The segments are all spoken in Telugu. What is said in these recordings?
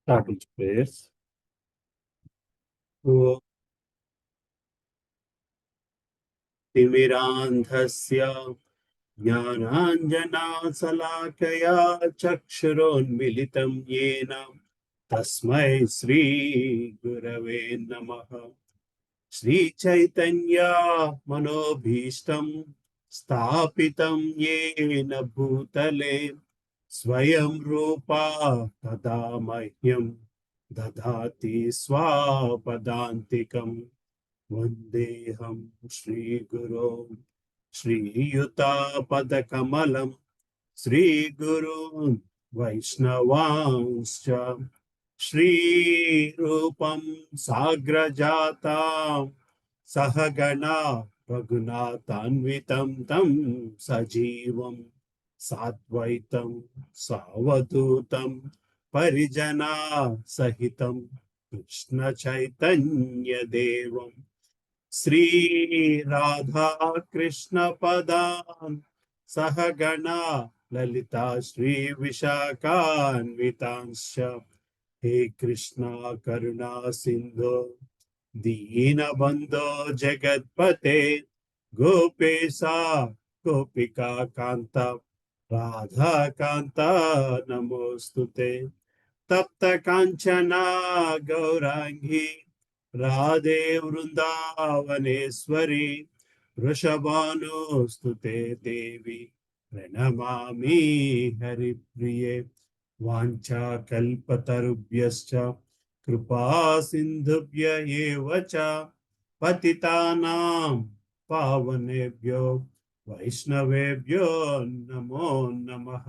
Start with prayers. ॐ तिमिरान्धस्य ज्ञानाञ्जनाशलाकया चक्षुरोन्मिलितं येन तस्मै श्रीगुरवे नमः। श्रीचैतन्य मनोभीष्टं स्थापितं येन भूतले स्वयं रूपा तदा मह्यं ददाति स्वापदान्तिकम्। वन्देऽहं श्रीगुरो श्रीयुतापदकमलं श्रीगुरून् वैष्णवांश्च श्रीरूपं साग्रजातां सहगणा रघुनाथान्वितं तं सजीवं साद्वैतं सावधूतं परिजना सहितं कृष्णचैतन्यदेवं श्री राधा कृष्ण पदान् सहगणा ललिता श्री विशाखान्वितांश्च हे कृष्णा करुणा सिंधु दीनबन्धो जगत्पते गोपेशा गोपिका कान्ता राधा कान्ता नमोस्तुते। तप्त कांचना गौरांगी राधे वृंदावनेश्वरी वृषभानुस्तुते देवी प्रणमामि हरिप्रिये। वाञ्छाकल्पतरुभ्यश्च कृपा सिन्धुभ्य एव च पतितानां पावनेभ्यो वैष्णवेभ्यो नमो नमः।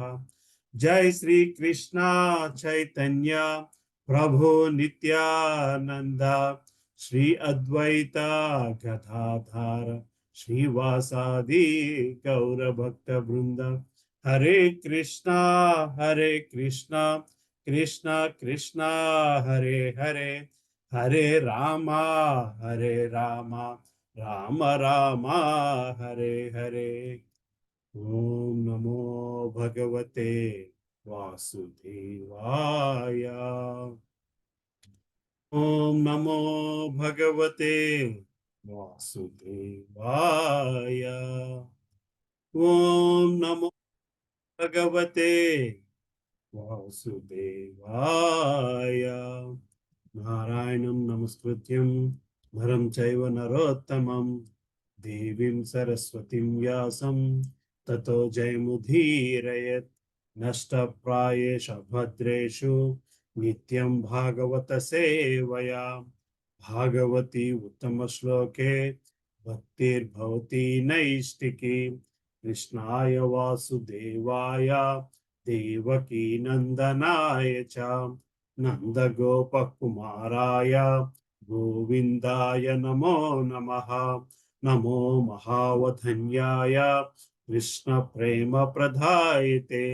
जय श्री कृष्णा चैतन्य प्रभु नित्यानंद श्री अद्वैता गदाधर श्रीवासादि गौर भक्त वृंद। हरे कृष्णा कृष्णा कृष्णा हरे हरे, हरे रामा राम राम हरे हरे। ओम नमो भगवते वासुदेवाय। ओम नमो भगवते वासुदेवाय। ओम नमो भगवते वासुदेवाय। नारायणं नमस्कृत्यं नरं चैव नरोत्तमं देवीं सरस्वतीं व्यासं ततो जयमुदीरयेत्। नष्टप्रायेषु भद्रेषु नित्यं भागवत सेवया भागवती उत्तमश्लोके भक्तिर्भवती नैष्टिकी। कृष्णाय वासुदेवाय देवकी नंदनाय च नन्दगोपकुमाराय गोविन्दाय नमो नमः। नमो महावधन्याय कृष्णप्रेमप्रदायते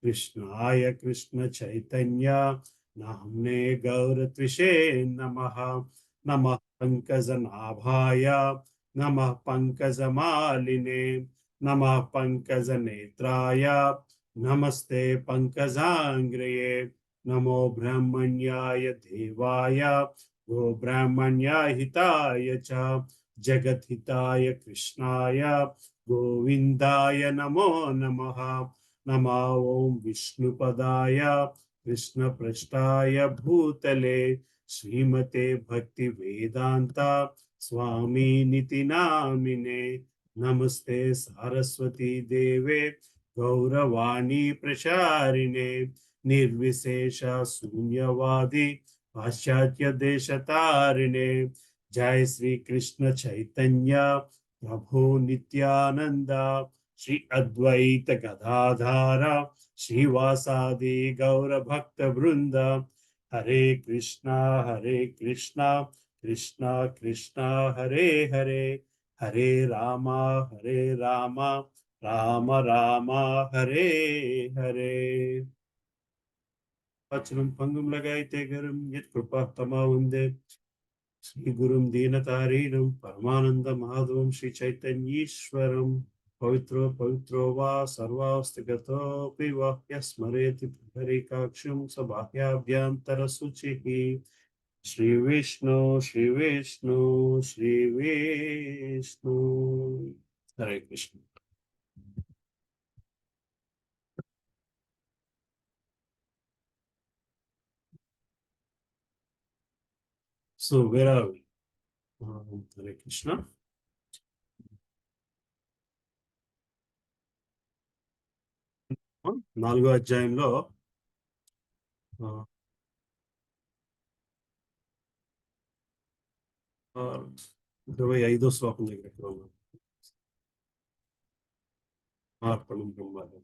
कृष्णाय कृष्णचैतन्य नाम्ने गौरत्विषे नमः। नमः पङ्कजनाभाय नमः पङ्कजमालिने नमः पङ्कजनेत्राय नमस्ते पङ्कजाङ्ग्रये। नमो ब्रह्मण्याय देवाय गो ब्राह्मण्याय हिताय च जगद्हिताय कृष्णाय गोविन्दाय नमो नमः। नमः ॐ विष्णुपदाय कृष्णपृष्ठाय भूतले श्रीमते भक्तिवेदान्ता स्वामिनिति नामिने। नमस्ते सरस्वती देवे गौरवाणी प्रचारिणे निर्विशेष शून्यवादी पाश्चात्य देशतारिणे। जय श्री कृष्ण चैतन्य प्रभु नित्यानंद श्री अद्वैत गदाधर श्रीवासादि गौर भक्त वृंद। हरे कृष्णा कृष्णा कृष्णा हरे हरे, हरे रामा राम राम हरे हरे। वचनं पंगुं लगायते गरं यत्कृपा तमावन्दे श्री गुरुं दीनतारिणं परमानंद माधवं श्री चैतन्येश्वरम्। పవిత్రో పవిత్రో వా సర్వాస్తిగతోపి వాహ్య స్మరేతి పుండరీకాక్షం స బాహ్యాభ్యంతర శుచిః. Shri Vishnu Shri Vishnu Shri Vishnu. Hare Krishna. So where are we? Hare Krishna. 4వ అధ్యాయంలో 25వ శ్లోకం దగ్గర ఉన్నాం. అర్పణం బ్రహ్మాండం.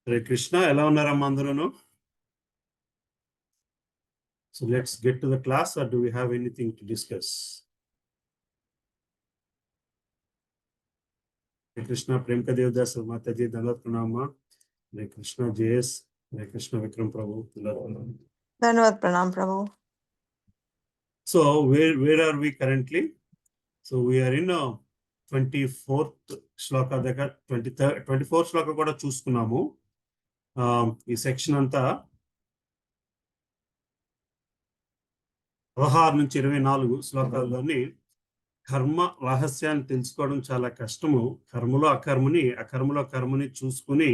హరే కృష్ణ. ఎలా ఉన్నారమ్మా అందరూను? So let's get to the class. Are do we have anything to discuss? Hare Krishna. ప్రేమక దేవదాస్ మాతాజీ దండవత్ ప్రణామ. హరే కృష్ణ జేఎస్. హరే కృష్ణ విక్రమ్ ప్రభు. ధన్యవాద్ ప్రణామ్ Prabhu. So where are we currently? So we are in 24th శ్లోక దగ్గర 24th శ్లోక కూడా చూసుకున్నాము. ఈ సెక్షన్ అంతా 16 నుంచి 24 శ్లోకాల్లోని కర్మ రహస్యాన్ని తెలుసుకోవడం చాలా కష్టము. కర్మలో అకర్మని చూసుకుని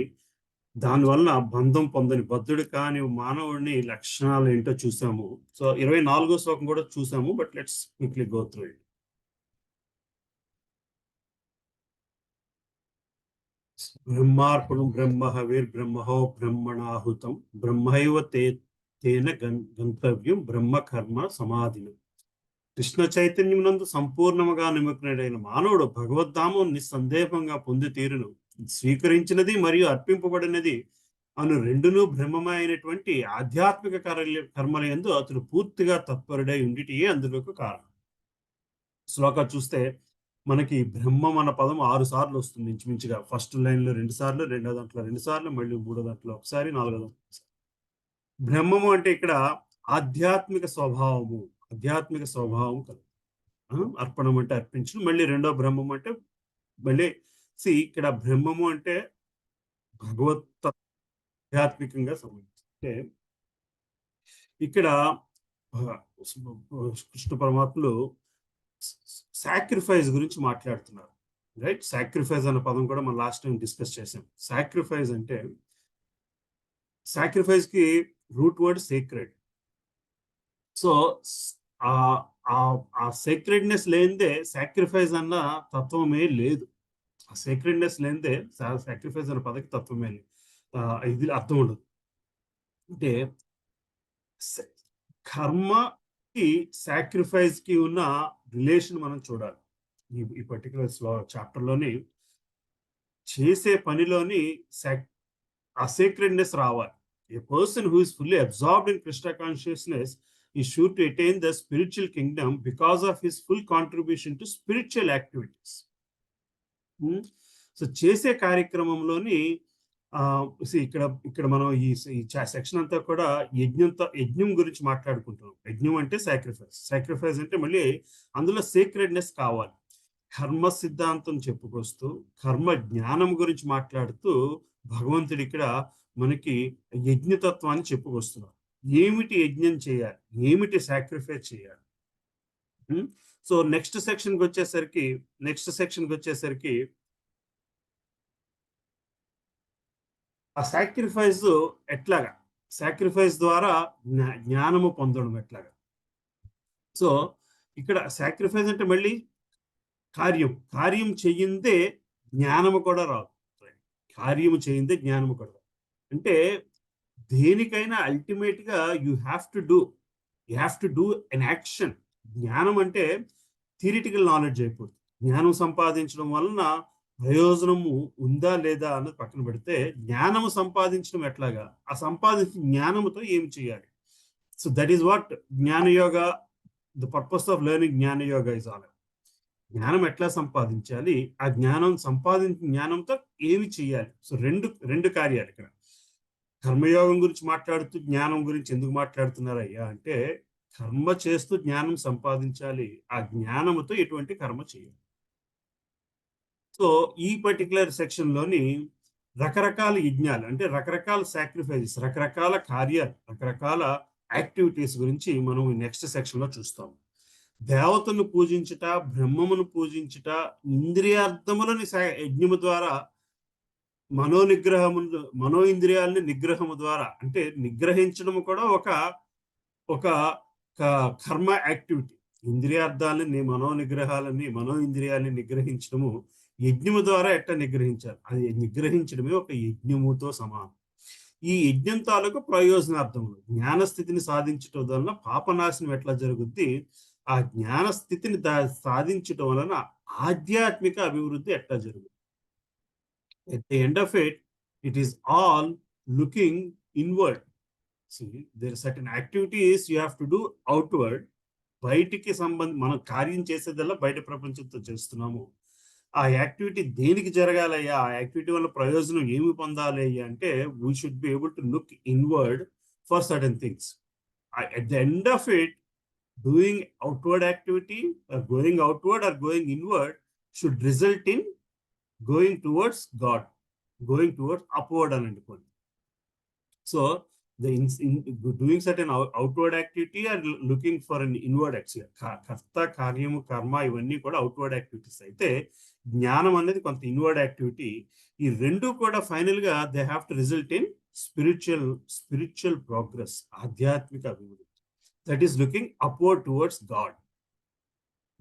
దానివల్ల బంధం పొందని బద్ధుడు కాని మానవుడిని లక్షణాలు ఏంటో చూసాము. సో 24వ శ్లోకం కూడా చూసాము. But let's quickly go through it. బ్రహ్మార్పణం బ్రహ్మ హవిర్ బ్రహ్మహో బ్రహ్మణాహుతం బ్రహ్మైవ తేన గంతవ్యం బ్రహ్మ కర్మ సమాధినం. కృష్ణ చైతన్యం నందు సంపూర్ణముగా నిమగ్నుడైన మానవుడు భగవద్ధామం నిస్సందేహంగా పొంది తీరును. స్వీకరించినది మరియు అర్పింపబడినది అను రెండును బ్రహ్మమైనటువంటి ఆధ్యాత్మిక కర్మల యందు అతడు పూర్తిగా తత్పరుడై ఉండిటియే అందులోకి కారణం. శ్లోక చూస్తే మనకి బ్రహ్మం అన్న పదం 6 సార్లు వస్తుంది ఇంచుమించుగా. ఫస్ట్ లైన్ లో 2 సార్లు, రెండో దాంట్లో 2 సార్లు, మళ్ళీ మూడో దాంట్లో ఒకసారి, నాలుగో దాంట్లో ఒకసారి. బ్రహ్మము అంటే ఇక్కడ ఆధ్యాత్మిక స్వభావం కలదు. అర్పణం అంటే అర్పించడం. మళ్ళీ రెండో బ్రహ్మం అంటే మళ్ళీ ఇక్కడ బ్రహ్మము అంటే భగవత్ ఆధ్యాత్మికంగా సంబంధించి. అంటే ఇక్కడ కృష్ణ పరమాత్ములు సాక్రిఫైస్ గురించి మాట్లాడుతున్నారు. రైట్? సాక్రిఫైస్ అనే పదం కూడా మనం లాస్ట్ టైం డిస్కస్ చేసాం. సాక్రిఫైస్ అంటే, సాక్రిఫైస్ కి రూట్ వర్డ్ సేక్రెడ్. సో ఆ సేక్రెడ్నెస్ లేనిదే సాక్రిఫైస్ అన్న తత్వమే లేదు. ఆ సేక్రెడ్నెస్ లేనిదే సాక్రిఫైస్ అన్న పదకి తత్వమే లేదు. ఇది అర్థం ఉండదు. అంటే కర్మకి సాక్రిఫైస్ కి ఉన్న రిలేషన్ మనం చూడాలి. ఈ పర్టికులర్ చాప్టర్ లోని చేసే పనిలోని ఆ సేక్రెడ్నెస్ రావాలి. A person who is fully absorbed in Krishna consciousness is sure to attain the spiritual kingdom because of his full contribution to spiritual activities. So చేసే కార్యక్రమంలోని ఇక్కడ మనం ఈ సెక్షన్ అంతా కూడా యజ్ఞం గురించి మాట్లాడుకుంటున్నాం. యజ్ఞం అంటే సాక్రిఫైస్ అంటే మళ్ళీ అందులో సేక్రెడ్నెస్ కావాలి. కర్మ సిద్ధాంతం చెప్పుకొస్తూ కర్మ జ్ఞానం గురించి మాట్లాడుతూ భగవంతుడు ఇక్కడ మనకి యజ్ఞతత్వాన్ని చెప్పుకొస్తున్నారు. ఏమిటి యజ్ఞం చేయాలి, ఏమిటి సాక్రిఫైస్ చేయాలి. సో నెక్స్ట్ సెక్షన్కి వచ్చేసరికి ఆ సాక్రిఫైస్ ఎట్లాగా, సాక్రిఫైస్ ద్వారా జ్ఞానము పొందడం ఎట్లాగా. సో ఇక్కడ సాక్రిఫైస్ అంటే మళ్ళీ కార్యం చెయ్యిందే జ్ఞానము కూడా రాదు. కార్యము చేయిందే జ్ఞానము కూడా. అంటే దేనికైనా అల్టిమేట్ గా you have to do an action. జ్ఞానం అంటే థియరిటికల్ నాలెడ్జ్ అయిపోతుంది. జ్ఞానం సంపాదించడం వలన ప్రయోజనము ఉందా లేదా అన్నది పక్కన పెడితే, జ్ఞానము సంపాదించడం ఎట్లాగా, ఆ సంపాదించిన జ్ఞానముతో ఏం చేయాలి. So that is what jnanayoga, the purpose of learning jnanayoga is all. జ్ఞానం ఎట్లా సంపాదించాలి, ఆ సంపాదించిన జ్ఞానంతో ఏమి చేయాలి. సో రెండు కార్యాలు ఇక్కడ. కర్మయోగం గురించి మాట్లాడుతూ జ్ఞానం గురించి ఎందుకు మాట్లాడుతున్నారయ్యా అంటే, కర్మ చేస్తూ జ్ఞానం సంపాదించాలి. ఆ జ్ఞానముతో ఎటువంటి కర్మ చేయాలి. సో ఈ పర్టికులర్ సెక్షన్లోని రకరకాల యజ్ఞాలు అంటే రకరకాల సాక్రిఫైజెస్, రకరకాల కార్యాలు, రకరకాల యాక్టివిటీస్ గురించి మనం నెక్స్ట్ సెక్షన్లో చూస్తాం. దేవతను పూజించుట, బ్రహ్మమును పూజించుట, ఇంద్రియార్థములని యజ్ఞము ద్వారా మనో ఇంద్రియాలని నిగ్రహము ద్వారా అంటే నిగ్రహించడం కూడా ఒక ఒక కర్మ యాక్టివిటీ. ఇంద్రియార్థాలని మనో ఇంద్రియాలని నిగ్రహించడము యజ్ఞము ద్వారా ఎట్లా నిగ్రహించాలి, అది నిగ్రహించడమే ఒక యజ్ఞముతో సమానం. ఈ యజ్ఞం తాలూకు ప్రయోజనార్థములు జ్ఞానస్థితిని సాధించటం వలన పాపనాశనం ఎట్లా జరుగుద్ది, ఆ జ్ఞానస్థితిని సాధించటం వలన ఆధ్యాత్మిక అభివృద్ధి ఎట్లా జరుగుతుంది. At the end of it, it is all looking inward. See, there are certain activities you have to do outward. బయటికి మనం కార్యం చేసేదల్లా బయట ప్రపంచంతో చేస్తున్నాము. ఆ యాక్టివిటీ దేనికి జరగాలయ్యా, ఆ యాక్టివిటీ వల్ల ప్రయోజనం ఏమి పొందాలి అంటే we should be able to look inward for certain things. At the end of it, doing outward activity or going outward or going inward should result in going towards God, going towards upward and అనుకోండి. So the doing certain outward activity or looking for an inward action, కర్త కార్యము కర్మ ఇవన్నీ కూడా అవుట్వర్డ్ యాక్టివిటీస్ అయితే జ్ఞానం అనేది కొంత ఇన్వర్డ్ యాక్టివిటీ. ఈ రెండు కూడా ఫైనల్ గా they have to result in spiritual progress, ఆధ్యాత్మిక అభివృద్ధి. That is looking upward towards God.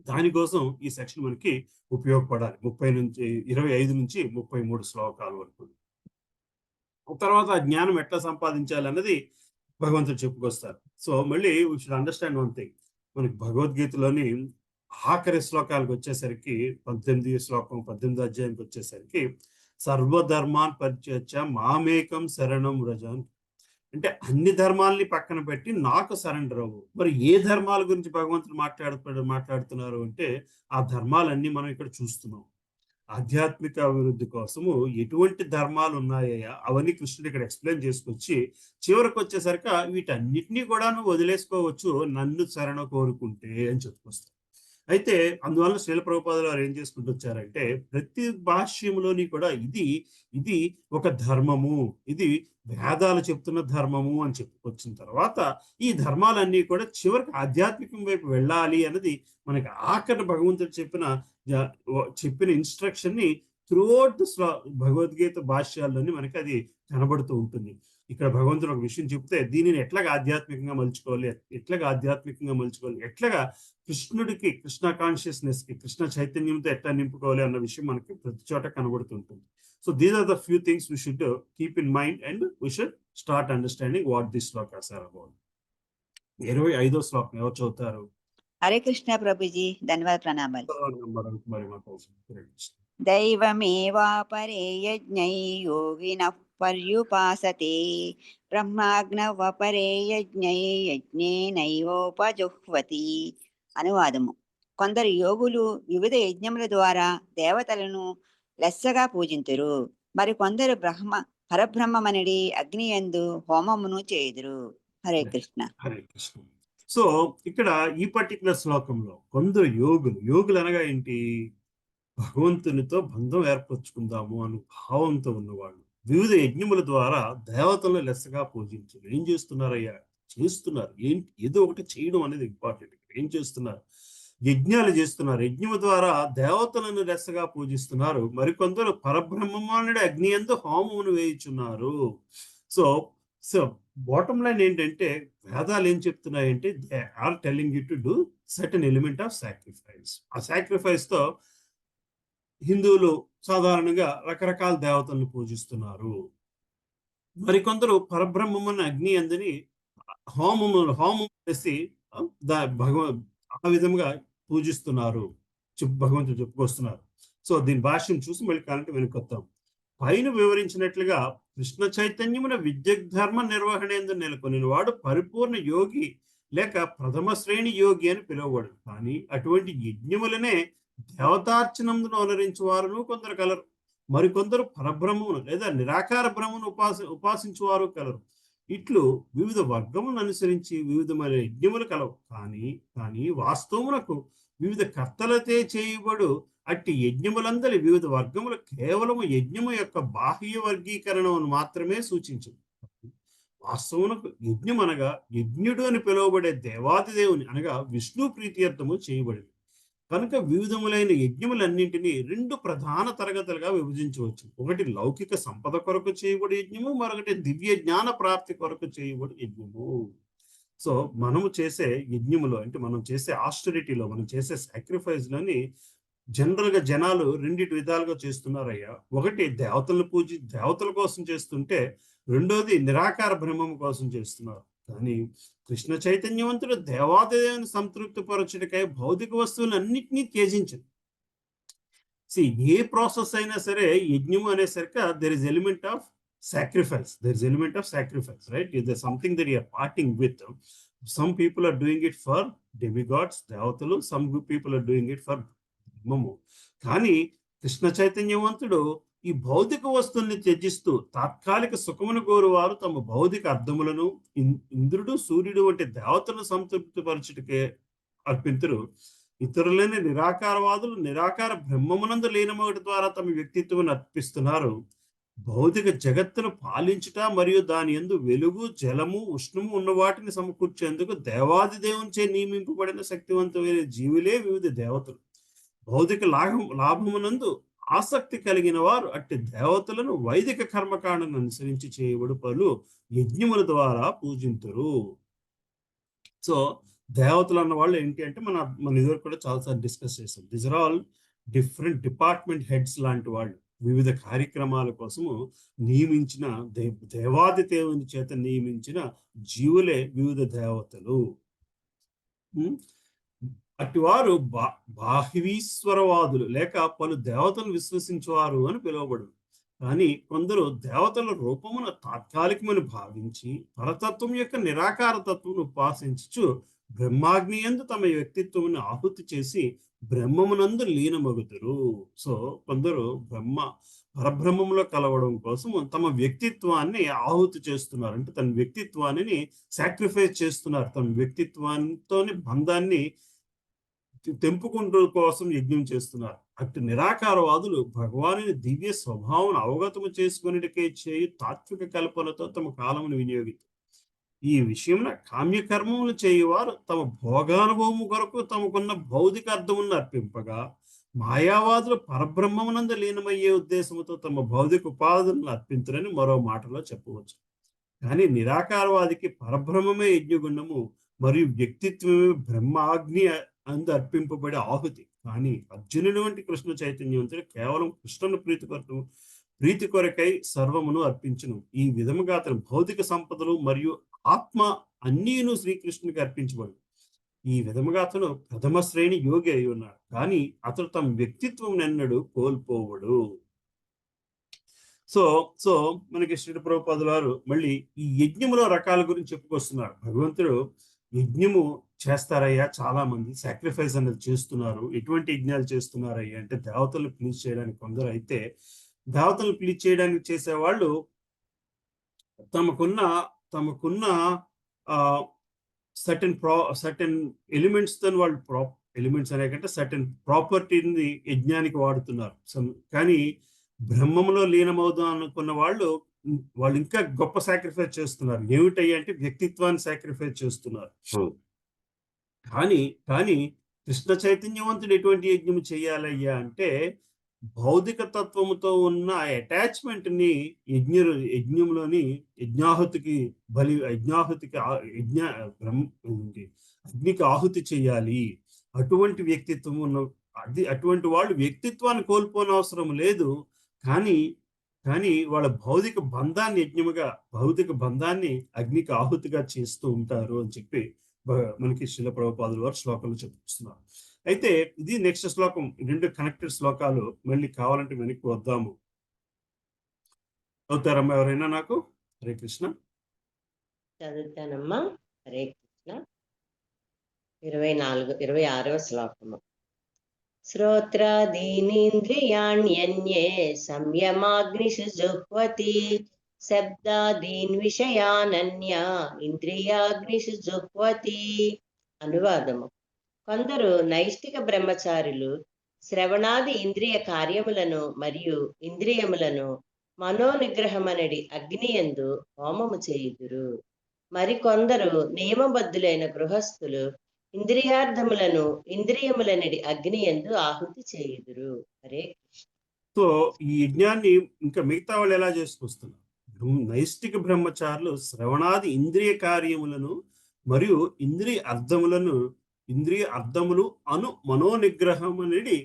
దానికోసం ఈ సెక్షన్ మనకి ఉపయోగపడాలి. 25 నుంచి 33 శ్లోకాల వరకు. తర్వాత ఆ జ్ఞానం ఎట్లా సంపాదించాలి అన్నది భగవంతుడు చెప్పుకొస్తారు. సో మళ్ళీ we should understand one thing. మనకి భగవద్గీతలోని ఆఖరి శ్లోకాలకు వచ్చేసరికి 18 అధ్యాయానికి వచ్చేసరికి సర్వధర్మాన్ పరిత్యజ్య మామేకం శరణం వ్రజ, అంటే అన్ని ధర్మాల్ని పక్కన పెట్టి నాకు సరెండర్ అవ్వు. మరి ఏ ధర్మాల గురించి భగవంతుడు మాట్లాడుతున్నారు అంటే ఆ ధర్మాలన్నీ మనం ఇక్కడ చూస్తున్నాం. ఆధ్యాత్మిక అభివృద్ధి కోసము ఎటువంటి ధర్మాలు ఉన్నాయా అవన్నీ కృష్ణుడు ఇక్కడ ఎక్స్ప్లెయిన్ చేసుకొచ్చి చివరికి వచ్చేసరికి వీటన్నిటినీ కూడా నువ్వు వదిలేసుకోవచ్చు నన్ను శరణ కోరుకుంటే అని చెప్పుకొస్తాడు. అయితే అందువల్ల శ్రీల ప్రభుపాదులు వారు ఏం చేసుకుంటూ వచ్చారంటే ప్రతి భాష్యంలోని కూడా ఇది ఒక ధర్మము, ఇది వేదాలు చెప్తున్న ధర్మము అని చెప్పుకొచ్చిన తర్వాత ఈ ధర్మాలన్నీ కూడా చివరికి ఆధ్యాత్మికం వైపు వెళ్ళాలి అన్నది మనకి ఆఖరి భగవంతుడు చెప్పిన ఇన్స్ట్రక్షన్ ని త్రూఅవుట్ భగవద్గీత భాష్యాల్లోని మనకి అది కనబడుతూ ఉంటుంది. ఇక్కడ భగవంతుడు ఒక విషయం చెప్తే దీనిని ఎట్లాగా ఆధ్యాత్మికంగా మలుచుకోవాలి, ఎట్లాగా కృష్ణుడికి, కృష్ణ కాన్షియస్నెస్ కి, కృష్ణ చైతన్యంతో ఎట్లా నింపుకోవాలి అన్న విషయం మనకి ప్రతి చోట కనబడుతుంటుంది. So these are the few things we should keep in mind and we should start understanding what this shlokas are about. 25వ శ్లోకం ఎవరు చదువుతారు? హరే కృష్ణ ప్రభుజీ, ధన్యవాద ప్రణామాలు. మరి మాకు దైవమేవాపరే యజ్ఞై యోగినః పర్యుపాసతే బ్రహ్మాగ్నవపరే యజ్ఞై యజ్ఞేనైవోపజుహ్వతి. అనువాదము: కొందరు యోగులు వివిధ యజ్ఞముల ద్వారా దేవతలను లెస్సగా పూజింతురు, మరి కొందరు పరబ్రహ్మమనడి అగ్నియందు హోమమును చేయుదురు. హరే కృష్ణ. హరే కృష్ణ. సో ఇక్కడ ఈ పర్టికులర్ శ్లోకంలో కొందరు యోగులు అనగా ఏంటి? భగవంతునితో బంధం ఏర్పరచుకుందాము అను భావంతో ఉన్నవాళ్ళు వివిధ యజ్ఞముల ద్వారా దేవతలను లెస్సగా పూజించారు. ఏం చేస్తున్నారయ్యా? ఏంటి? ఏదో ఒకటి చేయడం అనేది ఇంపార్టెంట్. ఏం చేస్తున్నారు? యజ్ఞాలు చేస్తున్నారు. యజ్ఞము ద్వారా దేవతలను లెస్సగా పూజిస్తున్నారు. మరికొందరు పరబ్రహ్మమానుడి అగ్ని యందు హోమమును వేయుచున్నారు. సో బాటమ్ లైన్ ఏంటంటే వేదాలు ఏం చెప్తున్నాయంటే they are telling you to do certain element of sacrifice. ఆ సాక్రిఫైస్ తో హిందువులు సాధారణంగా రకరకాల దేవతలను పూజిస్తున్నారు. మరికొందరు పరబ్రహ్మమున్న అగ్ని అందని హోమం చేసి ఆ విధంగా పూజిస్తున్నారు, భగవంతుడు చెప్పుకొస్తున్నారు. సో దీని భాష్యం చూసి మళ్ళీ కాలంటే వెనుకొద్దాం. పైన వివరించినట్లుగా కృష్ణ చైతన్యమున విద్యధర్మ నిర్వహణ ఎందు నెలకొని వాడు పరిపూర్ణ యోగి లేక ప్రథమ శ్రేణి యోగి అని పిలువబడు. కానీ అటువంటి యజ్ఞములనే దేవతార్చనమును అనుసరించు వారును కొందరు కలరు. మరికొందరు పరబ్రహ్మమును లేదా నిరాకార బ్రహ్మను ఉపాసించువారు కలరు. ఇట్లు వివిధ వర్గములను అనుసరించి వివిధమైన యజ్ఞములు కలవు. కానీ వాస్తవమునకు వివిధ కర్తలతే చేయబడు అట్టి యజ్ఞములందరి వివిధ వర్గములు కేవలము యజ్ఞము యొక్క బాహ్య వర్గీకరణను మాత్రమే సూచించు. వాస్తవమునకు యజ్ఞం అనగా యజ్ఞుడు అని పిలువబడే దేవాది దేవుని అనగా విష్ణు ప్రీత్యర్థము చేయబడింది కనుక వివిధములైన యజ్ఞములన్నింటినీ 2 ప్రధాన తరగతులుగా విభజించవచ్చు. ఒకటి లౌకిక సంపద కొరకు చేయబడి యజ్ఞము, మరొకటి దివ్య జ్ఞాన ప్రాప్తి కొరకు చేయబడి యజ్ఞము. సో మనము చేసే యజ్ఞములో అంటే మనం చేసే ఆస్టరిటీలో మనం చేసే సాక్రిఫైస్ లోని జనరల్ గా జనాలు 2 విధాలుగా చేస్తున్నారయ్యా. ఒకటి దేవతల కోసం చేస్తుంటే, రెండోది నిరాకార బ్రహ్మం కోసం చేస్తున్నారు. కానీ కృష్ణ చైతన్యవంతుడు దేవాదేవుని సంతృప్తి పరచుటకై భౌతిక వస్తువులన్నింటినీ త్యజించదు. ఏ ప్రాసెస్ అయినా సరే యజ్ఞము అనేసరికి there is element of sacrifice. There is element of sacrifice, right? There's something that you are parting with. Some people are doing it for demigods, devatalu. Some people are doing it for brahmamu. కానీ కృష్ణ చైతన్యవంతుడు ఈ భౌతిక వస్తువుల్ని త్యజిస్తూ తాత్కాలిక సుఖమును కోరువారు తమ భౌతిక అర్థములను ఇంద్రుడు సూర్యుడు వంటి దేవతలను సంతృప్తిపరచుటకే అర్పింతురు. ఇతరులైన నిరాకారవాదులు నిరాకార బ్రహ్మమునందు లీనమొకటి ద్వారా తమ వ్యక్తిత్వం అర్పిస్తున్నారు. భౌతిక జగత్తును పాలించుట మరియు దాని యందు వెలుగు, జలము, ఉష్ణము ఉన్న వాటిని సమకూర్చేందుకు దేవాది దేవునిచే నియమింపబడిన శక్తివంతమైన జీవులే వివిధ దేవతలు. భౌతిక లాభమునందు ఆసక్తి కలిగిన వారు అట్టి దేవతలను వైదిక కర్మకాండను అనుసరించి చేయబడు పలు యజ్ఞముల ద్వారా పూజింతురు. సో దేవతలు అన్న వాళ్ళు ఏంటి అంటే మన ఇదివరకు కూడా చాలాసార్లు డిస్కస్ చేస్తాం. These are all different department heads లాంటి వాళ్ళు. వివిధ కార్యక్రమాల కోసము నియమించిన దేవాది దేవుని చేత నియమించిన జీవులే వివిధ దేవతలు. అటివారు బాహ్వీశ్వరవాదులు లేక పలు దేవతలు విశ్వసించేవారు అని పిలువబడు. కానీ కొందరు దేవతల రూపమును తాత్కాలికమని భావించి పరతత్వం యొక్క నిరాకార తత్వం ఉపాసించు బ్రహ్మాగ్ని యందు తమ వ్యక్తిత్వమును ఆహుతి చేసి బ్రహ్మమునందు లీనమగుతురు. సో కొందరు పరబ్రహ్మంలో కలవడం కోసం తమ వ్యక్తిత్వాన్ని ఆహుతి చేస్తున్నారు. అంటే తన వ్యక్తిత్వాన్ని సాక్రిఫైస్ చేస్తున్నారు. తమ వ్యక్తిత్వంతో బంధాన్ని తెంపుకుంటూ కోసం యజ్ఞం చేస్తున్నారు. అటు నిరాకారవాదులు భగవానుని దివ్య స్వభావం అవగతము చేసుకునేటికే చేయు తాత్విక కల్పనతో తమ కాలమును వినియోగిస్తారు. ఈ విషయంలో కామ్యకర్మములు చేయువారు తమ భోగానుభవము కొరకు తమకున్న భౌతిక అర్థమును అర్పింపగా, మాయావాదులు పరబ్రహ్మమునందు లీనమయ్యే ఉద్దేశంతో తమ భౌతిక ఉపాధులను అర్పించరని మరో మాటలో చెప్పవచ్చు. కానీ నిరాకారవాదికి పరబ్రహ్మమే యజ్ఞగుండము మరియు వ్యక్తిత్వమే బ్రహ్మాగ్ని అందు అర్పింపబడే ఆహుతి. కానీ అర్జునుని వంటి కృష్ణ చైతన్యవంతుడు కేవలం కృష్ణుని ప్రీతి కొరకై సర్వమును అర్పించును. ఈ విధముగా అతను భౌతిక సంపదలు మరియు ఆత్మ అన్నీను శ్రీకృష్ణునికి అర్పించబడు. ఈ విధముగా అతను ప్రథమ శ్రేణి యోగి అయి ఉన్నాడు. కానీ అతడు తమ వ్యక్తిత్వం ఎన్నడూ కోల్పోవడు. సో మనకి శ్రీ ప్రభుపాదుల వారు మళ్ళీ ఈ యజ్ఞములో రకాల గురించి చెప్పుకొస్తున్నారు. భగవంతుడు యజ్ఞము చేస్తారయ్యా, చాలా మంది సాక్రిఫైస్ అనేది చేస్తున్నారు. ఎటువంటి యజ్ఞాలు చేస్తున్నారయ్యా అంటే దేవతలను ప్లీజ్ చేయడానికి కొందరు అయితే, దేవతలను ప్లీజ్ చేయడానికి చేసేవాళ్ళు తమకున్న సర్టెన్ ఎలిమెంట్స్ తో వాళ్ళు ఎలిమెంట్స్ అనే కంటే సర్టెన్ ప్రాపర్టీని యజ్ఞానికి వాడుతున్నారు. కానీ బ్రహ్మంలో లీనమవుదాం అనుకున్న వాళ్ళు ఇంకా గొప్ప సాక్రిఫైస్ చేస్తున్నారు. ఏమిటయ్యా అంటే వ్యక్తిత్వాన్ని సాక్రిఫైస్ చేస్తున్నారు. కానీ కృష్ణ చైతన్యవంతుడు ఎటువంటి యజ్ఞం చేయాలయ్యా అంటే భౌతిక తత్వముతో ఉన్న అటాచ్మెంట్ ని యజ్ఞంలోని అగ్నికి ఆహుతి చేయాలి. అటువంటి వ్యక్తిత్వం ఉన్న అటువంటి వాళ్ళు వ్యక్తిత్వాన్ని కోల్పోనవసరం లేదు. కానీ వాళ్ళ భౌతిక బంధాన్ని అగ్నికి ఆహుతిగా చేస్తూ ఉంటారు అని చెప్పి మనకి శ్రీల ప్రభుపాదుల వారు శ్లోకాలు చెప్తున్నారు. అయితే ఇది నెక్స్ట్ శ్లోకం. 2 కనెక్టెడ్ శ్లోకాలు. మళ్ళీ కావాలంటే వెనక్కి వద్దాము. అవుతారమ్మా ఎవరైనా నాకు? హరే కృష్ణ. చదువుతానమ్మా. హరే కృష్ణ. 26వ శ్లోకము. శ్రోత్రాదీనింద్రియాణ్యన్యే సంయమాగ్నిషు జుహ్వతి శబ్దాదీన్ విషయానన్య ఇంద్రియాగ్నిషు జుహ్వతి. అనువాదము. కొందరు నైష్టిక బ్రహ్మచారులు శ్రవణాది ఇంద్రియ కార్యములను మరియు ఇంద్రియములను మనోనిగ్రహమనడి అగ్నియందు హోమము చేయుదురు. మరికొందరు నియమబద్ధులైన గృహస్థులు ఇంద్రియార్థములను ఇంద్రియములనడి అగ్నియందు ఆహుతి చేయుదురు. హరే కృష్ణ. సో ఈ యజ్ఞాన్ని ఇంకా మిగతా వాళ్ళు ఎలా చేసుకొస్తున్నారు? నైష్టిక బ్రహ్మచారులు శ్రవణాది ఇంద్రియ కార్యములను మరియు ఇంద్రియ అర్థములు మనోనిగ్రహం అనేది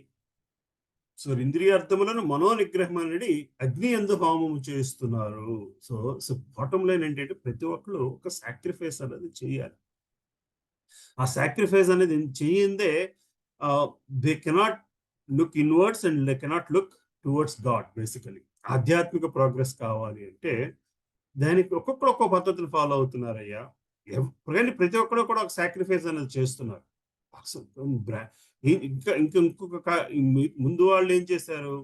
ఇంద్రియ అర్థములను మనోనిగ్రహం అనేది అగ్ని యందు హోమము చేస్తున్నారు. సో బాటం లైన్ ఏంటంటే ప్రతి ఒక్కరు ఒక సాక్రిఫైస్ అనేది చేయాలి. ఆ సాక్రిఫైస్ అనేది చేయందే they cannot look inwards and they cannot look towards God. Basically ఆధ్యాత్మిక ప్రోగ్రెస్ కావాలి అంటే దానికి ఒక్కొక్కరు ఒక్కొక్క పద్ధతిని ఫాలో అవుతున్నారయ్యా. కానీ ప్రతి ఒక్కరు కూడా ఒక సాక్రిఫైస్ అనేది చేస్తున్నారు. ఇంకొక ముందు వాళ్ళు ఏం చేశారు?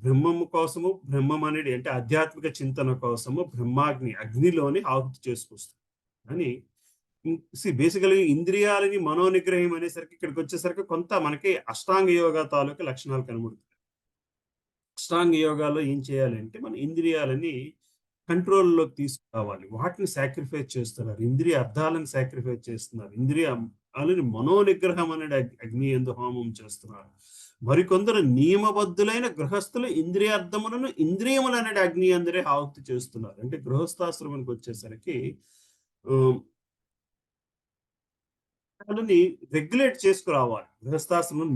బ్రహ్మము కోసము, బ్రహ్మం అనేది అంటే ఆధ్యాత్మిక చింతన కోసము అగ్నిలోని ఆహుతి చేసుకొస్తారు. అని బేసికలీ ఇంద్రియాలని మనోనిగ్రహం అనేసరికి ఇక్కడికి వచ్చేసరికి కొంత మనకి అష్టాంగ యోగా తాలూకు లక్షణాలు కనబడుతాయి. అష్టాంగ యోగాలో ఏం చేయాలంటే మన ఇంద్రియాలని కంట్రోల్లోకి తీసుకురావాలి. వాటిని సాక్రిఫైస్ చేస్తున్నారు. ఇంద్రియ అర్థాలను సాక్రిఫైస్ చేస్తున్నారు. ఇంద్రియాలని మనోనిగ్రహం అనేది అగ్ని యందు హోమం చేస్తున్నారు. మరికొందరు నియమబద్ధులైన గృహస్థులు ఇంద్రియార్థములను ఇంద్రియములు అనేది అగ్ని అందరే ఆహుతి చేస్తున్నారు. అంటే గృహస్థాశ్రమానికి వచ్చేసరికి రెగ్యులేట్ చేసుకురావాలి. గృహస్థాశ్రమం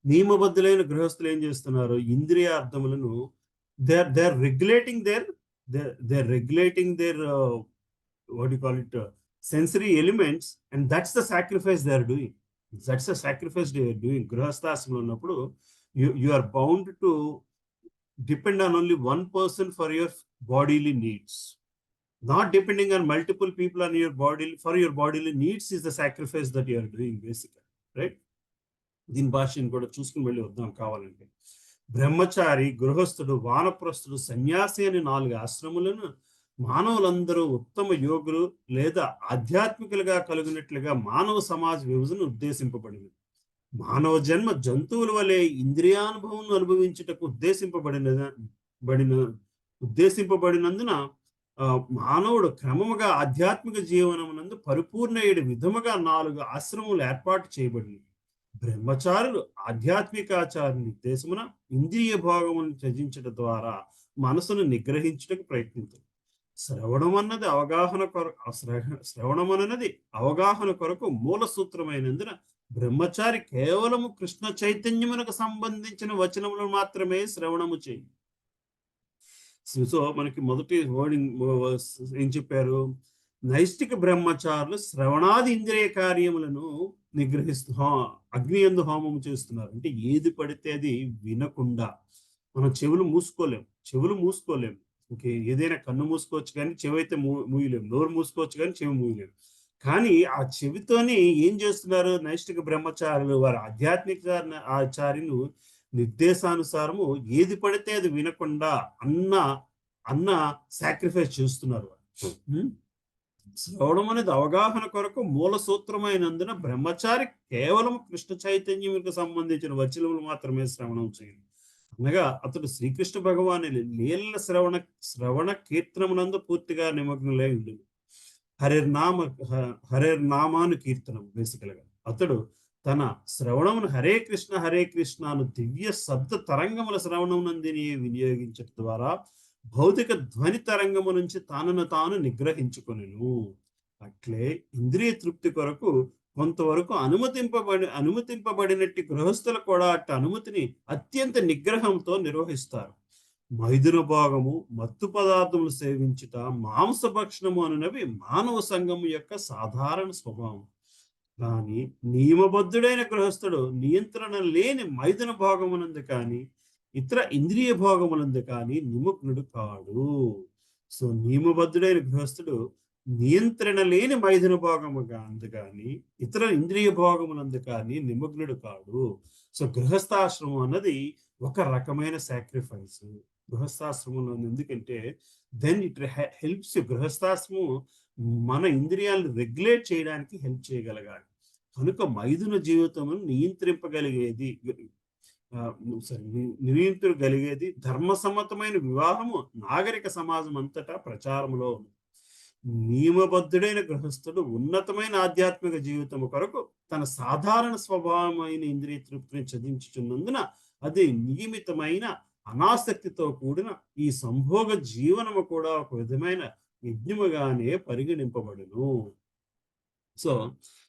నియమబద్ధులైన గృహస్థులు ఏం చేస్తున్నారు? ఇంద్రియ అర్థములను they are regulating their what you call it sensory elements, and that's the sacrifice they are doing. గృహస్థాశ్రమంలో ఉన్నప్పుడు you are bound to depend on only one person for your bodily needs, not depending on multiple people on your bodily needs is the sacrifice that you are doing basically, right? దీని భాషను కూడా చూసుకుని వెళ్ళి వద్దాం కావాలంటే. బ్రహ్మచారి, గృహస్థుడు, వానప్రస్థుడు, సన్యాసి అని 4 ఆశ్రములను మానవులందరూ ఉత్తమ యోగులు లేదా ఆధ్యాత్మికులుగా కలిగినట్లుగా మానవ సమాజ విభజన ఉద్దేశింపబడింది. మానవ జన్మ జంతువుల వలె ఇంద్రియానుభవం అనుభవించుటకు ఉద్దేశింపబడినందున మానవుడు క్రమముగా ఆధ్యాత్మిక జీవనమునందు పరిపూర్ణ విధముగా 4 ఆశ్రమములు ఏర్పాటు చేయబడింది. బ్రహ్మచారులు ఆధ్యాత్మికాచార నిర్దేశమున ఇంద్రియ భోగమును త్యజించడం ద్వారా మనసును నిగ్రహించుటకు ప్రయత్నించారు. శ్రవణం అన్నది అవగాహన కొరకు మూల సూత్రమైనందున బ్రహ్మచారి కేవలము కృష్ణ చైతన్యమునకు సంబంధించిన వచనములు మాత్రమే శ్రవణము చేయి. సో మనకి మొదటి వర్డింగ్ ఏం చెప్పారు? నైష్టిక బ్రహ్మచారులు శ్రవణాది ఇంద్రియ కార్యములను అగ్ని యందు హోమము చేస్తున్నారు. అంటే ఏది పడితే అది వినకుండా మనం చెవులు మూసుకోలేము. ఓకే, ఏదైనా కన్ను మూసుకోవచ్చు కానీ చెవి అయితే మూయలేము. నోరు మూసుకోవచ్చు కానీ చెవి మూయలేము. కానీ ఆ చెవితోని ఏం చేస్తున్నారు? నైష్టిక బ్రహ్మచారులు వారి ఆధ్యాత్మిక ఆచార్యులు నిర్దేశానుసారము ఏది పడితే అది వినకుండా అన్న సాక్రిఫైస్ చేస్తున్నారు. శ్రవణం అనేది అవగాహన కొరకు మూల సూత్రమైనందున బ్రహ్మచారి కేవలం కృష్ణ చైతన్యములకు సంబంధించిన వచనములు మాత్రమే శ్రవణం చేయాలి. అనగా అతడు శ్రీకృష్ణ భగవాని లీలల శ్రవణ కీర్తనమునందు పూర్తిగా నిమగ్నులై ఉండు. హరిర్నామాను కీర్తనం బేసికల్గా అతడు తన శ్రవణమును హరే కృష్ణ అను దివ్య శబ్ద తరంగముల శ్రవణమునందిని వినియోగించడం ద్వారా భౌతిక ధ్వని తరంగము నుంచి తాను నిగ్రహించుకొనెను. అట్లే ఇంద్రియ తృప్తి కొరకు కొంతవరకు అనుమతింపబడినట్టు గృహస్థులు కూడా అట్టి అనుమతిని అత్యంత నిగ్రహంతో నిర్వహిస్తారు. మైదున భాగము, మత్తు పదార్థములు సేవించుట, మాంసభక్షణము అనునవి మానవ సంఘము యొక్క సాధారణ స్వభావం. కానీ నియమబద్ధుడైన గృహస్థుడు నియంత్రణ లేని మైదున భాగమునందు కానీ ఇతర ఇంద్రియ భోగములందు కానీ నిమగ్నుడు కాడు. సో నియమబద్ధుడైన గృహస్థుడు నియంత్రణ లేని మైదున భోగము అందు కానీ ఇతర ఇంద్రియ భోగములందు కానీ నిమగ్నుడు కాడు. సో గృహస్థాశ్రమం అన్నది ఒక రకమైన సాక్రిఫైస్. గృహస్థాశ్రమంలో ఎందుకంటే దెన్ ఇట్ హెల్ప్స్ యూ. గృహస్థాశ్రమం మన ఇంద్రియాలను రెగ్యులేట్ చేయడానికి హెల్ప్ చేయగలగాలి. కనుక మైథున జీవితమును నియంత్రింపగలిగేది నియంత్రించగలిగేది ధర్మసమ్మతమైన వివాహము నాగరిక సమాజం అంతటా ప్రచారంలో ఉంది. నియమబద్ధుడైన గృహస్థుడు ఉన్నతమైన ఆధ్యాత్మిక జీవితము కొరకు తన సాధారణ స్వభావమైన ఇంద్రియ తృప్తిని చదించుచున్నందున అది నియమితమైన అనాసక్తితో కూడిన ఈ సంభోగ జీవనము కూడా ఒక విధమైన యజ్ఞముగానే పరిగణింపబడును. సో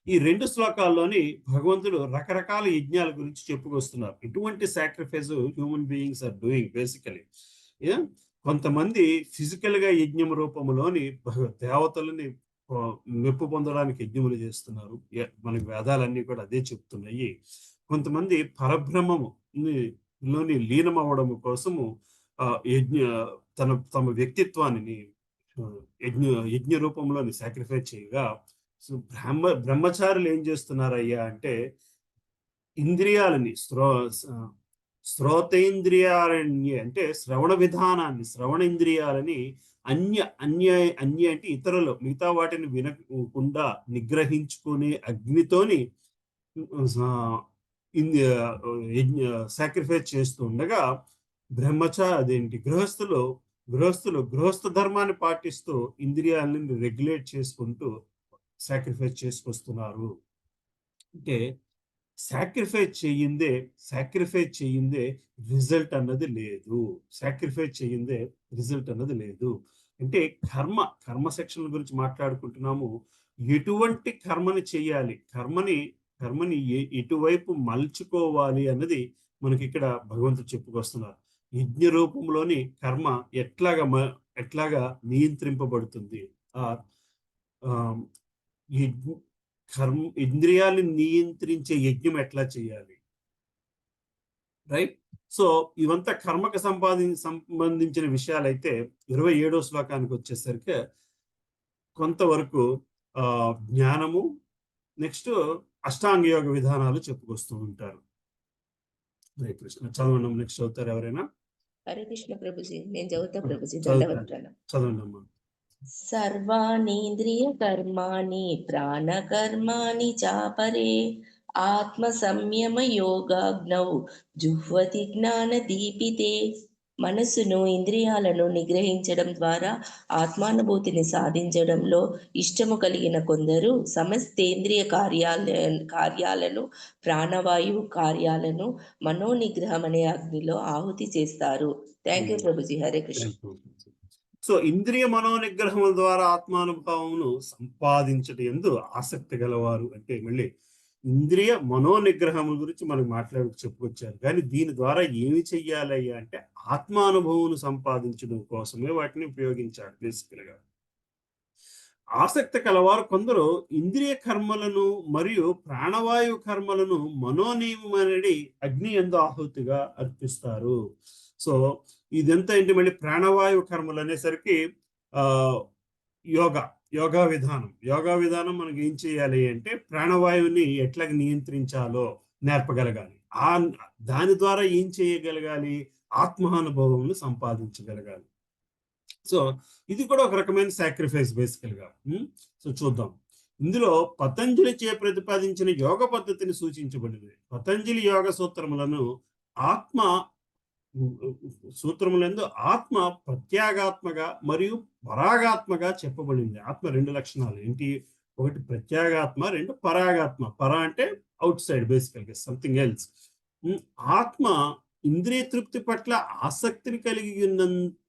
ఈ 2 శ్లోకాల్లోని భగవంతుడు రకరకాల యజ్ఞాల గురించి చెప్పుకొస్తున్నారు. ఇటువంటి sacrifice human beings are doing basically. కొంతమంది ఫిజికల్ గా యజ్ఞం రూపంలోని దేవతలని మెప్పు పొందడానికి యజ్ఞములు చేస్తున్నారు. మనకి వేదాలన్నీ కూడా అదే చెప్తున్నాయి. కొంతమంది పరబ్రహ్మము లోని లీనమవ్వడం కోసము తమ వ్యక్తిత్వాన్ని యజ్ఞ రూపంలోని సాక్రిఫైస్ చేయగా, సో బ్రహ్మచారులు ఏం చేస్తున్నారయ్యా అంటే ఇంద్రియాలని శ్రోతేంద్రియాలని అంటే శ్రవణ విధానాన్ని, శ్రవణ ఇంద్రియాలని అన్య అంటే ఇతరులు మిగతా వాటిని వినకుండా నిగ్రహించుకునే అగ్నితోని సాక్రిఫైస్ చేస్తూ ఉండగా గృహస్థ ధర్మాన్ని పాటిస్తూ ఇంద్రియాలని రెగ్యులేట్ చేసుకుంటూ సాక్రిఫైస్ చేసుకొస్తున్నారు. అంటే సాక్రిఫైస్ చేయిందే రిజల్ట్ అన్నది లేదు. అంటే కర్మ సెక్షన్ గురించి మాట్లాడుకుంటున్నాము. ఎటువంటి కర్మని చేయాలి, కర్మని ఎటువైపు మలుచుకోవాలి అన్నది మనకి ఇక్కడ భగవంతుడు చెప్పుకొస్తున్నారు. యజ్ఞ రూపంలోని కర్మ ఎట్లాగా నియంత్రింపబడుతుంది, ఇంద్రియాలను నియంత్రించే యజ్ఞం ఎట్లా చేయాలి, రైట్? సో ఇవంతా కర్మకు సంబంధించిన విషయాలైతే 27వ శ్లోకానికి వచ్చేసరికి కొంతవరకు జ్ఞానము, నెక్స్ట్ అష్టాంగ యోగ విధానాలు చెప్పుకొస్తూ ఉంటారు. హరే కృష్ణ. చదవండి, నెక్స్ట్ చదువుతారు ఎవరైనా? హరే కృష్ణ ప్రభుజీ, నేను చదువుతా ప్రభుజీ. చదవండి అమ్మా. సర్వాణీంద్రియ కర్మాణి ప్రాణకర్మాణి చాపరే ఆత్మ సంయమ యోగాగ్నౌ జుహ్వతి జ్ఞాన దీపితే. మనసును, ఇంద్రియాలను నిగ్రహించడం ద్వారా ఆత్మానుభూతిని సాధించడంలో ఇష్టము కలిగిన కొందరు సమస్తేంద్రియ కార్యాలను, ప్రాణవాయువు కార్యాలను మనోనిగ్రహం అనే అగ్నిలో ఆహుతి చేస్తారు. Thank you Prabhuji. Hare Krishna. So ఇంద్రియ మనోనిగ్రహముల ద్వారా ఆత్మానుభవమును సంపాదించడం యందు ఆసక్తి గలవారు అంటే మళ్ళీ ఇంద్రియ మనోనిగ్రహముల గురించి మనకు చెప్పుకొచ్చారు. కానీ దీని ద్వారా ఏమి చెయ్యాలయ్యా అంటే ఆత్మానుభవం సంపాదించడం కోసమే వాటిని ఉపయోగించాడు బేసికల్ గా. ఆసక్తి కలవారు కొందరు ఇంద్రియ కర్మలను మరియు ప్రాణవాయు కర్మలను మనోనియమనడి అగ్ని యందు ఆహుతిగా అర్పిస్తారు. సో ఇదంతా ఏంటి, మళ్ళీ ప్రాణవాయు కర్మలు అనేసరికి యోగా విధానం మనకి ఏం చేయాలి అంటే ప్రాణవాయువుని ఎట్లా నియంత్రించాలో నేర్పగలగాలి. దాని ద్వారా ఏం చేయగలగాలి, ఆత్మానుభవం సంపాదించగలగాలి. సో ఇది కూడా ఒక రకమైన సాక్రిఫైస్ బేసికల్ గా. సో చూద్దాం. ఇందులో పతంజలి చే ప్రతిపాదించిన యోగ పద్ధతిని సూచించబడింది. పతంజలి యోగ సూత్రములందు ఆత్మ ప్రత్యాగాత్మగా మరియు పరాగాత్మగా చెప్పబడింది. ఆత్మ 2 లక్షణాలు ఏంటి, ఒకటి ప్రత్యాగాత్మ, 2 పరాగాత్మ. పర అంటే అవుట్ సైడ్, బేసికల్ గా సంథింగ్ ఎల్స్. ఆత్మ ఇంద్రియ తృప్తి పట్ల ఆసక్తిని కలిగి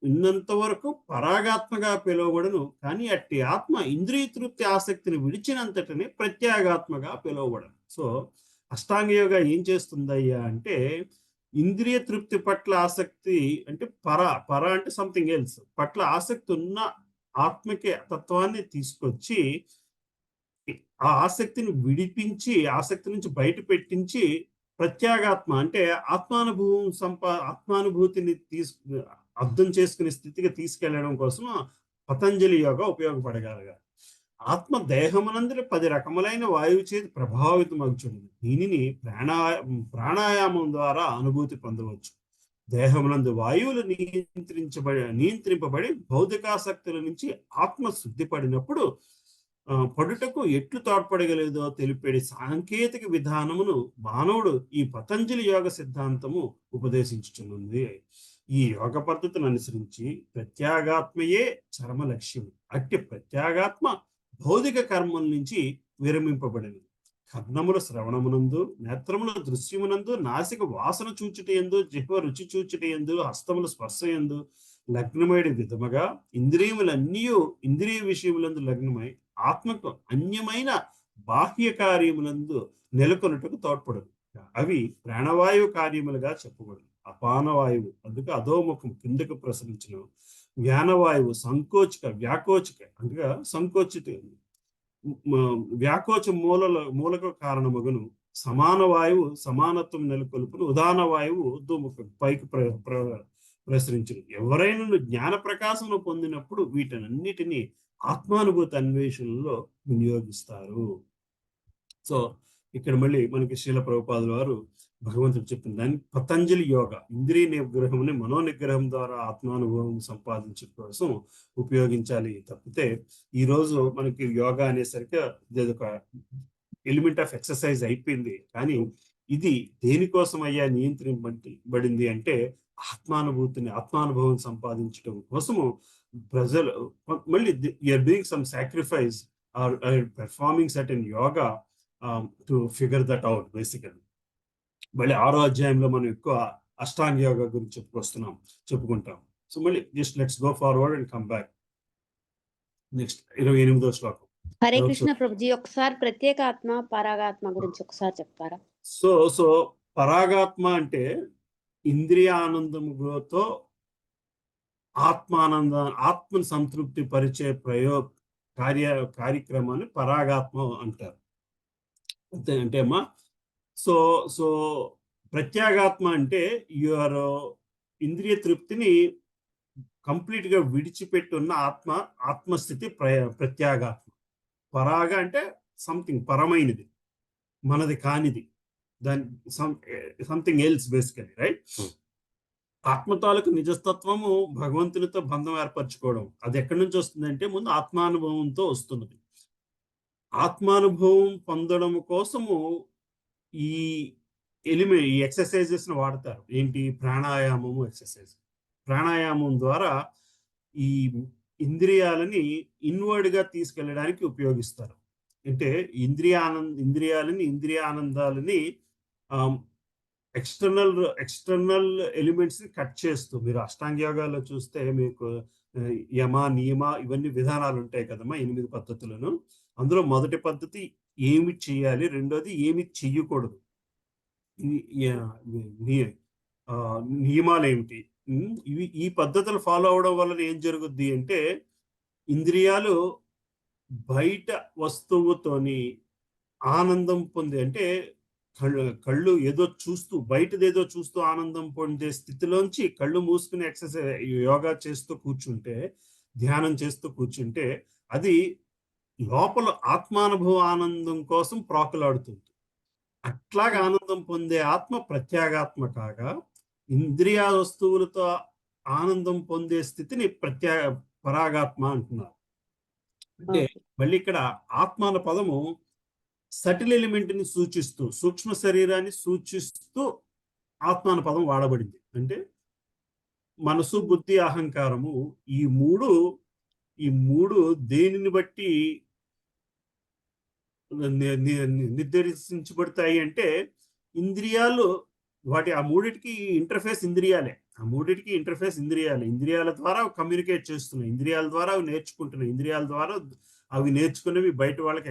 ఉన్నంత వరకు పరాగాత్మగా పిలువబడను. కానీ అట్టి ఆత్మ ఇంద్రియ తృప్తి ఆసక్తిని విడిచినంతటనే ప్రత్యాగాత్మగా పిలువబడను. సో అష్టాంగ యోగా ఏం చేస్తుందయ్యా అంటే ఇంద్రియ తృప్తి పట్ల ఆసక్తి అంటే పర అంటే సంథింగ్ ఎల్స్ పట్ల ఆసక్తి ఉన్న ఆత్మకి తత్వాన్ని తీసుకొచ్చి ఆ ఆసక్తిని విడిపించి, ఆసక్తి నుంచి బయట పెట్టించి ప్రత్యాగాత్మ అంటే ఆత్మానుభూతిని అర్థం చేసుకునే స్థితికి తీసుకెళ్లడం కోసం పతంజలి యోగా ఉపయోగపడగలగాలి. ఆత్మ దేహమునందు 10 రకములైన వాయువు చేతి ప్రభావితమగుచున్నది. దీనిని ప్రాణాయామం ద్వారా అనుభూతి పొందవచ్చు. దేహమునందు వాయువులు నియంత్రింపబడి భౌతికాసక్తుల నుంచి ఆత్మ శుద్ధిపడినప్పుడు పడుటకు ఎట్లు తోడ్పడగలేదో తెలిపేది సాంకేతిక విధానమును మానవుడు ఈ పతంజలి యోగ సిద్ధాంతము ఉపదేశించుచున్నది. ఈ యోగ పద్ధతిని అనుసరించి ప్రత్యాగాత్మయే చరమ లక్ష్యం. అట్టి ప్రత్యాగాత్మ భౌతిక కర్మల నుంచి విరమింపబడినది. కర్ణముల శ్రవణమునందు, నేత్రముల దృశ్యమునందు, నాసిక వాసన చూచుటయందు, జిహ్వ రుచి చూచుటయందు, హస్తముల స్పర్శయందు లగ్నమైన విధముగా ఇంద్రియములన్నీ ఇంద్రియ విషయములందు లగ్నమై ఆత్మకు అన్యమైన బాహ్య కార్యములందు నెలకొనుటకు తోడ్పడదు. అవి ప్రాణవాయువు కార్యములుగా చెప్పబడదు. అపానవాయువు అందుకు అధోముఖం కిందకు ప్రసరించిన, వ్యానవాయువు సంకోచక వ్యాకోచక అంటే సంకోచిత వ్యాకోచ మూలక కారణమగును. సమాన వాయువు సమానత్వం నెలకొల్పును. ఉదాహరణ వాయువు ఊర్ధ్వముఖం పైకి ప్రసరించను. ఎవరైనా జ్ఞాన ప్రకాశమును పొందినప్పుడు వీటన్నిటిని ఆత్మానుభూతి అన్వేషణలో వినియోగిస్తారు. సో ఇక్కడ మళ్ళీ మనకి శ్రీల ప్రభుపాదుల వారు భగవంతుడు చెప్పిన దాన్ని పతంజలి యోగ ఇంద్రియ నిగ్రహంని మనోనిగ్రహం ద్వారా ఆత్మానుభవం సంపాదించడం కోసం ఉపయోగించాలి. తప్పితే ఈరోజు మనకి యోగా అనేసరికి ఒక ఎలిమెంట్ ఆఫ్ ఎక్సర్సైజ్ అయిపోయింది. కానీ ఇది దేనికోసం అయ్యా నియంత్రించబడింది అంటే ఆత్మానుభూతిని ఆత్మానుభవం సంపాదించడం కోసము ప్రజలు మళ్ళీ you're doing some sacrifice or performing certain yoga to figure that out basically. మళ్ళీ 6వ అధ్యాయంలో మనం ఎక్కువ అష్టాంగ యోగా గురించి చెప్పుకుంటాం. సో మళ్ళీ just let's go forward and come back. Next 28వ శ్లోకం. హరే కృష్ణ ప్రభుజీ, ఒకసారి ప్రత్యేక ఆత్మ పరాగాత్మ గురించి ఒకసారి చెప్తారా? సో పరాగాత్మ అంటే ఇంద్రియానందముతో ఆత్మను సంతృప్తి పరిచే కార్యక్రమాన్ని పరాగాత్మ అంటారు. అంటే అమ్మా సో ప్రత్యాగాత్మ అంటే యువర్ ఇంద్రియ తృప్తిని కంప్లీట్ గా విడిచిపెట్టున్న ఆత్మస్థితి ప్రత్యాగాత్మ. పరాగ అంటే సంథింగ్ పరమైనది, మనది కానిది, దాని సంథింగ్ ఎల్స్ బేసికలీ, రైట్? ఆత్మ తాలూకు నిజతత్వము భగవంతునితో బంధం ఏర్పరచుకోవడం. అది ఎక్కడి నుంచి వస్తుందంటే ముందు ఆత్మానుభవంతో వస్తున్నది. ఆత్మానుభవం పొందడం కోసము ఈ ఎక్సర్సైజెస్ ని వాడతారు. ఏంటి? ప్రాణాయామము ఎక్సర్సైజ్. ప్రాణాయామం ద్వారా ఈ ఇంద్రియాలని ఇన్వర్డ్ గా తీసుకెళ్ళడానికి ఉపయోగిస్తారు. అంటే ఇంద్రియానందాలని ఎక్స్టర్నల్ ఎలిమెంట్స్ ని కట్ చేస్తూ, మీరు అష్టాంగ యోగాలో చూస్తే మీకు యమ నియమ ఇవన్నీ విధానాలు ఉంటాయి కదమ్మా, 8 పద్ధతులను. అందులో మొదటి పద్ధతి ఏమి చేయాలి, రెండోది ఏమి చెయ్యకూడదు, నియమాలు ఏమిటి, ఈ పద్ధతులు ఫాలో అవడం వల్ల ఏం జరుగుద్ది అంటే ఇంద్రియాలు బయట వస్తువుతోని ఆనందం పొందే, అంటే కళ్ళు ఏదో చూస్తూ బయటదేదో చూస్తూ ఆనందం పొందే స్థితిలోంచి కళ్ళు మూసుకుని ఎక్సర్సైజ్ యోగా చేస్తూ కూర్చుంటే, ధ్యానం చేస్తూ కూర్చుంటే అది లోపల ఆత్మానుభవ ఆనందం కోసం ప్రాకులాడుతుంది. అట్లాగా ఆనందం పొందే ఆత్మ ప్రత్యాగాత్మ కాగా, ఇంద్రియ వస్తువులతో ఆనందం పొందే స్థితిని పరాగాత్మ అంటున్నారు. అంటే మళ్ళీ ఇక్కడ ఆత్మ అన్న పదము సటిల్ ఎలిమెంట్ ని సూచిస్తూ, సూక్ష్మ శరీరాన్ని సూచిస్తూ ఆత్మ అన్న పదం వాడబడింది. అంటే మనసు, బుద్ధి, అహంకారము ఈ మూడు దేనిని బట్టి నిర్దేశించబడతాయి అంటే ఇంద్రియాలు, ఆ మూడిటికి ఇంటర్ఫేస్ ఇంద్రియాలే. ఇంద్రియాల ద్వారా కమ్యూనికేట్ చేస్తున్నాయి, ఇంద్రియాల ద్వారా అవి నేర్చుకుంటున్నాయి, ఇంద్రియాల ద్వారా అవి నేర్చుకునేవి బయట వాళ్ళకి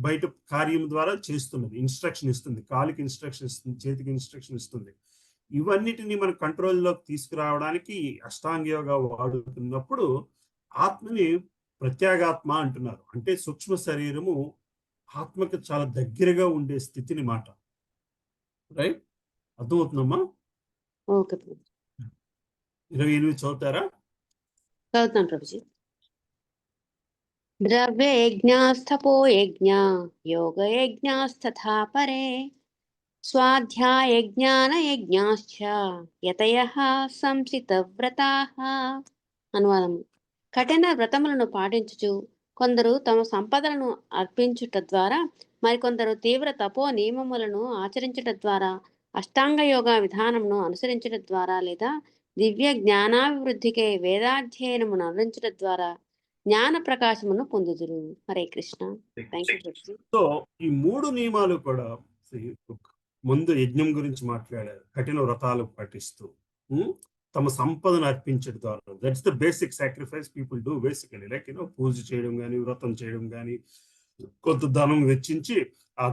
బయట కార్యం ద్వారా చేస్తున్నది, ఇన్స్ట్రక్షన్ ఇస్తుంది, కాలికి ఇన్స్ట్రక్షన్ ఇస్తుంది, చేతికి ఇన్స్ట్రక్షన్ ఇస్తుంది. ఇవన్నిటిని మన కంట్రోల్లోకి తీసుకురావడానికి అష్టాంగ యోగా వాడుతున్నప్పుడు ఆత్మని ప్రత్యాగాత్మ అంటున్నారు. అంటే సూక్ష్మ శరీరము ఆత్మకి చాలా దగ్గరగా ఉండే స్థితిని మాట. రైట్? అర్థమవుతుందమ్మా? ఓకే 28 చదువుతారా? చదువుతాను ప్రభుజీ. ద్రవ్యయజ్ఞాస్తపో యజ్ఞ యోగయజ్ఞాస్తథా పరే స్వాధ్యాయజ్ఞానయజ్ఞాశ్చ యతయః సంసితవ్రతాః. అనువాదము: కఠిన వ్రతములను పాటించుచు కొందరు తమ సంపదలను అర్పించుట ద్వారా, మరికొందరు తీవ్ర తపో నియమములను ఆచరించుట ద్వారా, అష్టాంగ యోగ విధానమును అనుసరించుట ద్వారా, లేదా దివ్య జ్ఞానాభివృద్ధికై వేదాధ్యయనమును అందించుట ద్వారా జ్ఞాన ప్రకాశమును పొందుదురు. Hare Krishna. Thank you. So ఈ 3 నియమాలు కూడా ముందు యజ్ఞం గురించి మాట్లాడారు. కఠిన వ్రతాలు పాటిస్తూ తమ సంపదను అర్పించడం ద్వారా, that's the basic sacrifice people do basically. Like పూజ చేయడం కానీ, వ్రతం చేయడం కానీ, కొంత ధనం వెచ్చించి ఆ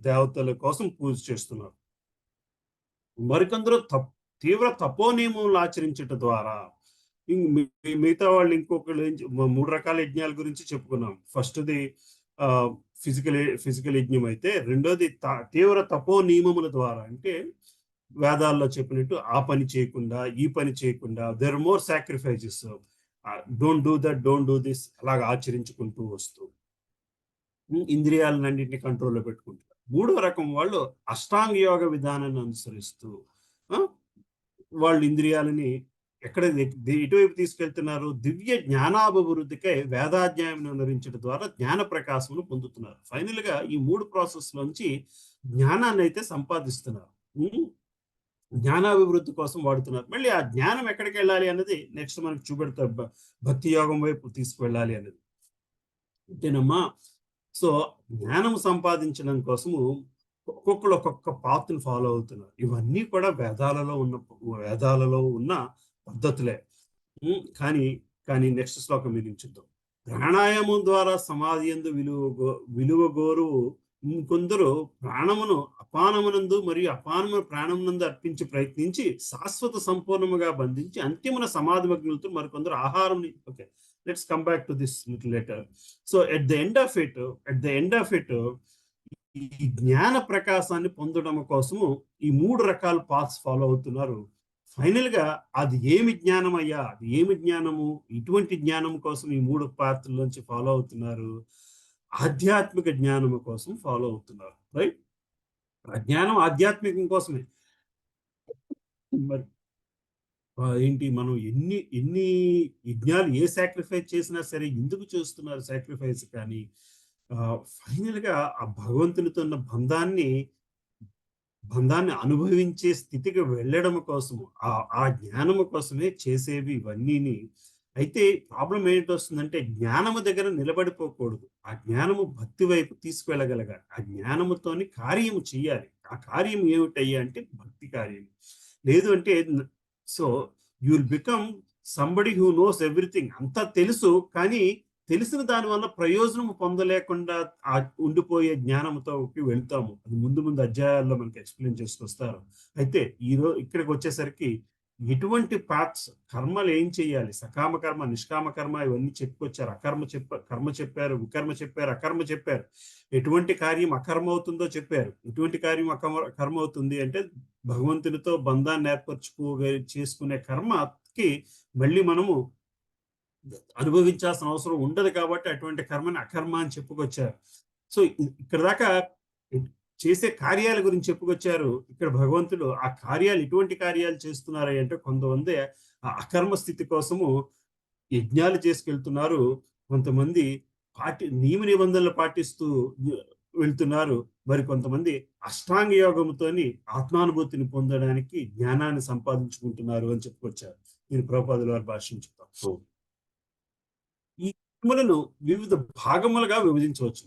దేవతల కోసం పూజ చేస్తున్నారు. మరికొందరు తీవ్ర తపో నియమములు ఆచరించడం ద్వారా, మిగతా వాళ్ళు ఇంకొకళ్ళు 3 రకాల యజ్ఞాల గురించి చెప్పుకున్నాం. ఫస్ట్ది ఫిజికల్ యజ్ఞం అయితే, రెండోది తీవ్ర తపో నియమముల ద్వారా, అంటే వేదాల్లో చెప్పినట్టు ఆ పని చేయకుండా, ఈ పని చేయకుండా, there are more sacrifices, don't do that, don't do this, అలాగా ఆచరించుకుంటూ వస్తూ ఇంద్రియాలన్నింటినీ కంట్రోల్లో పెట్టుకుంటారు. 3వ రకం వాళ్ళు అష్టాంగ యోగ విధానాన్ని అనుసరిస్తూ వాళ్ళు ఇంద్రియాలని ఎటువైపు తీసుకెళ్తున్నారు? దివ్య జ్ఞానాభివృద్ధికై వేదాధ్యాయం అనుసరించడం ద్వారా జ్ఞాన ప్రకాశమును పొందుతున్నారు. ఫైనల్ గా ఈ 3 ప్రాసెస్ నుంచి జ్ఞానాన్ని అయితే సంపాదిస్తున్నారు, జ్ఞానాభివృద్ధి కోసం వాడుతున్నారు. మళ్ళీ ఆ జ్ఞానం ఎక్కడికి వెళ్ళాలి అన్నది నెక్స్ట్ మనకు చూపెడతారు, భక్తి యోగం వైపు తీసుకువెళ్ళాలి అనేది. అంతేనమ్మా. సో జ్ఞానం సంపాదించడం కోసము ఒక్కొక్కరు ఒక్కొక్క పాత్రను ఫాలో అవుతున్నారు. ఇవన్నీ కూడా వేదాలలో ఉన్న పద్ధతులే. కానీ నెక్స్ట్ శ్లోకం వినించుద్దాం. ప్రాణాయామం ద్వారా సమాధి యందు విలువ గోరు కొందరు ప్రాణమును అపానమునందు మరియు అపానమును ప్రాణమునందు అర్పించి ప్రయత్నించి శాశ్వత సంపూర్ణముగా బంధించి అంతిమన సమాధి మగ్నులతో మరికొందరు ఆహారం. Okay, let's come back to this little later. So at the end of it ఈ జ్ఞాన ప్రకాశాన్ని పొందడం కోసము ఈ 3 రకాల పాత్స్ ఫాలో అవుతున్నారు. ఫైనల్ గా అది ఏమి జ్ఞానం అయ్యా, అది ఏమి జ్ఞానము, ఇటువంటి జ్ఞానం కోసం ఈ 3 పాత్రల నుంచి ఫాలో అవుతున్నారు. ఆధ్యాత్మిక జ్ఞానం కోసం ఫాలో అవుతున్నారు. రైట్? ఆ జ్ఞానం ఆధ్యాత్మికం కోసమే. మరి ఏంటి, మనం ఎన్ని యజ్ఞాలు, ఏ సాక్రిఫైస్ చేసినా సరే ఎందుకు చేస్తున్నారు సాక్రిఫైస్? కానీ ఫైనల్ గా ఆ భగవంతునితో ఉన్న బంధాన్ని అనుభవించే స్థితికి వెళ్ళడం కోసము, ఆ జ్ఞానము కోసమే చేసేవి ఇవన్నీ. అయితే ప్రాబ్లం ఏంటి వస్తుందంటే, జ్ఞానము దగ్గర నిలబడిపోకూడదు. ఆ జ్ఞానము భక్తి వైపు తీసుకువెళ్ళగలగాలి. ఆ జ్ఞానముతోని కార్యము చెయ్యాలి. ఆ కార్యం ఏమిటయ్యా అంటే భక్తి కార్యం. లేదు అంటే so you will become somebody who knows everything. అంతా తెలుసు, కానీ తెలిసిన దాని వల్ల ప్రయోజనం పొందలేకుండా ఉండిపోయే జ్ఞానంతో వెళ్తాము. అది ముందు అధ్యాయాల్లో మనకి ఎక్స్ప్లెయిన్ చేసుకొస్తారు. అయితే ఇక్కడికి వచ్చేసరికి ఎటువంటి పాత్స్, కర్మలు ఏం చేయాలి, సకామ కర్మ, నిష్కామ కర్మ, ఇవన్నీ చెప్పుకొచ్చారు. కర్మ చెప్పారు, వికర్మ చెప్పారు, అకర్మ చెప్పారు. ఎటువంటి కార్యం అకర్మ అవుతుందో చెప్పారు. ఎటువంటి కార్యం కర్మ అవుతుంది అంటే, భగవంతునితో బంధాన్ని చేసుకునే కర్మకి మళ్ళీ మనము అనుభవించాల్సిన అవసరం ఉండదు కాబట్టి అటువంటి కర్మని అకర్మ అని చెప్పుకొచ్చారు. సో ఇక్కడ దాకా చేసే కార్యాల గురించి చెప్పుకొచ్చారు. ఇక్కడ భగవంతుడు ఆ కార్యాలు, ఎటువంటి కార్యాలు చేస్తున్నారు అంటే, కొంతమంది ఆ అకర్మ స్థితి కోసము యజ్ఞాలు చేసుకెళ్తున్నారు, కొంతమంది నియమ నిబంధనలు పాటిస్తూ వెళ్తున్నారు, మరి కొంతమంది అష్టాంగ యోగంతోని ఆత్మానుభూతిని పొందడానికి జ్ఞానాన్ని సంపాదించుకుంటున్నారు అని చెప్పుకొచ్చారు. నేను ప్రభుపాదుల వారి భాషించుతాం. ఈ కర్మలను వివిధ భాగములుగా విభజించవచ్చు.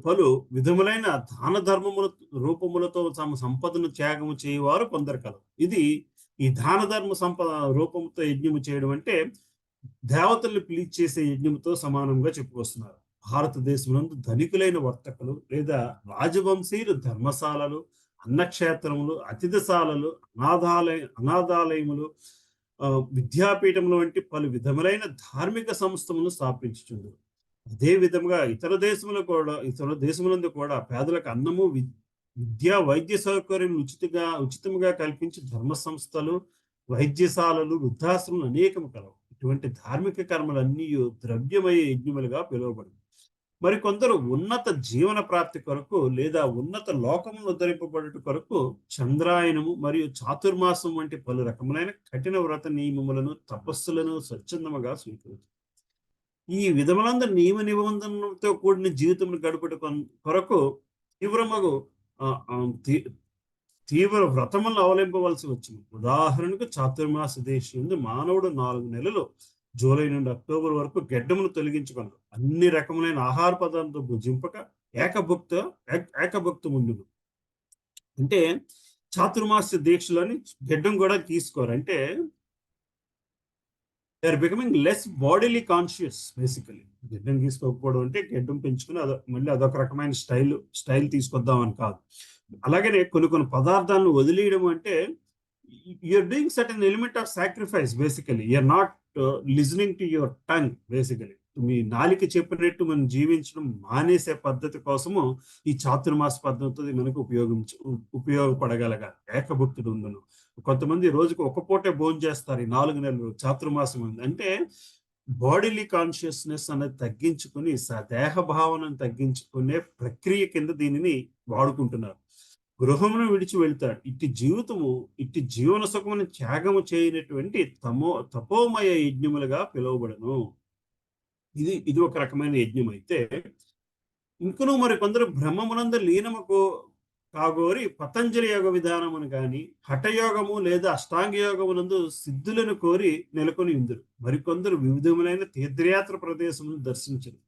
పలు విధములైన దాన ధర్మముల రూపములతో తమ సంపదను త్యాగము చేయవారు కొందరు కలరు. ఈ దాన ధర్మ సంపద రూపంతో యజ్ఞము చేయడం అంటే దేవతల్ని పిలిచి చేసే యజ్ఞంతో సమానంగా చెప్పుకొస్తున్నారు. భారతదేశమునందు ధనికులైన వర్తకులు లేదా రాజవంశీయులు ధర్మశాలలు, అన్నక్షేత్రములు, అతిథిశాలలు, అనాథాలయములు, విద్యాపీఠములు వంటి పలు విధములైన ధార్మిక సంస్థలను స్థాపించుచుండ్రు. అదే విధంగా ఇతర దేశములందు కూడా పేదలకు అన్నము, విద్యా వైద్య సౌకర్యం ఉచితంగా కల్పించి ధర్మ సంస్థలు, వైద్యశాలలు, వృద్ధాశ్రమాలు అనేకము కలవు. ఇటువంటి ధార్మిక కర్మలన్నీ ద్రవ్యమయ యజ్ఞములుగా పిలువబడింది. మరి కొందరు ఉన్నత జీవన ప్రాప్తి కొరకు లేదా ఉన్నత లోకమును ఉద్ధరింపబడుట కొరకు చంద్రాయనము మరియు చాతుర్మాసం వంటి పలు రకములైన కఠిన వ్రత నియమములను తపస్సులను స్వచ్ఛందముగా స్వీకరించారు. ఈ విధములందరూ నియమ నిబంధనలతో కూడిన జీవితం గడుపుట కొరకు తీవ్రమగు తీవ్ర వ్రతములను అవలంబవలసి వచ్చింది. ఉదాహరణకు చాతుర్మాస దేశంలో మానవుడు 4 నెలలు జూలై నుండి అక్టోబర్ వరకు గెడ్డమును తొలగించుకున్నారు. అన్ని రకములైన ఆహార పదార్థాలు భుజింపక ఏకభక్త ముందును. అంటే చాతుర్మాస దీక్షలని గెడ్డం కూడా తీసుకోరు. అంటే they are becoming less bodily conscious. Basically గెడ్డం తీసుకోకపోవడం అంటే గెడ్డం పెంచుకుని మళ్ళీ అదొక రకమైన స్టైల్ తీసుకొద్దామని కాదు. అలాగనే కొన్ని పదార్థాలను వదిలేయడం అంటే you are doing certain element of sacrifice. Basically you are not listening to your tongue. Basically మీ నాలిక చెప్పినట్టు మనం జీవించడం మానేసే పద్ధతి కోసము ఈ చాతుర్మాస పద్ధతి మనకు ఉపయోగపడగలగాలి. ఏకభక్తుడు ఉందను. కొంతమంది రోజుకు ఒక పూటే భోజనం చేస్తారు ఈ 4 నెలలు చాతుర్మాసం ఉంది. అంటే బాడీలీ కాన్షియస్నెస్ అనేది తగ్గించుకుని దేహ భావనను తగ్గించుకునే ప్రక్రియ కింద దీనిని వాడుకుంటున్నారు. గృహమును విడిచి వెళ్తాడు. ఇట్టి జీవన సుఖమును త్యాగము చేయనటువంటి తపోమయ యజ్ఞములుగా పిలువబడను. ఇది ఒక రకమైన యజ్ఞం. అయితే ఇంకనూ మరి కొందరు బ్రహ్మమునందు లీనముకు కాగోరి పతంజలి యోగ విధానమును గాని హఠయోగము లేదా అష్టాంగ యోగమునందు సిద్ధులను కోరి నెలకొని ఉందరు. మరికొందరు వివిధములైన తీర్థయాత్ర ప్రదేశములను దర్శించరు.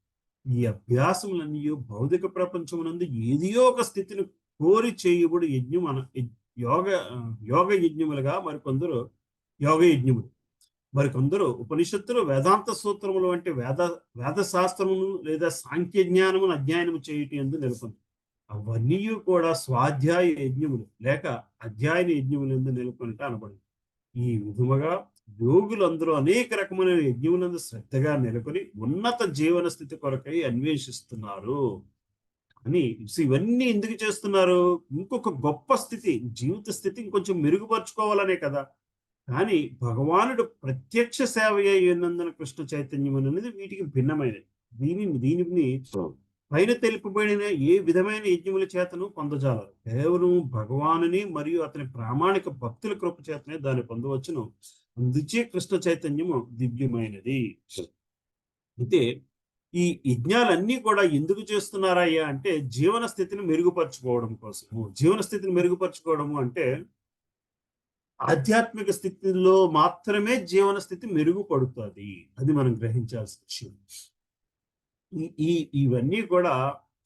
ఈ అభ్యాసములన్నీ భౌతిక ప్రపంచమునందు ఏదియో ఒక స్థితిని కోరి చేయబడి యోగ యజ్ఞములుగా మరికొందరు యోగ యజ్ఞములు. మరికొందరు ఉపనిషత్తులు వేదాంత సూత్రములు వంటి వేద శాస్త్రమును లేదా సాంఖ్య జ్ఞానమును అధ్యయనము చేయటం ఎందు నెలకొంది. అవన్నీ కూడా స్వాధ్యాయ యజ్ఞములు లేక అధ్యయన యజ్ఞములు ఎందు నెలకొనట అనబడింది. ఈ విధముగా యోగులందరూ అనేక రకమైన యజ్ఞములందు శ్రద్ధగా నెలకొని ఉన్నత జీవన స్థితి కొరకై అన్వేషిస్తున్నారు. అని ఇవన్నీ ఎందుకు చేస్తున్నారు? ఇంకొక గొప్ప స్థితి, జీవిత స్థితి ఇంకొంచెం మెరుగుపరుచుకోవాలనే కదా. కానీ భగవానుడు ప్రత్యక్ష సేవ అయినందున కృష్ణ చైతన్యం అనేది వీటికి భిన్నమైనది. దీనిని పైన తెలుపబడిన ఏ విధమైన యజ్ఞముల చేతను పొందజాలరు. కేవలం భగవానుని మరియు అతని ప్రామాణిక భక్తుల కృప చేతనే దాన్ని పొందవచ్చును. అందుచే కృష్ణ చైతన్యము దివ్యమైనది. అయితే ఈ యజ్ఞాలన్నీ కూడా ఎందుకు చేస్తున్నారయ్యా అంటే జీవన స్థితిని మెరుగుపరచుకోవడం కోసము. జీవన స్థితిని మెరుగుపరచుకోవడము అంటే ఆధ్యాత్మిక స్థితిలో మాత్రమే జీవన స్థితి మెరుగుపడుతుంది. అది మనం గ్రహించాల్సిన విషయం. ఇవన్నీ కూడా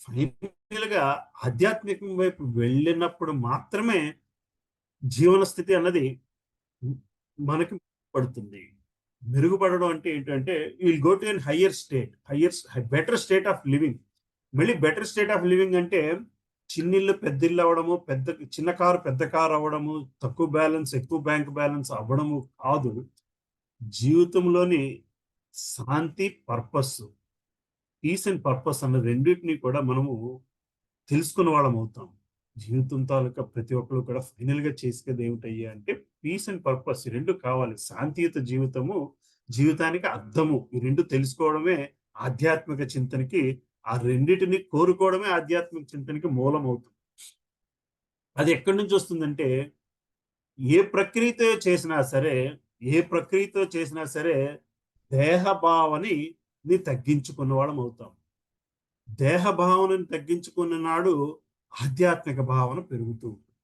ఫైనల్ గా ఆధ్యాత్మికం వైపు వెళ్ళినప్పుడు మాత్రమే జీవన స్థితి అన్నది మనకి పడుతుంది. మెరుగుపడడం అంటే ఏంటంటే will go to an better state of living. మళ్ళీ బెటర్ స్టేట్ ఆఫ్ లివింగ్ అంటే చిన్నిళ్ళు పెద్దిళ్ళు అవ్వడము, చిన్న కారు పెద్ద కారు అవ్వడము, తక్కువ బ్యాలెన్స్ ఎక్కువ బ్యాంక్ బ్యాలెన్స్ అవ్వడము కాదు. జీవితంలోని శాంతి, పీస్ అండ్ పర్పస్ అన్న రెండింటినీ కూడా మనము తెలుసుకున్న వాళ్ళం అవుతాం. జీవితం తాలూకా ప్రతి ఒక్కరు కూడా ఫైనల్ గా చేసేది ఏమిటయ్యా అంటే పీస్ అండ్ పర్పస్. ఈ రెండు కావాలి. శాంతియుత జీవితానికి అర్థము, ఈ రెండు తెలుసుకోవడమే ఆధ్యాత్మిక చింతనకి, ఆ రెండింటిని కోరుకోవడమే ఆధ్యాత్మిక చింతనకి మూలం అవుతుంది. అది ఎక్కడి నుంచి వస్తుందంటే ఏ ప్రక్రియతో చేసినా సరే దేహభావని తగ్గించుకున్న వాళ్ళం అవుతాం. దేహ భావనని తగ్గించుకున్న నాడు ఆధ్యాత్మిక భావన పెరుగుతూ ఉంటుంది.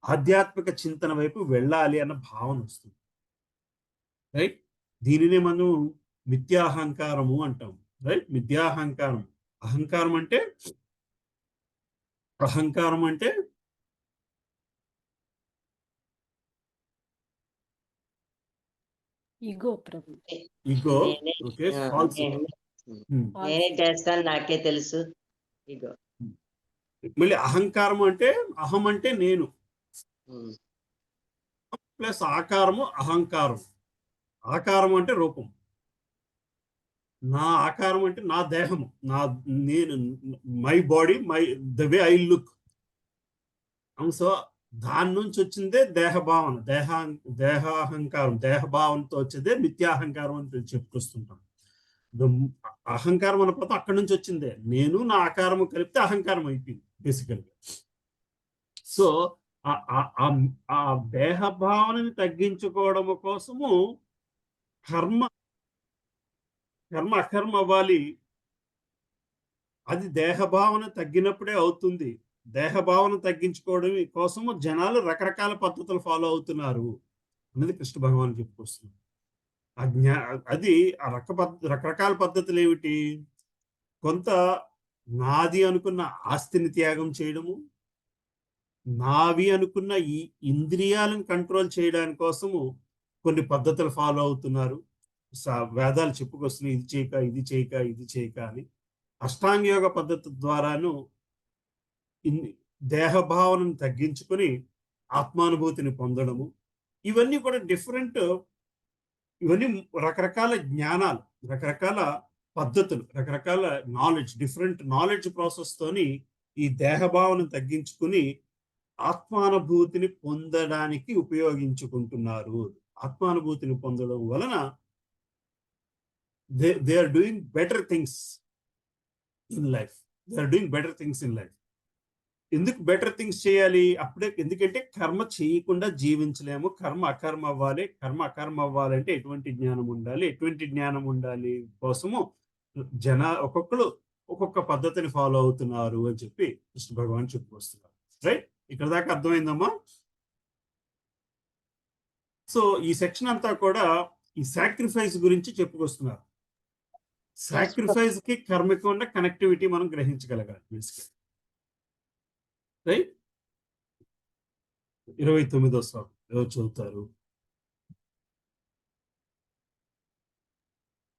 ఆధ్యాత్మిక చింతన వైపు వెళ్ళాలి అన్న భావన వస్తుంది. రైట్? దీనినే మనం మిథ్యాహంకారము అంటాం. రైట్? మిథ్యాహంకారం. అహంకారం అంటే ego prabhu. Ego. Okay, false. నేనే చేస్తాను, నాకే తెలుసు. ఇగో మళ్ళీ అహంకారం అంటే అహం అంటే నేను ప్లస్ ఆకారము అహంకారం. ఆకారం అంటే రూపం. నా ఆకారం అంటే నా దేహము, నేను, my body, the way I look. So దాని నుంచి వచ్చిందే దేహభావన, దేహాహంకారం, దేహభావనతో వచ్చేదే మిథ్యాహంకారం అని చెప్పుకొస్తుంటాం. అహంకారం అన్న పదం అక్కడి నుంచి వచ్చిందే. నేను నా ఆకారము కలిపితే అహంకారం అయిపోయింది బేసికల్గా. సో ఆ దేహభావనని తగ్గించుకోవడం కోసము కర్మ అకర్మ అవ్వాలి. అది దేహభావన తగ్గినప్పుడే అవుతుంది. దేహభావన తగ్గించుకోవడం కోసము జనాలు రకరకాల పద్ధతులు ఫాలో అవుతున్నారు అనేది కృష్ణ భగవాన్ చెప్పుకొస్తున్నారు. అది రకరకాల పద్ధతులు ఏమిటి? కొంత నాది అనుకున్న ఆస్తిని త్యాగం చేయడము, నావి అనుకున్న ఈ ఇంద్రియాలను కంట్రోల్ చేయడానికి కోసము కొన్ని పద్ధతులు ఫాలో అవుతున్నారు. వేదాలు చెప్పుకొస్తున్నాయి, ఇది చేయక ఇది చేయక ఇది చేయక అని. అష్టాంగ యోగ పద్ధతి ద్వారాను దేహభావనను తగ్గించుకొని ఆత్మానుభూతిని పొందడము, ఇవన్నీ కూడా డిఫరెంట్. ఇవన్నీ రకరకాల జ్ఞానాలు, రకరకాల పద్ధతులు, రకరకాల నాలెడ్జ్, డిఫరెంట్ నాలెడ్జ్ ప్రాసెస్ తోని ఈ దేహభావనను తగ్గించుకుని ఆత్మానుభూతిని పొందడానికి ఉపయోగించుకుంటున్నారు. ఆత్మానుభూతిని పొందడం వలన they are doing better things in life. ఎందుకు బెటర్ థింగ్స్ చేయాలి? అప్పుడే, ఎందుకంటే కర్మ చేయకుండా జీవించలేము. కర్మ అకర్మ అవ్వాలి. కర్మ అకర్మ అవ్వాలంటే ఎటువంటి జ్ఞానం ఉండాలి కోసము ఒక్కొక్కరు ఒక్కొక్క పద్ధతిని ఫాలో అవుతున్నారు అని చెప్పి కృష్ణ భగవాన్ చెప్పుకొస్తున్నారు. రైట్, ఇక్కడ దాకా అర్థమైందమ్మా? సో ఈ సెక్షన్ అంతా కూడా ఈ సాక్రిఫైస్ గురించి చెప్పుకొస్తున్నారు. సాక్రిఫైస్ కి కర్మకి ఉన్న కనెక్టివిటీ మనం గ్రహించగలగాలి. రైట్, 29వ శ్లోకం ఎవరు చదువుతారు?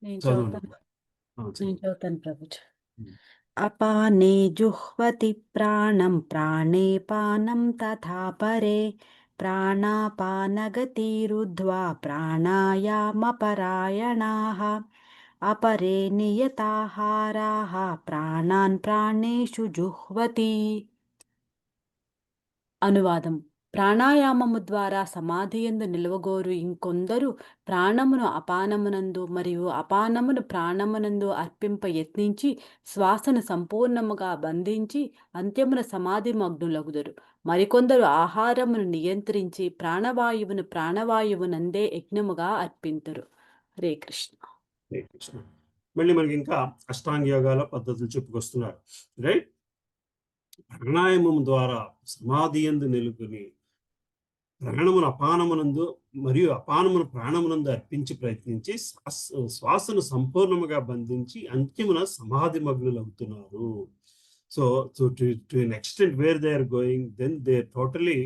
నేను చదవండి. చదువుతాను ప్రభుజీ. అపానే జుహ్వతి ప్రాణం ప్రాణే పానం తథా పరే ప్రాణాపానగతిరుద్ధ్వా ప్రాణాయామపరాయణాః అపరే నియతాహారాః ప్రాణాన్ ప్రాణేషు జుహ్వతి. అనువాదం: ప్రాణాయామము ద్వారా సమాధియందు నిలవగోరు ఇంకొందరు ప్రాణమును అపానమునందు మరియు అపానమును ప్రాణమునందు అర్పింప యత్నించి శ్వాసను సంపూర్ణముగా బంధించి అంత్యమున సమాధి మగ్నులగుదురు. మరికొందరు ఆహారమును నియంత్రించి ప్రాణవాయువునందే యజ్ఞముగా అర్పింతురు. హరే కృష్ణ. మళ్ళీ మనకి ఇంకా అష్టాంగ యోగాల పద్ధతులు చెప్పుకొస్తున్నారు. రైట్, ప్రాణాయామం ద్వారా సమాధి యందు నిలుపుని ప్రాణమును అపానమునందు మరియు అపానమును ప్రాణమునందు అర్పించి ప్రయత్నించి శ్వాసను సంపూర్ణముగా బంధించి అంత్యమున సమాధి మగ్నులు అవుతున్నారు. So to an extent where they are going, then they totally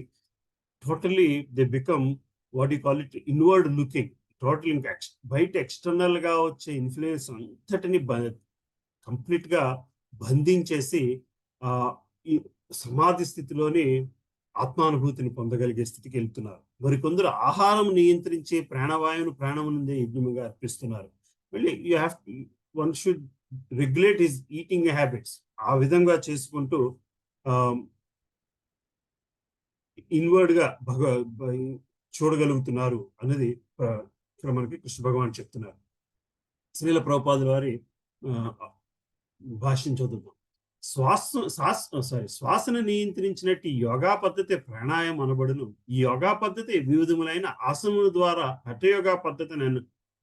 they become what you call it inward looking. Total ఇంకా బయట ఎక్స్టర్నల్ గా వచ్చే ఇన్ఫ్లుయెన్స్ అంతటిని కంప్లీట్ గా బంధించేసి ఈ సమాధి స్థితిలోని ఆత్మానుభూతిని పొందగలిగే స్థితికి వెళ్తున్నారు. మరికొందరు ఆహారం నియంత్రించే ప్రాణమునందే యజ్ఞముగా అర్పిస్తున్నారు. మళ్ళీ one should regulate his eating habits. ఆ విధంగా చేసుకుంటూ ఇన్వర్డ్ గా చూడగలుగుతున్నారు అనేది ఇక్కడ మనకి కృష్ణ భగవాన్ చెప్తున్నారు. శ్రీల ప్రభుపాదుల వారి భాష్యం చదువుతాం. శ్వాసను నియంత్రించినట్టు ఈ యోగా పద్ధతి ప్రాణాయామం అనబడును. ఈ యోగా పద్ధతి వివిధములైన ఆసనముల ద్వారా హఠయోగా పద్ధతి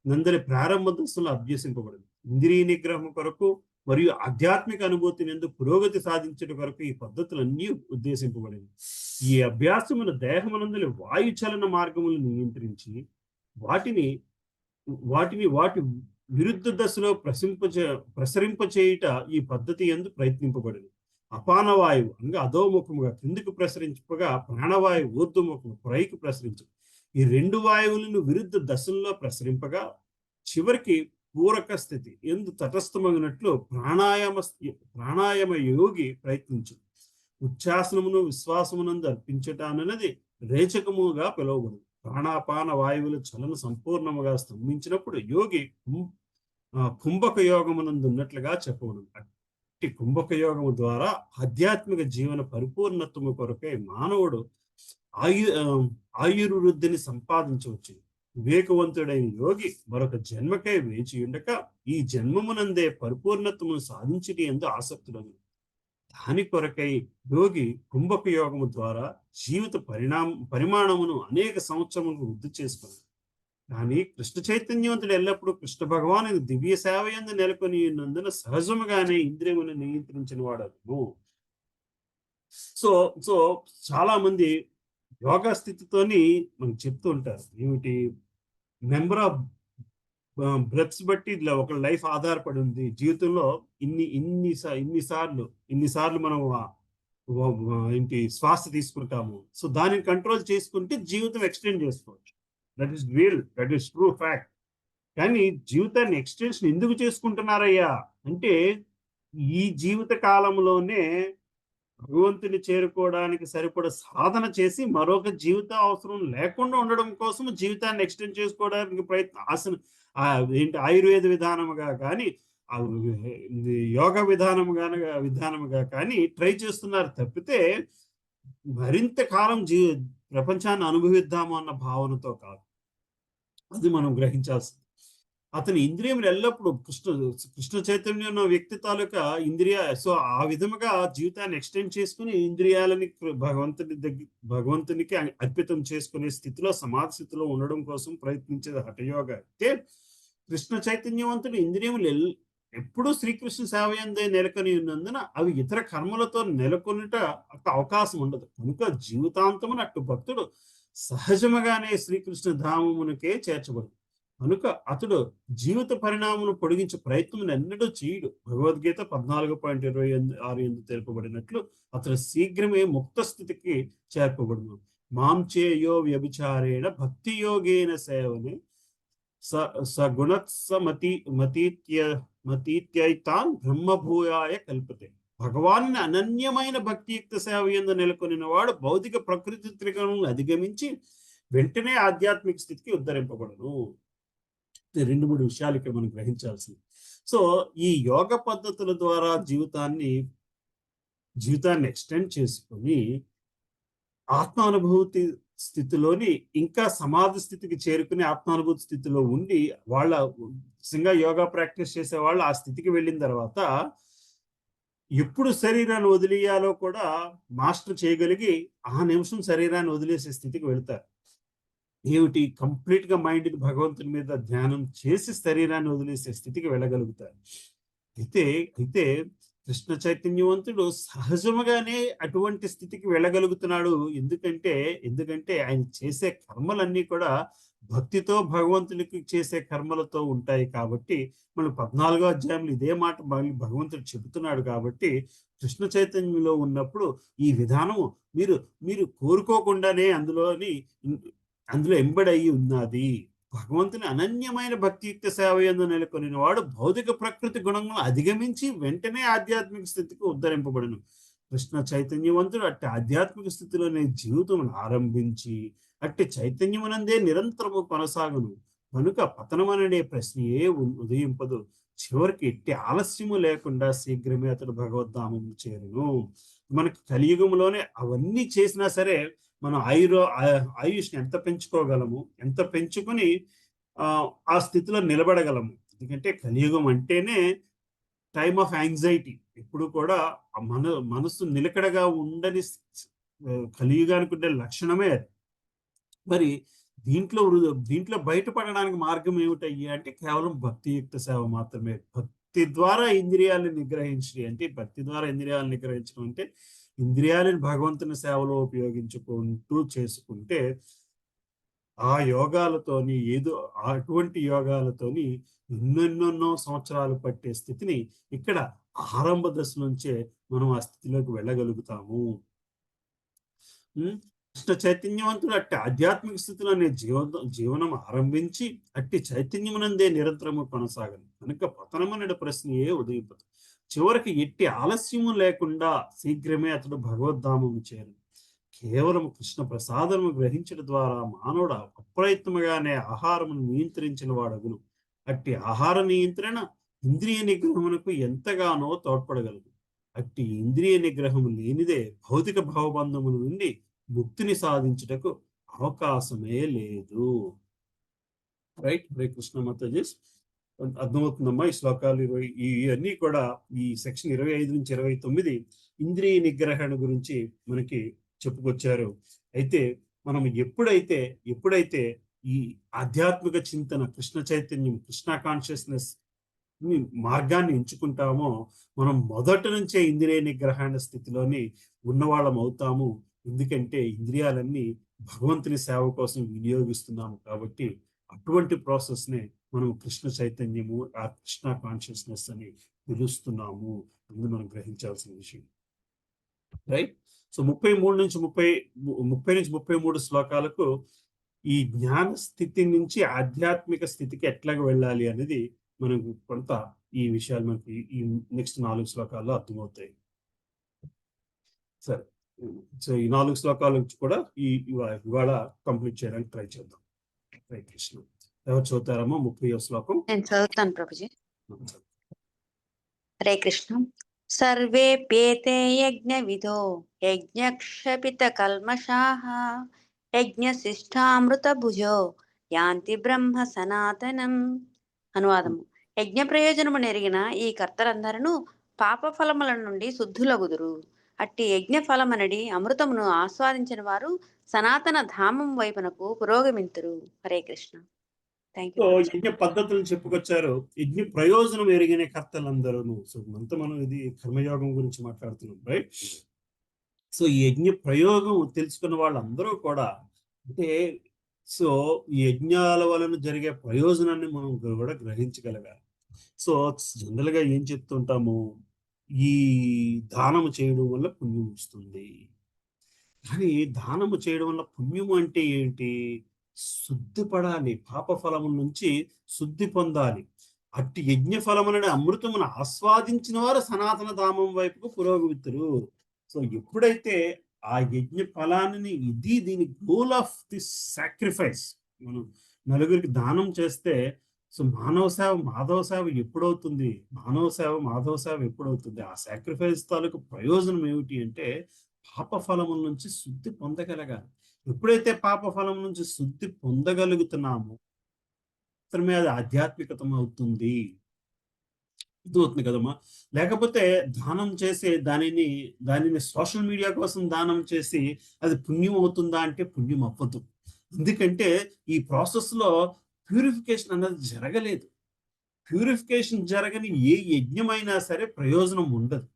నందరి ప్రారంభ దశలో అభ్యసింపబడింది. ఇంద్రియ నిగ్రహం కొరకు మరియు ఆధ్యాత్మిక అనుభూతిని ఎందుకు పురోగతి సాధించడం కొరకు ఈ పద్ధతులన్నీ ఉద్దేశింపబడింది. ఈ అభ్యాసముల దేహమునందలి వాయు చలన మార్గములను నియంత్రించి వాటి విరుద్ధ దశలో ప్రసరింపచేయుట ఈ పద్ధతి యందు ప్రయత్నింపబడింది. అపాన వాయువు అనగా అధోముఖముగా క్రిందికి ప్రసరించగా ప్రాణవాయువు ఊర్ధ్వముఖము పైకి ప్రసరించు. ఈ రెండు వాయువులను విరుద్ధ దశల్లో ప్రసరింపగా చివరికి పూరక స్థితి ఎందు తటస్థమగినట్లు ప్రాణాయామ యోగి ప్రయత్నించు. ఉచ్ఛ్వాసనమును విశ్వాసమునందు అర్పించటానన్నది రేచకముగా పిలువబడింది. ప్రాణాపాన వాయువుల చలన సంపూర్ణముగా స్తంభించినప్పుడు యోగి కుంభక యోగమునందు ఉన్నట్లుగా చెప్పబడింది. అట్టి కుంభక యోగము ద్వారా ఆధ్యాత్మిక జీవన పరిపూర్ణత్వము కొరకై మానవుడు ఆయుర్వృద్ధిని సంపాదించవచ్చు. వివేకవంతుడైన యోగి మరొక జన్మకై వేచి ఉండక ఈ జన్మమునందే పరిపూర్ణత్వమును సాధించటి ఎందు ఆసక్తుడను. దాని కొరకై యోగి కుంభక యోగము ద్వారా జీవిత పరిమాణమును అనేక సంవత్సరములకు వృద్ధి చేసుకున్నాడు. కానీ కృష్ణ చైతన్యవంతుడు ఎల్లప్పుడూ కృష్ణ భగవాను దివ్య సేవ యందు నెలకొని ఉన్నందున సహజముగానే ఇంద్రియమును నియంత్రించిన వాడు. సో సో చాలా మంది యోగా స్థితితోని మనకు చెప్తూ ఉంటారు, ఏమిటి నెంబర్ ఆఫ్ బ్రెత్స్ బట్టి ఇట్లా ఒక లైఫ్ ఆధారపడి ఉంది. జీవితంలో ఇన్నిసార్లు మనం ఏంటి శ్వాస తీసుకుంటాము. సో దానిని కంట్రోల్ చేసుకుంటే జీవితం ఎక్స్టెండ్ చేసుకోవచ్చు. That is real, that is true fact. కానీ జీవితాన్ని ఎక్స్టెన్షన్ ఎందుకు చేసుకుంటున్నారయ్యా అంటే, ఈ జీవిత కాలంలోనే భగవంతుని చేరుకోవడానికి సరిపడ సాధన చేసి మరొక జీవిత అవసరం లేకుండా ఉండడం కోసం జీవితాన్ని ఎక్స్టెండ్ చేసుకోవడానికి ఏంటి ఆయుర్వేద విధానముగా కానీ యోగా విధానముగా కానీ ట్రై చేస్తున్నారు తప్పితే మరింత కాలం ప్రపంచాన్ని అనుభవిద్దాము అన్న భావనతో కాదు. అది మనం గ్రహించాల్సింది. అతని ఇంద్రియములు ఎల్లప్పుడూ కృష్ణ చైతన్యం వ్యక్తి తాలూకా సో ఆ విధముగా జీవితాన్ని ఎక్స్టెండ్ చేసుకుని ఇంద్రియాలని భగవంతునికి అర్పితం చేసుకునే స్థితిలో సమాధి స్థితిలో ఉండడం కోసం ప్రయత్నించేది హఠయోగ అయితే, కృష్ణ చైతన్యవంతుడు ఇంద్రియములు ఎప్పుడూ శ్రీకృష్ణ సేవయందే నెలకొని ఉన్నందున అవి ఇతర కర్మలతో నెలకొనుట అవకాశం ఉండదు. కనుక జీవితాంతమున అటు భక్తుడు సహజముగానే శ్రీకృష్ణ ధామమునికే చేర్చబడు. కనుక అతడు జీవిత పరిణామమును పొడిగించే ప్రయత్నం ఎన్నడూ చేయడు. భగవద్గీత 14.26 తెలుపబడినట్లు అతడు శీఘ్రమే ముక్త స్థితికి చేర్పబడును. మాంచేయో వ్యభిచారేణ భక్తి యోగేన సేవనే మతీత్యైతాన్ బ్రహ్మభూయాయ కల్పతే. భగవాన్ని అనన్యమైన భక్తియుక్త సేవ యందు నెలకొనిన వాడు భౌతిక ప్రకృతి త్రికరణను అధిగమించి వెంటనే ఆధ్యాత్మిక స్థితికి ఉద్ధరింపబడను. 2-3 విషయాలు ఇక్కడ మనం గ్రహించాల్సింది. సో ఈ యోగ పద్ధతుల ద్వారా జీవితాన్ని ఎక్స్టెండ్ చేసుకొని ఆత్మానుభూతి స్థితిలోని ఇంకా సమాధి స్థితికి చేరుకుని ఆత్మానుభూతి స్థితిలో ఉండి వాళ్ళ నిజంగా యోగా ప్రాక్టీస్ చేసే వాళ్ళు ఆ స్థితికి వెళ్ళిన తర్వాత ఎప్పుడు శరీరాన్ని వదిలేయాలో కూడా మాస్టర్ చేయగలిగి ఆ నిమిషం శరీరాన్ని వదిలేసే స్థితికి వెళ్తారు. ఏమిటి కంప్లీట్ గా మైండ్ భగవంతుని మీద ధ్యానం చేసి శరీరాన్ని వదిలేసే స్థితికి వెళ్ళగలుగుతారు. అయితే కృష్ణ చైతన్యవంతుడు సహజముగానే అటువంటి స్థితికి వెళ్ళగలుగుతున్నాడు. ఎందుకంటే ఆయన చేసే కర్మలన్నీ కూడా భక్తితో భగవంతునికి చేసే కర్మలతో ఉంటాయి కాబట్టి, మనం 14వ అధ్యాయంలో ఇదే మాట భగవంతుడు చెబుతున్నాడు. కాబట్టి కృష్ణ చైతన్యంలో ఉన్నప్పుడు ఈ విధానము మీరు కోరుకోకుండానే అందులో ఎంబడయి ఉన్నది. భగవంతుని అనన్యమైన భక్తియుక్త సేవ యందు నెలకొనిన వాడు భౌతిక ప్రకృతి గుణములను అధిగమించి వెంటనే ఆధ్యాత్మిక స్థితికి ఉద్ధరింపబడును. కృష్ణ చైతన్యవంతుడు అట్టి ఆధ్యాత్మిక స్థితిలోనే జీవితం ఆరంభించి అట్టి చైతన్యమునందే నిరంతరము కొనసాగును. కనుక పతనమనే ప్రశ్నయే ఉదయింపదు. చివరికి ఎట్టి ఆలస్యము లేకుండా శీఘ్రమే అతడు భగవద్ధామము చేరును. మనకి కలియుగంలోనే అవన్నీ చేసినా సరే మనం ఆయుష్ని ఎంత పెంచుకోగలము, ఎంత పెంచుకొని ఆ స్థితిలో నిలబడగలము. ఎందుకంటే కలియుగం అంటేనే టైమ్ ఆఫ్ యాంగ్జైటీ. ఎప్పుడు కూడా మనసు నిలకడగా ఉండని కలియుగానికి ఉండే లక్షణమే అది. మరి దీంట్లో బయటపడడానికి మార్గం ఏమిటయ్యా అంటే కేవలం భక్తియుక్త సేవ మాత్రమే. భక్తి ద్వారా ఇంద్రియాలను నిగ్రహించడం అంటే ఇంద్రియాలను భగవంతుని సేవలో ఉపయోగించుకుంటూ చేసుకుంటే ఆ యోగాలతోని అటువంటి యోగాలతోని ఎన్నెన్నో సంవత్సరాలు పట్టే స్థితిని ఇక్కడ ఆరంభ దశ నుంచే మనం ఆ స్థితిలోకి వెళ్ళగలుగుతాము. కృష్ణ చైతన్యవంతుడు అట్టి ఆధ్యాత్మిక స్థితిలోనే జీవనం ఆరంభించి అట్టి చైతన్యమునందే నిరంతరము కొనసాగను. కనుక పతనమనే ప్రశ్నయే ఉదయింపదు. చివరికి ఎట్టి ఆలస్యము లేకుండా శీఘ్రమే అతడు భగవద్ధామము చేరు. కేవలం కృష్ణ ప్రసాదము గ్రహించడం ద్వారా మానవుడు అప్రయత్నముగానే ఆహారమును నియంత్రించిన వాడగును. అట్టి ఆహార నియంత్రణ ఇంద్రియ నిగ్రహమునకు ఎంతగానో తోడ్పడగలదు. అట్టి ఇంద్రియ నిగ్రహము లేనిదే భౌతిక భావబంధముల నుండి ముక్తిని సాధించుటకు అవకాశమే లేదు. రైట్? హరే కృష్ణ మాతాజీ. అర్థమవుతుందమ్మా ఈ శ్లోకాలు ఇవన్నీ కూడా ఈ సెక్షన్ 25 నుంచి 29 ఇంద్రియ నిగ్రహణ గురించి మనకి చెప్పుకొచ్చారు. అయితే మనం ఎప్పుడైతే ఈ ఆధ్యాత్మిక చింతన, కృష్ణ చైతన్యం, కృష్ణ కాన్షియస్నెస్ మార్గాన్ని ఎంచుకుంటామో మనం మొదటి నుంచే ఇంద్రియ నిగ్రహణ స్థితిలోని ఉన్నవాళ్ళం అవుతాము. ఎందుకంటే ఇంద్రియాలన్నీ భగవంతుని సేవ కోసం వినియోగిస్తున్నాము కాబట్టి అటువంటి ప్రాసెస్నే మనం కృష్ణ చైతన్యము, ఆ కృష్ణ కాన్షియస్నెస్ అని పిలుస్తున్నాము. అందులో మనం గ్రహించాల్సిన విషయం. రైట్? సో 33 నుంచి 33 శ్లోకాలకు ఈ జ్ఞాన స్థితి నుంచి ఆధ్యాత్మిక స్థితికి ఎట్లాగ వెళ్ళాలి అనేది మనకు కొంత ఈ విషయాలు మనకి ఈ నెక్స్ట్ 4 శ్లోకాల్లో అర్థమవుతాయి. సరే, సో ఈ 4 శ్లోకాల నుంచి కూడా ఇవాళ కంప్లీట్ చేయడానికి ట్రై చేద్దాం. హరే కృష్ణ. ఎవరు చదువుతారమ్మా 30వ శ్లోకం? నేను చదువుతాను ప్రభుజీ. హరే కృష్ణ. సర్వేప్యేతే యజ్ఞవిదో యజ్ఞక్షపిత కల్మషాః యజ్ఞశిష్టామృత భుజో యాంతి బ్రహ్మ సనాతనం. అనువాదము. యజ్ఞ ప్రయోజనము నెరిగిన ఈ కర్తలందరూ పాప ఫలముల నుండి శుద్ధులగుదురు. అట్టి యజ్ఞ ఫలమనడి అమృతమును ఆస్వాదించిన వారు సనాతన ధామం వైపునకు పురోగమింతురు. Hare Krishna. Thank so you. యజ్ఞ పద్ధతులు చెప్పుకొచ్చారు. యజ్ఞ ప్రయోజనం ఎరిగిన కర్తలందరూ. సో మనం ఇది కర్మయోగం గురించి మాట్లాడుతున్నాం, రైట్? సో ఈ యజ్ఞ ప్రయోగం తెలుసుకున్న వాళ్ళందరూ కూడా అంటే సో ఈ యజ్ఞాల వలన జరిగే ప్రయోజనాన్ని మనం కూడా గ్రహించగలగాలి. సో జనరల్ గా ఏం చెప్తుంటాము, ఈ దానము చేయడం వల్ల పుణ్యం వస్తుంది. కానీ దానము చేయడం వల్ల పుణ్యము అంటే ఏంటి? శుద్ధి పడాలి, పాప ఫలము నుంచి శుద్ధి పొందాలి. అట్టి యజ్ఞ ఫలములని అమృతమును ఆస్వాదించిన వారు సనాతన ధామం వైపుకు పురోగమితురు. సో ఎప్పుడైతే ఆ యజ్ఞ ఫలాన్ని దీని గోల్ ఆఫ్ దిస్ సాక్రిఫైస్ మనం నలుగురికి దానం చేస్తే సో మానవ సేవ మాధవ సేవ ఎప్పుడవుతుంది? మానవ సేవ మాధవ సేవ ఎప్పుడవుతుంది? ఆ సాక్రిఫైస్ తాలూకు ప్రయోజనం ఏమిటి అంటే పాప ఫలముల నుంచి శుద్ధి పొందగలగాలి. ఎప్పుడైతే పాప ఫలం నుంచి శుద్ధి పొందగలుగుతున్నామో మాత్రమే అది ఆధ్యాత్మికతం అవుతుంది. అవుతుంది కదమ్మా. లేకపోతే దానం చేసే దానిని సోషల్ మీడియా కోసం దానం చేసి అది పుణ్యం అవుతుందా అంటే పుణ్యం అవ్వదు. ఎందుకంటే ఈ ప్రాసెస్ లో ప్యూరిఫికేషన్ అన్నది జరగలేదు. ప్యూరిఫికేషన్ జరగని ఏ యజ్ఞమైనా సరే ప్రయోజనం ఉండదు.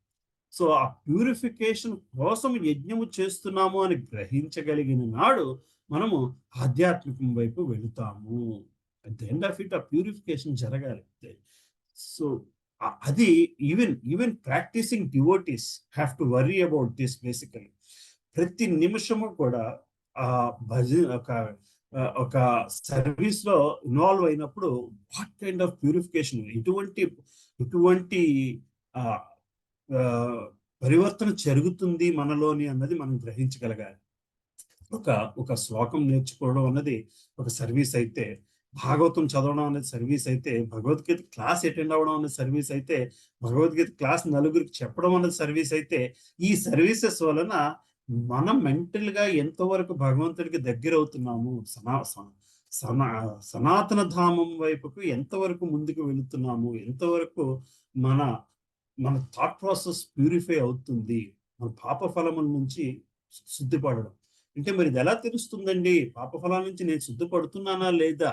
సో ఆ ప్యూరిఫికేషన్ కోసం యజ్ఞము చేస్తున్నాము అని గ్రహించగలిగిన నాడు మనము ఆధ్యాత్మికం వైపు వెళుతాము. At the end of it ఆ ప్యూరిఫికేషన్ జరగాలి. సో అది even practising devotees have to worry about this. Basically ప్రతి నిమిషము కూడా ఆ ఒక సర్వీస్ లో ఇన్వాల్వ్ అయినప్పుడు వాట్ కైండ్ ఆఫ్ ప్యూరిఫికేషన్, ఎటువంటి పరివర్తన జరుగుతుంది మనలోని అన్నది మనం గ్రహించగలగాలి. ఒక శ్లోకం నేర్చుకోవడం అన్నది ఒక సర్వీస్ అయితే, భాగవతం చదవడం అనేది సర్వీస్ అయితే, భగవద్గీత క్లాస్ అటెండ్ అవ్వడం అనేది సర్వీస్ అయితే, భగవద్గీత క్లాస్ నలుగురికి చెప్పడం అనేది సర్వీస్ అయితే, ఈ సర్వీసెస్ వలన మనం మెంటల్ గా ఎంతవరకు భగవంతుడికి దగ్గర అవుతున్నాము, సనాతన ధామం వైపుకు ఎంతవరకు ముందుకు వెళుతున్నాము, ఎంతవరకు మన థాట్ ప్రాసెస్ ప్యూరిఫై అవుతుంది, మన పాప ఫలముల నుంచి శుద్ధిపడడం. అంటే మరి ఇది ఎలా తెలుస్తుందండి? పాప ఫలాల నుంచి నేను శుద్ధిపడుతున్నానా లేదా?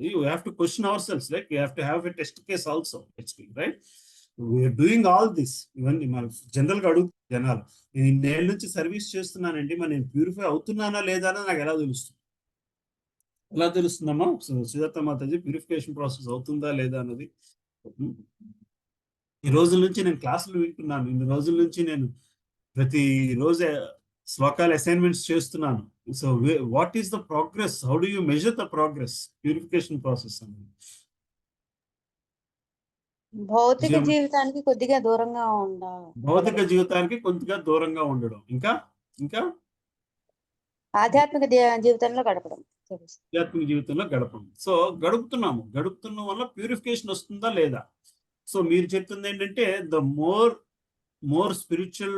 You have to question ourselves, like you have to have a test case also, right? We are doing all this. ఇవన్నీ మన జనరల్ గా అడుగు జనాలు, నేను ఇన్నేళ్ళ నుంచి సర్వీస్ చేస్తున్నానండి, మరి నేను ప్యూరిఫై అవుతున్నానా లేదా అని నాకు ఎలా తెలుస్తుంది? ఎలా తెలుస్తుందమ్మా సుజాత మాతాజీ? ప్యూరిఫికేషన్ ప్రాసెస్ అవుతుందా లేదా అన్నది ఈ రోజుల నుంచి నేను క్లాసులు వింటున్నాను, ఇన్ని రోజుల నుంచి నేను ప్రతి రోజే శ్లోకాలు అసైన్మెంట్స్ చేస్తున్నాను. So what is the progress? How do you measure the progress? Purification process అనేది భౌతిక జీవితానికి కొద్దిగా దూరంగా ఉండాలి. భౌతిక జీవితానికి కొద్దిగా దూరంగా ఉండడం, ఇంకా ఆధ్యాత్మిక జీవితంలో గడపడం. ఆధ్యాత్మిక జీవితంలో గడపడం. సో గడుపుతున్న వల్ల ప్యూరిఫికేషన్ వస్తుందా లేదా? సో మీరు చెప్తుంది ఏంటంటే ద మోర్ స్పిరిచువల్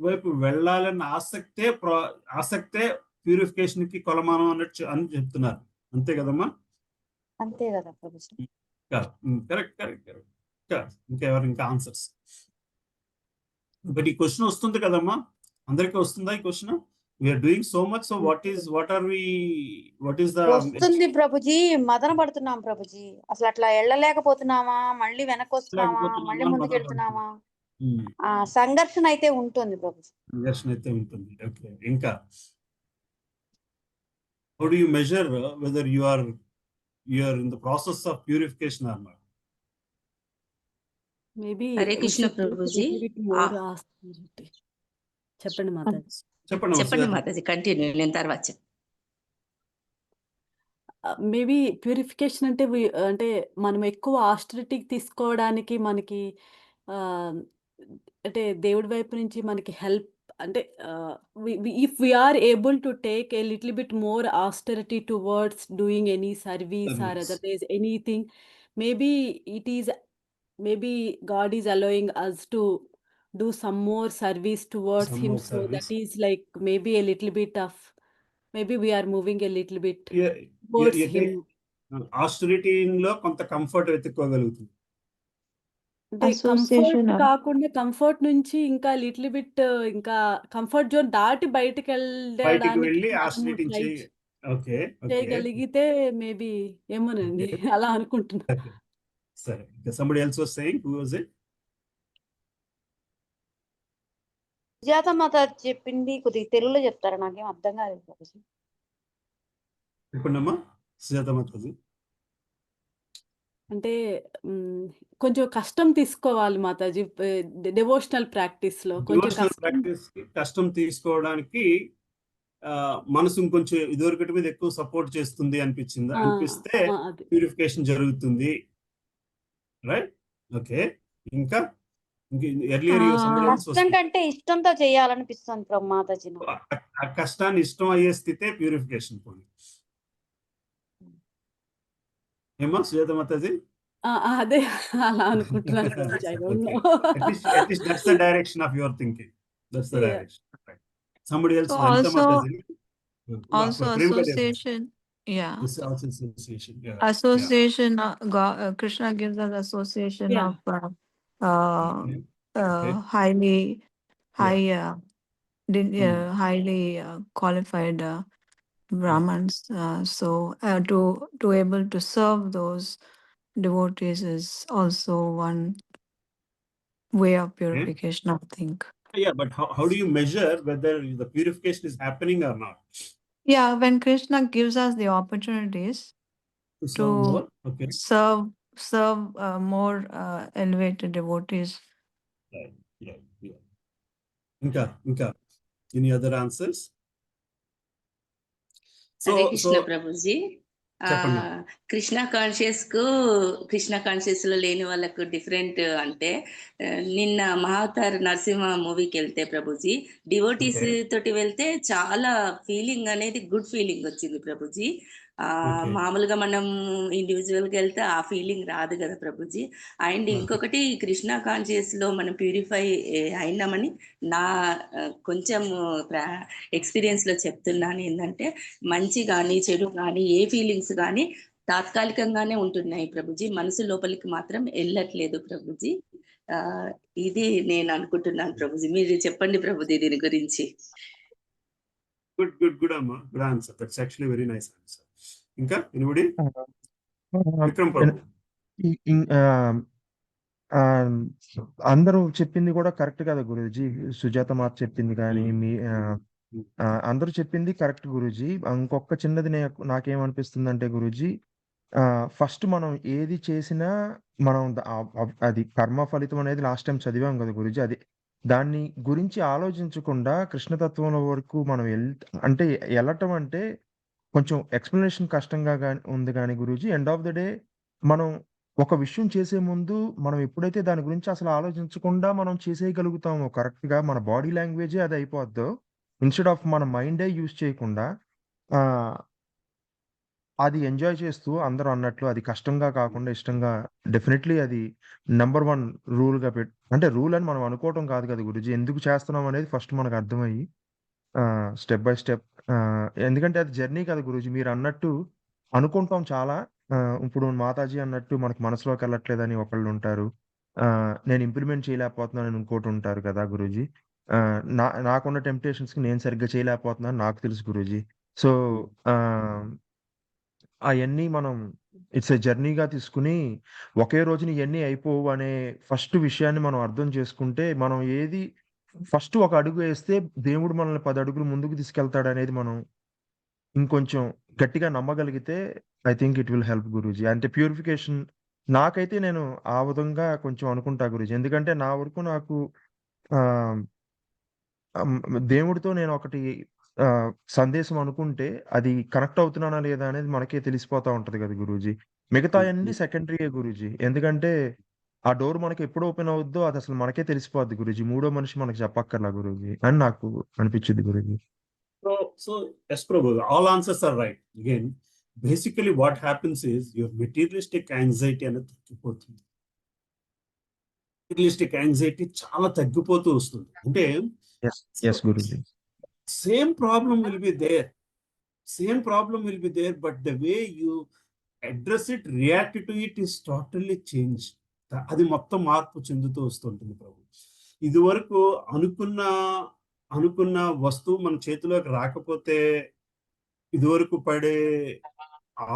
వైపు వెళ్ళాలన్న ఆసక్తే ప్యూరిఫికేషన్ కి కొలమానం అన్నట్టు అని చెప్తున్నారు. అంతే కదమ్మా? అంతే కదా ప్రభుజీ. Correct correct correct. ఇంకెవరు ఇంకా ఆన్సర్స్? బట్ ఈ క్వశ్చన్ వస్తుంది కదమ్మా, అందరికీ వస్తుందా ఈ question? We are doing so much, so what is the వస్తుంది ప్రభుజీ, మదన పడుతున్నాం ప్రభుజీ. అసలు అట్లా వెళ్ళలేకపోతున్నామా, మళ్ళీ వెనక్కి వస్తున్నామా, మళ్ళీ ముందుకు వెళ్తున్నామా, ఆ సంఘర్షణ అయితే ఉంటుంది ప్రభుజీ. సంఘర్షణ అయితే ఉంటుంది. ఓకే, ఇంకా how do you measure whether you are in the process of purification or not? Maybe Hare Krishna prabhuji. చెప్పండి మాతాజీ. చెప్పండి మాతాజీ, కంటిన్యూ, నేను తర్వాత చెప్తాను. మేబీ ప్యూరిఫికేషన్ అంటే అంటే మనం ఎక్కువ ఆస్టరిటీ తీసుకోవడానికి మనకి అంటే దేవుడి వైపు నుంచి మనకి హెల్ప్ అంటే if we are able to take a little bit more austerity towards doing any service or otherwise anything, maybe it is maybe God is allowing us to do some more service towards Some him, more so service. that is like maybe a little bit of, maybe we are moving a little bit Yeah, towards yeah, him. Austerity లో కొంత కంఫర్ట్ వెతుక్కోగలుగుతుంది. అంటే కంఫర్ట్ కాకుండా కంఫర్ట్ నుంచి ఇంకా లిటిల్ బిట్ ఇంకా కంఫర్ట్ జోన్ దాటి బయటికి బయటికి వెళ్ళి వెళ్ళడానికి ఆస్టరిటీ ఓకే చేయగలిగితే మేబీ ఏమోనండి అలా అనుకుంటున్నా. సరే, somebody else was saying, who was it? Sujatha మాత చెప్పింది కొద్దిగా తెలుగులో చెప్తారా, నాకేం అర్థం కాలేదు ప్రభుజీ. చెప్పండమ్మా సుజాత మాతాజీ. అంటే కొంచెం కష్టం తీసుకోవాలి మాతాజీ, డివోషనల్ ప్రాక్టీస్ లో కొంచెం కష్టం తీసుకోవడానికి మనసు ఇంకొంచెం ఇదివరకటి మీద ఎక్కువ సపోర్ట్ చేస్తుంది అనిపిస్తే ప్యూరిఫికేషన్ జరుగుతుంది, రైట్? ఓకే, ఇంకా కష్టం కంటే ఇష్టంతో చేయాలనిపిస్తుంది ప్రభు మాతాజీ. ఆ కష్టాన్ని ఇష్టం అయ్యే స్థితే ప్యూరిఫికేషన్ పోయి. ఏమా సుజాత మాతాజీ? అదే అలా అనుకుంటున్నాను. That's the direction of your thinking. That's the direction. Right. Somebody else. Also association. Yeah. This is also association. Yeah. Association. Krishna gives us association Yeah. of highly highly qualified Brahmins. So to able to serve those devotees is also one way of purification, I think. Yeah, but how do you measure whether the purification is happening or not? Yeah, when Krishna gives us the opportunities to more, okay, serve more elevated devotees. Right. Yeah. Inka. Any other answers? Hare Krishna Prabhuji. Krishna conscious లో లేని వాళ్ళకు డిఫరెంట్ అంటే, నిన్న మహావతార్ నరసింహ మూవీకి వెళ్తే ప్రభుజీ, డివోటీస్ తోటి వెళ్తే చాలా ఫీలింగ్ అనేది గుడ్ ఫీలింగ్ వచ్చింది ప్రభుజీ. మామూలుగా మనం ఇండివిజువల్ గా వెళ్తే ఆ ఫీలింగ్ రాదు కదా ప్రభుజీ. అండ్ ఇంకొకటి, కృష్ణ కాన్షియస్ లో మనం ప్యూరిఫై అయినామని నా కొంచెం ఎక్స్పీరియన్స్ లో చెప్తున్నాను. ఏంటంటే, మంచి కానీ చెడు కానీ ఏ ఫీలింగ్స్ కానీ తాత్కాలికంగానే ఉంటున్నాయి ప్రభుజీ, మనసు లోపలికి మాత్రం వెళ్ళట్లేదు ప్రభుజీ. ఇది నేను అనుకుంటున్నాను ప్రభుజీ. మీరు చెప్పండి ప్రభుజీ దీని గురించి. Good Amma. Good answer. That's actually a very nice answer. Inka, anybody? Vikram Prabhu. అందరూ చెప్పింది కూడా కరెక్ట్ కదా గురూజీ. సుజాత మాత చెప్పింది కానీ మీ అందరూ చెప్పింది కరెక్ట్ గురూజీ. ఇంకొక చిన్నది నాకేమనిపిస్తుంది అంటే గురూజీ, ఫస్ట్ మనం ఏది చేసినా మనం అది కర్మ ఫలితం అనేది లాస్ట్ టైం చదివాం కదా గురూజీ. అది దాన్ని గురించి ఆలోచించకుండా కృష్ణతత్వంలో వరకు మనం అంటే వెళ్ళటం అంటే కొంచెం ఎక్స్ప్లెనేషన్ కష్టంగా ఉంది కానీ Guruji, end of the day మనం ఒక విషయం చేసే ముందు మనం ఎప్పుడైతే దాని గురించి అసలు ఆలోచించకుండా మనం చేసేయగలుగుతామో కరెక్ట్గా, మన బాడీ లాంగ్వేజే అది అయిపోద్దో, ఇన్స్టెడ్ ఆఫ్ మన మైండే యూజ్ చేయకుండా అది ఎంజాయ్ చేస్తూ అందరూ అన్నట్లు అది కష్టంగా కాకుండా ఇష్టంగా డెఫినెట్లీ అది నంబర్ 1 రూల్‌గా అంటే రూల్ అని మనం అనుకోవటం కాదు కదా గురూజీ. ఎందుకు చేస్తున్నాం అనేది ఫస్ట్ మనకు అర్థమయ్యి స్టెప్ బై స్టెప్ ఎందుకంటే అది జర్నీ కదా గురూజీ. మీరన్నట్టు అనుకుంటాం చాలా. ఇప్పుడు మాతాజీ అన్నట్టు మనకు మనసులోకి వెళ్ళట్లేదని ఒకళ్ళుంటారు. నేను ఇంప్లిమెంట్ చేయలేకపోతున్నానని ఇంకోటుంటారు కదా గురూజీ. నాకున్న టెంప్టేషన్స్‌కి నేను సరిగ్గా చేయలేకపోతున్నానని నాకు తెలుసు గురూజీ. సో, ఆహ్ అయన్నీ మనం ఇట్స్ ఎ జర్నీగా తీసుకొని, ఒకే రోజున ఇయన్నీ అయిపోవు అనే ఫస్ట్ విషయాన్ని మనం అర్థం చేసుకుంటే, మనం ఏది ఫస్ట్ ఒక అడుగు వేస్తే దేవుడు మనల్ని 10 అడుగులు ముందుకు తీసుకెళ్తాడనేది మనం ఇంకొంచెం గట్టిగా నమ్మగలిగితే I think it will help Guruji. అంటే ప్యూరిఫికేషన్ నాకైతే నేను ఆ విధంగా కొంచెం అనుకుంటా గురూజీ. ఎందుకంటే నా వరకు నాకు ఆహ్, దేవుడితో నేనొకటి సందేశం అనుకుంటే, అది కనెక్ట్ అవుతున్నానా లేదా అనేది మనకే తెలిసిపోతా ఉంటది గదా గురూజీ. మిగతాయన్నీ సెకండరీయే గురూజీ. ఎందుకంటే, ఆ డోర్ మనకెప్పుడు ఓపెన్ అవుద్దో అదసలు మనకే తెలిసిపోద్ది గురూజీ. మూడో మనిషి మనకు చెప్పక్కర్లా గురూజీ అని నాకు అనిపిచ్చిద్ది Guruji. So yes, Prabhu, all answers are right. Again, basically what happens is your materialistic anxiety అనేది తగ్గిపోతుంది. మెటీరియలిస్టిక్ యాంగ్జైటీ చాలా తగ్గిపోతూ వస్తుంది. అంటే yes guruji. Same problem will be there. Same problem will be there, but the way you address it, react to it is totally change. అది మొత్తం మార్పు చెందుతూ వస్తుంటుంది ప్రభు. ఇది వరకు అనుకున్న వస్తువు మన చేతిలోకి రాకపోతే ఇదివరకు పడే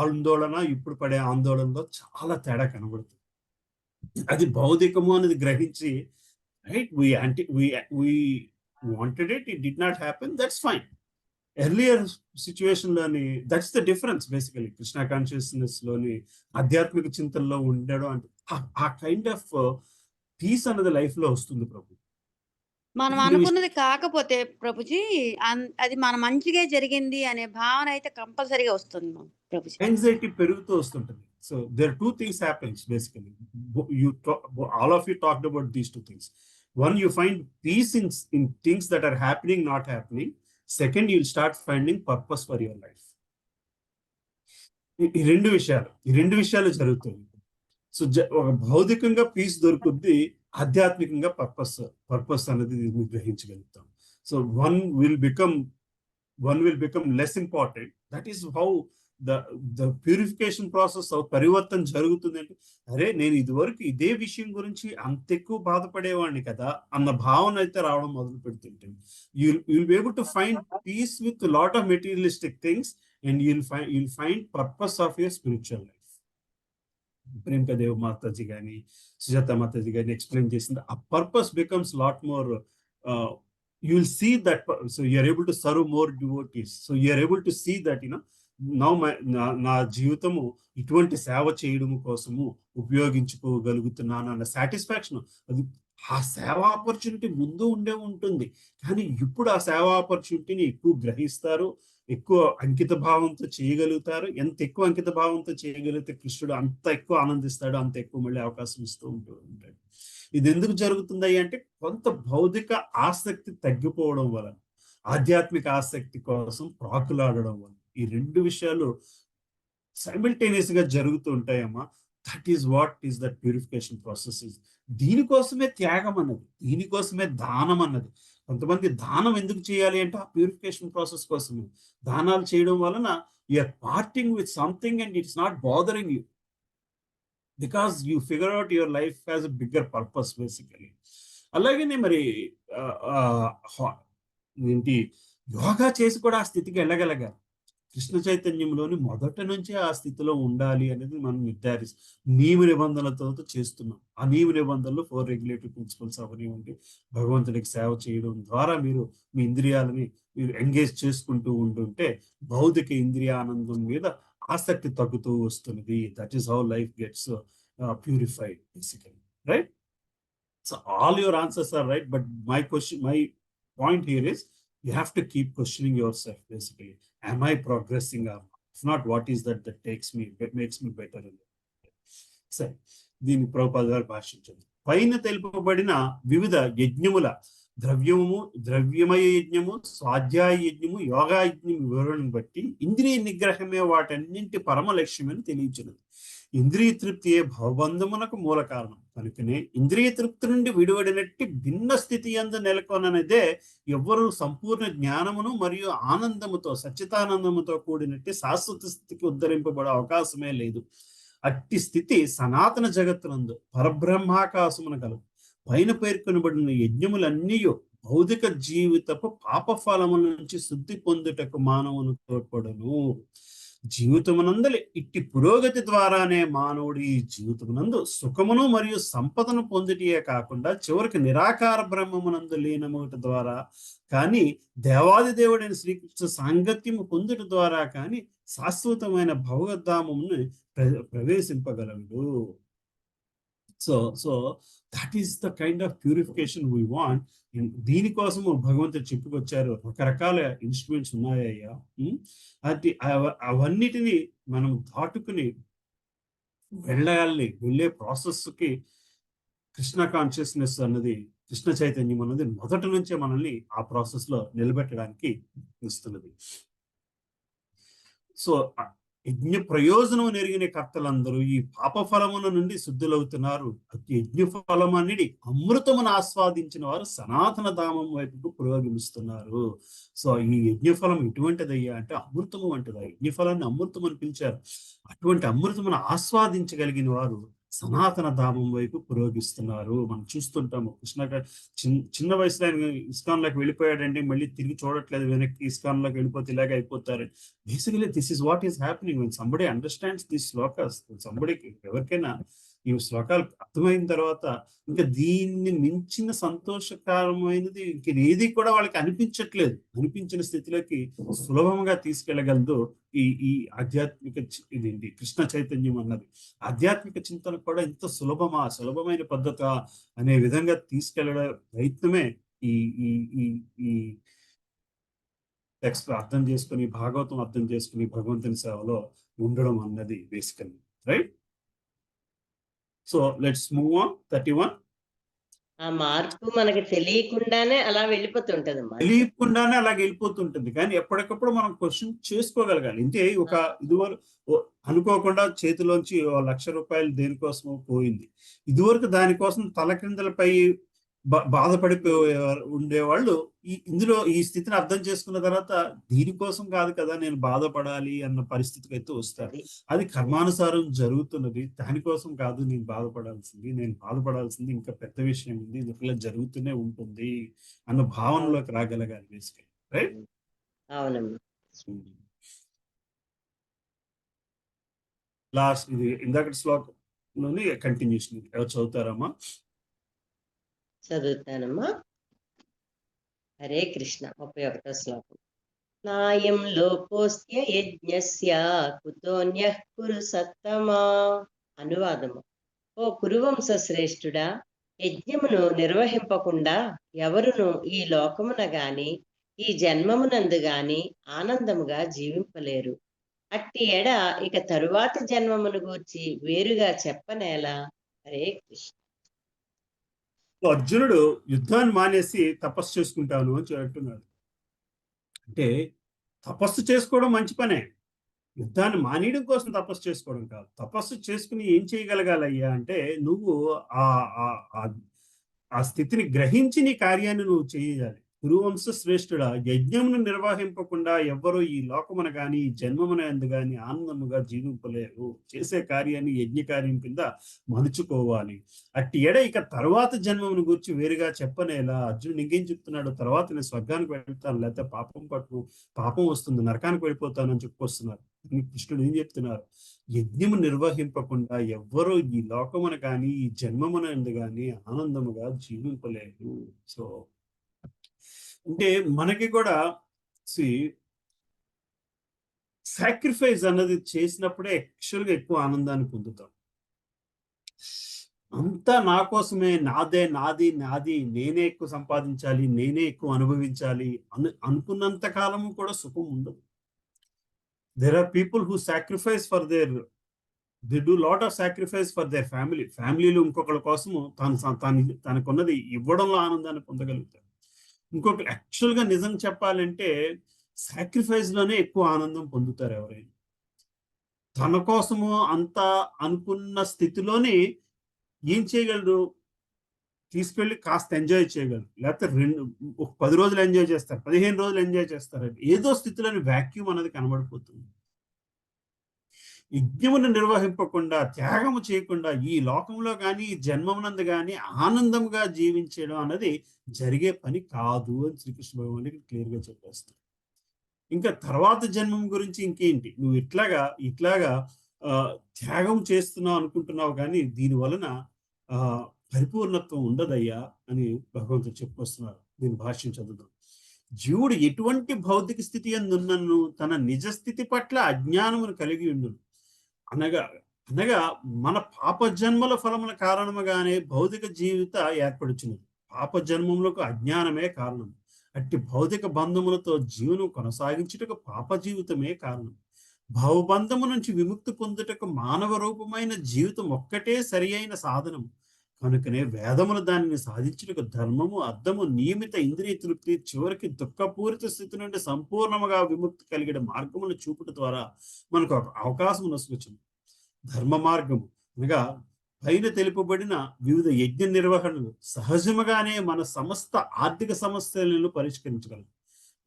ఆందోళన, ఇప్పుడు పడే ఆందోళనలో చాలా తేడా కనబడుతుంది. అది భౌతికము అనేది గ్రహించి, right, we wanted it did not happen, that's fine. Earlier situation లోని that's the difference basically Krishna consciousness లోని ఆధ్యాత్మిక చింతనలో ఉండడం అంటే ఆ కైండ్ ఆఫ్ పీస్ అన్నది లైఫ్ లో వస్తుంది ప్రభు. మనం అనుకున్నది కాకపోతే ప్రభుజీ అది మన మంచిగా జరిగింది అనే భావన అయితే కంపల్సరీగా వస్తుంది ప్రభుజీ. యాంగ్జైటీ పెరుగుతూ వస్తుంటుంది. So there two things happens basically. All of you talked about these two things. One, you find peace in things that are happening, not happening. Second, you will start finding purpose for your life. ఈ రెండు విషయాలు జరుగుతాయి. సో ఒక భౌతికంగా పీస్ దొరుకుద్ది, ఆధ్యాత్మికంగా పర్పస్ అనేది గ్రహించగలుగుతాం. So one will become less important. That is how the purification process పరివర్తన జరుగుతుంది. అంటే అరే, నేను ఇదివరకు ఇదే విషయం గురించి అంత ఎక్కువ బాధపడేవాడిని కదా అన్న భావన అయితే రావడం మొదలు పెడుతుంటుంది. you'll be able to find peace with a lot of materialistic things, and you'll find purpose of your spiritual life. ప్రేమకదేవ్ Mataji గాని, సుజాత మాతాజీ గాని ఎక్స్ప్లెయిన్ చేసింది. ఆ purpose becomes lot more. you will see that, so you are able to serve more devotees, so you are able to see that నా జీవితము ఇటువంటి సేవ చేయడం కోసము ఉపయోగించుకోగలుగుతున్నాను అన్న సాటిస్ఫాక్షన్. అది ఆ సేవా ఆపర్చునిటీ ముందు ఉంటుంది, కానీ ఇప్పుడు ఆ సేవా ఆపర్చునిటీని ఎక్కువ గ్రహిస్తారు, ఎక్కువ అంకిత భావంతో చేయగలుగుతారు. ఎంత ఎక్కువ అంకిత భావంతో చేయగలిగితే కృష్ణుడు అంత ఎక్కువ ఆనందిస్తాడు, అంత ఎక్కువ మళ్ళీ అవకాశం ఇస్తూ ఉంటాడు. ఇది ఎందుకు జరుగుతుంది అంటే కొంత భౌతిక ఆసక్తి తగ్గిపోవడం వలన, ఆధ్యాత్మిక ఆసక్తి కోసం ప్రాకులాడడం వల్ల ఈ రెండు విషయాలు సైమల్టేనియస్ గా జరుగుతూ ఉంటాయమ్మా. That is what is that purification process. దీనికోసమే త్యాగం అన్నది, దీనికోసమే దానం అన్నది. కొంతమంది దానం ఎందుకు చేయాలి అంటే ఆ ప్యూరిఫికేషన్ ప్రాసెస్ కోసమే. దానాలు చేయడం వలన you're parting with something and it's not bothering you, because you figure out your life has a bigger purpose basically. అలాగనే మరి ఏంటి, యోగా చేసి కూడా ఆ స్థితికి వెళ్ళగలగాలి. కృష్ణ చైతన్యంలోని మొదట నుంచే ఆ స్థితిలో ఉండాలి అనేది మనం నియమ నిబంధనలతో చేస్తున్నాం. ఆ నియమ నిబంధనలు 4 రెగ్యులేటరీ ప్రిన్సిపల్స్ అవనివ్వండి, భగవంతుడికి సేవ చేయడం ద్వారా మీరు మీ ఇంద్రియాలని మీరు ఎంగేజ్ చేసుకుంటూ ఉంటుంటే భౌతిక ఇంద్రియ ఆనందం మీద ఆసక్తి తగ్గుతూ వస్తున్నది. That is how life gets purified basically, right? So all your answers are right, but my point here is you have to keep questioning yourself basically. Am I progressing or not? If not, what is that makes me better in it? సరే, దీని ప్రభుపాద గారు భాషించండి. పైన తెలుపబడిన వివిధ యజ్ఞముల ద్రవ్యమయ యజ్ఞము, స్వాధ్యాయ యజ్ఞము, యోగా యజ్ఞం వివరణను బట్టి ఇంద్రియ నిగ్రహమే వాటన్నింటి పరమ లక్ష్యమని తెలియచున్నది. ఇంద్రియ తృప్తియే భవబంధమునకు మూల కారణం కనుకనే ఇంద్రియ తృప్తి నుండి విడివడినట్టి భిన్న స్థితి యందు నెలకొననిదే ఎవ్వరూ సంపూర్ణ జ్ఞానమును మరియు ఆనందముతో సచ్చితానందముతో కూడినట్టి శాశ్వత స్థితికి ఉద్ధరింపబడే అవకాశమే లేదు. అట్టి స్థితి సనాతన జగత్తునందు పరబ్రహ్మాకాశమున కలదు. పైన పేర్కొనబడిన యజ్ఞములన్నీ భౌతిక జీవితపు పాప ఫలముల నుంచి శుద్ధి పొందుటకు మానవును తోడ్పడును. జీవితమునందలి ఇట్టి పురోగతి ద్వారానే మానవుడు ఈ జీవితమునందు సుఖమును మరియు సంపదను పొందుటియే కాకుండా చివరికి నిరాకార బ్రహ్మమునందు లీనమవుట ద్వారా కానీ దేవాది దేవుడైన శ్రీకృష్ణ సాంగత్యము పొందుట ద్వారా కానీ శాశ్వతమైన భగవద్ధామమును ప్రవేశింపగలడు. So that is the kind of purification we want. దీనికోసము భగవంతుడు చెప్పుకొచ్చారు. రకరకాల ఇన్స్ట్రుమెంట్స్ ఉన్నాయ్యా, అది అవన్నిటిని మనం దాటుకుని వెళ్ళే ప్రాసెస్కి కృష్ణ కాన్షియస్నెస్ అన్నది, కృష్ణ చైతన్యం అన్నది మొదటి నుంచే మనల్ని ఆ ప్రాసెస్ లో నిలబెట్టడానికి ఇస్తున్నది. సో యజ్ఞ ప్రయోజనం నెరిగిన కర్తలందరూ ఈ పాప ఫలముల నుండి శుద్ధులవుతున్నారు. యజ్ఞ ఫలం అనేది అమృతమును ఆస్వాదించిన వారు సనాతన ధామం వైపుకు పురోగమిస్తున్నారు. సో ఈ యజ్ఞఫలం ఎటువంటిదయ్యా అంటే అమృతము వంటిది. యజ్ఞఫలాన్ని అమృతం అని పిలిచారు. అటువంటి అమృతమును ఆస్వాదించగలిగిన వారు సనాతన ధామం వైపు పురోగిస్తున్నారు. మనం చూస్తుంటాము. కృష్ణ చిన్న వయసులో ఆయన ఇస్కాన్లోకి వెళ్ళిపోయాడండి, మళ్ళీ తిరిగి చూడట్లేదు, వెనక్కి ఇస్కాన్లోకి వెళ్ళిపోతే ఇలాగే అయిపోతారు. Basically this is what is happening when somebody understands this shlokas. సంబడికి ఎవరికైనా ఈ శ్లోకాలు అర్థమైన తర్వాత ఇంకా దీన్ని మించిన సంతోషకరమైనది ఇంక ఏది కూడా వాళ్ళకి అనిపించట్లేదు. అనిపించిన స్థితిలోకి సులభంగా తీసుకెళ్లగలదు ఈ ఆధ్యాత్మిక ఇదేంటి కృష్ణ చైతన్యం అన్నది. ఆధ్యాత్మిక చింతన కూడా ఇంత సులభమైన పద్ధత అనే విధంగా తీసుకెళ్లే ప్రయత్నమే ఈ టెక్స్ట్ అర్థం చేసుకుని, భాగవతం అర్థం చేసుకుని భగవంతుని సేవలో ఉండడం అన్నది basically, right? So let's move on. 31. ఆ మార్పు మనకి తెలియకుండానే అలా వెళ్ళిపోతుంటదమ్మా. తెలియకుండానే అలాగ వెళ్ళిపోతుంటుంది. కానీ ఎప్పటికప్పుడు మనం క్వశ్చన్ చేసుకోగలగాలి. ఇంతే ఇదివరకు అనుకోకుండా చేతిలోంచి ₹1,00,000 దేనికోసమో పోయింది. ఇదివరకు దానికోసం తలకిందలపై బాధపడిపోయే ఉండేవాళ్ళు ఇందులో ఈ స్థితిని అర్థం చేసుకున్న తర్వాత దీనికోసం కాదు కదా నేను బాధపడాలి అన్న పరిస్థితికి అయితే వస్తారు. అది కర్మానుసారం జరుగుతున్నది, దానికోసం కాదు నేను బాధపడాల్సింది ఇంకా పెద్ద విషయం ఉంది, ఇది ఇలా జరుగుతూనే ఉంటుంది అన్న భావనలోకి రాగలగాలి బేసికలీ, రైట్? అవునమ్మా. లాస్ట్ ఇది ఇందాక శ్లోకంలోని కంటిన్యూషన్ ఎవరు చదువుతారమ్మా? చదువుతానమ్మా. హరే కృష్ణ. 31వ శ్లోకం. నాయం లోకోస్య యజ్ఞస్య కుతోన్యః కురు సత్తమా. అనువాదము. ఓ కురువంశ శ్రేష్ఠుడా, యజ్ఞమును నిర్వహింపకుండా ఎవరును ఈ లోకమున గాని ఈ జన్మమునందు గాని ఆనందముగా జీవింపలేరు. అట్టి ఎడ ఇక తరువాతి జన్మమును గూర్చి వేరుగా చెప్పనేలా. హరే కృష్ణ. అర్జునుడు యుద్ధాన్ని మానేసి తపస్సు చేసుకుంటాను అని అంటున్నాడు. అంటే తపస్సు చేసుకోవడం మంచి పనే, యుద్ధాన్ని మానేయడం కోసం తపస్సు చేసుకోవడం కాదు. తపస్సు చేసుకుని ఏం చేయగలగాలయ్యా అంటే నువ్వు ఆ స్థితిని గ్రహించి నీ కార్యాన్ని నువ్వు చేయాలి. కురువంశ శ్రేష్ఠుడా, యజ్ఞమును నిర్వహింపకుండా ఎవ్వరూ ఈ లోకమున గాని ఈ జన్మమున ఎందు గాని ఆనందముగా జీవింపలేరు. చేసే కార్యాన్ని యజ్ఞ కార్యం కింద మలుచుకోవాలి. అట్టి ఎడ ఇక తర్వాత జన్మమును గురించి వేరుగా చెప్పనేలా. అర్జునుడు ఇంకేం చెప్తున్నాడు? తర్వాత నేను స్వర్గానికి వెళ్తాను, లేకపోతే పాపం వస్తుంది, నరకానికి వెళ్ళిపోతానని చెప్పుకొస్తున్నారు. కృష్ణుడు ఏం చెప్తున్నారు? యజ్ఞము నిర్వహింపకుండా ఎవ్వరూ ఈ లోకమున గాని ఈ జన్మమున ఎందు గాని ఆనందముగా జీవింపలేరు. సో అంటే మనకి కూడా సాక్రిఫైస్ అన్నది చేసినప్పుడే యాక్చువల్గా ఎక్కువ ఆనందాన్ని పొందుతాం. అంతా నా కోసమే, నాది నేనే ఎక్కువ సంపాదించాలి, నేనే ఎక్కువ అనుభవించాలి అనుకున్నంత కాలము కూడా సుఖం ఉండదు. There are people who sacrifice for they do lot of sacrifice for their family. ఫ్యామిలీలో ఇంకొకళ్ళ కోసము తనకున్నది ఇవ్వడంలో ఆనందాన్ని పొందగలుగుతారు. ఇంకొక యాక్చువల్గా నిజం చెప్పాలంటే సాక్రిఫైస్ లోనే ఎక్కువ ఆనందం పొందుతారు ఎవరైనా. తన కోసము అంత అనుకున్న స్థితిలోనే ఏం చేయగలరు, తీసుకెళ్ళి కాస్త ఎంజాయ్ చేయగలరు. లేకపోతే ఒక 10 రోజులు ఎంజాయ్ చేస్తారు, 15 రోజులు ఎంజాయ్ చేస్తారు. ఏదో స్థితిలోని వాక్యూమ్ అనేది కనబడిపోతుంది. యజ్ఞమును నిర్వహింపకుండా, త్యాగము చేయకుండా ఈ లోకంలో కానీ ఈ జన్మమునందు కానీ ఆనందంగా జీవించడం అన్నది జరిగే పని కాదు అని శ్రీకృష్ణ భగవానుడికి క్లియర్గా చెప్పేస్తారు. ఇంకా తర్వాత జన్మం గురించి ఇంకేంటి, నువ్వు ఇట్లాగా త్యాగం చేస్తున్నావు అనుకుంటున్నావు, కానీ దీని వలన పరిపూర్ణత్వం ఉండదయ్యా అని భగవంతుడు చెప్పుకొస్తున్నారు. దీని భాష్యం చదువుదాం. జీవుడు ఎటువంటి భౌతిక స్థితి అందున్నను తన నిజ స్థితి పట్ల అజ్ఞానమును కలిగి ఉండును. అనగా మన పాప జన్మల ఫలముల కారణముగానే భౌతిక జీవిత ఏర్పడుచున్నది. పాప జన్మములకు అజ్ఞానమే కారణం. అట్టి భౌతిక బంధములతో జీవనం కొనసాగించుటకు పాప జీవితమే కారణం. భావబంధము నుంచి విముక్తి పొందుటకు మానవ రూపమైన జీవితం ఒక్కటే సరి అయిన సాధనం. కనుకనే వేదములు దానిని సాధించుటకు ధర్మము, అర్థము, నియమిత ఇంద్రియ తృప్తి, చివరికి దుఃఖపూరిత స్థితి నుండి సంపూర్ణముగా విముక్తి కలిగిన మార్గమును చూపుట ద్వారా మనకు ఒక అవకాశం నొసుకొచ్చింది. ధర్మ మార్గము అనగా పైన తెలుపబడిన వివిధ యజ్ఞ నిర్వహణలు సహజముగానే మన సమస్త ఆర్థిక సమస్యలను పరిష్కరించగలవు.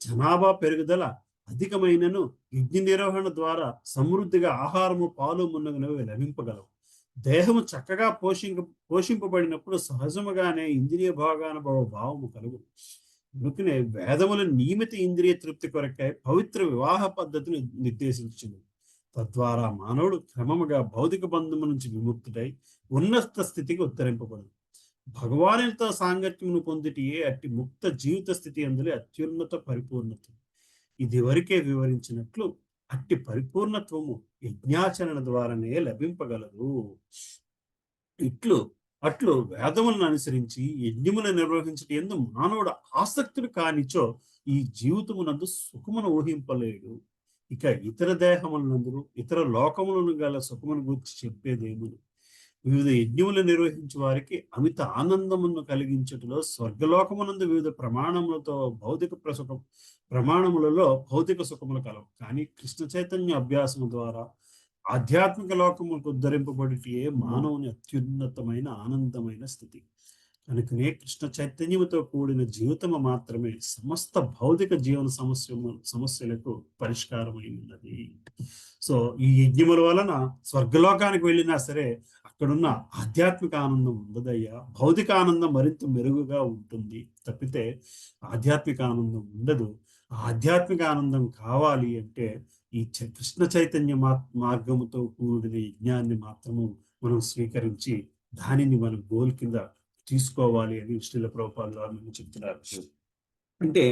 జనాభా పెరుగుదల అధికమైనను యజ్ఞ నిర్వహణ ద్వారా సమృద్ధిగా ఆహారము, పాలు మున్నగునవి లభింపగలవు. దేహము చక్కగా పోషింపబడినప్పుడు సహజముగానే ఇంద్రియ భావము కలుగు. అందుకనే వేదముల నియమిత ఇంద్రియ తృప్తి కొరకై పవిత్ర వివాహ పద్ధతిని నిర్దేశించింది. తద్వారా మానవుడు క్రమముగా భౌతిక బంధము నుంచి విముక్తుడై ఉన్నత స్థితికి ఉత్తరింపబడు. భగవానునితో సాంగత్యమును పొందిటియే అట్టి ముక్త జీవిత స్థితి అందులో అత్యున్నత పరిపూర్ణత. ఇది వరకే వివరించినట్లు అట్టి పరిపూర్ణత్వము యజ్ఞాచరణ ద్వారానే లభింపగలదు. అట్లు వేదములను అనుసరించి యజ్ఞములను నిర్వహించడం ఎందు మానవుడు ఆసక్తుడు కానిచో ఈ జీవితమునందు సుఖమును ఊహింపలేడు. ఇక ఇతర దేహములందరూ ఇతర లోకములను గల సుఖమును గురించి చెప్పేదేమును. వివిధ యజ్ఞములు నిర్వహించే వారికి అమిత ఆనందమును కలిగించటలో స్వర్గలోకమునందు వివిధ ప్రమాణములలో భౌతిక సుఖములు కలవు. కానీ కృష్ణ చైతన్య అభ్యాసము ద్వారా ఆధ్యాత్మిక లోకములకు ఉద్ధరింపబడితే మానవుని అత్యున్నతమైన ఆనందమైన స్థితి. కనుకనే కృష్ణ చైతన్యముతో కూడిన జీవితము మాత్రమే సమస్త భౌతిక జీవన సమస్యలకు పరిష్కారమై ఉన్నది. సో ఈ యజ్ఞముల వలన స్వర్గలోకానికి వెళ్ళినా సరే అక్కడున్న ఆధ్యాత్మిక ఆనందం ఉండదయ్యా. భౌతిక ఆనందం మరింత మెరుగుగా ఉంటుంది తప్పితే ఆధ్యాత్మిక ఆనందం ఉండదు. ఆధ్యాత్మిక ఆనందం కావాలి అంటే ఈ కృష్ణ చైతన్య మార్గముతో కూడిన యజ్ఞాన్ని మాత్రము మనం స్వీకరించి దానిని మనం గోల్ కింద తీసుకోవాలి అని శ్రీల ప్రభుపాద వారు చెప్తున్నారు. అంటే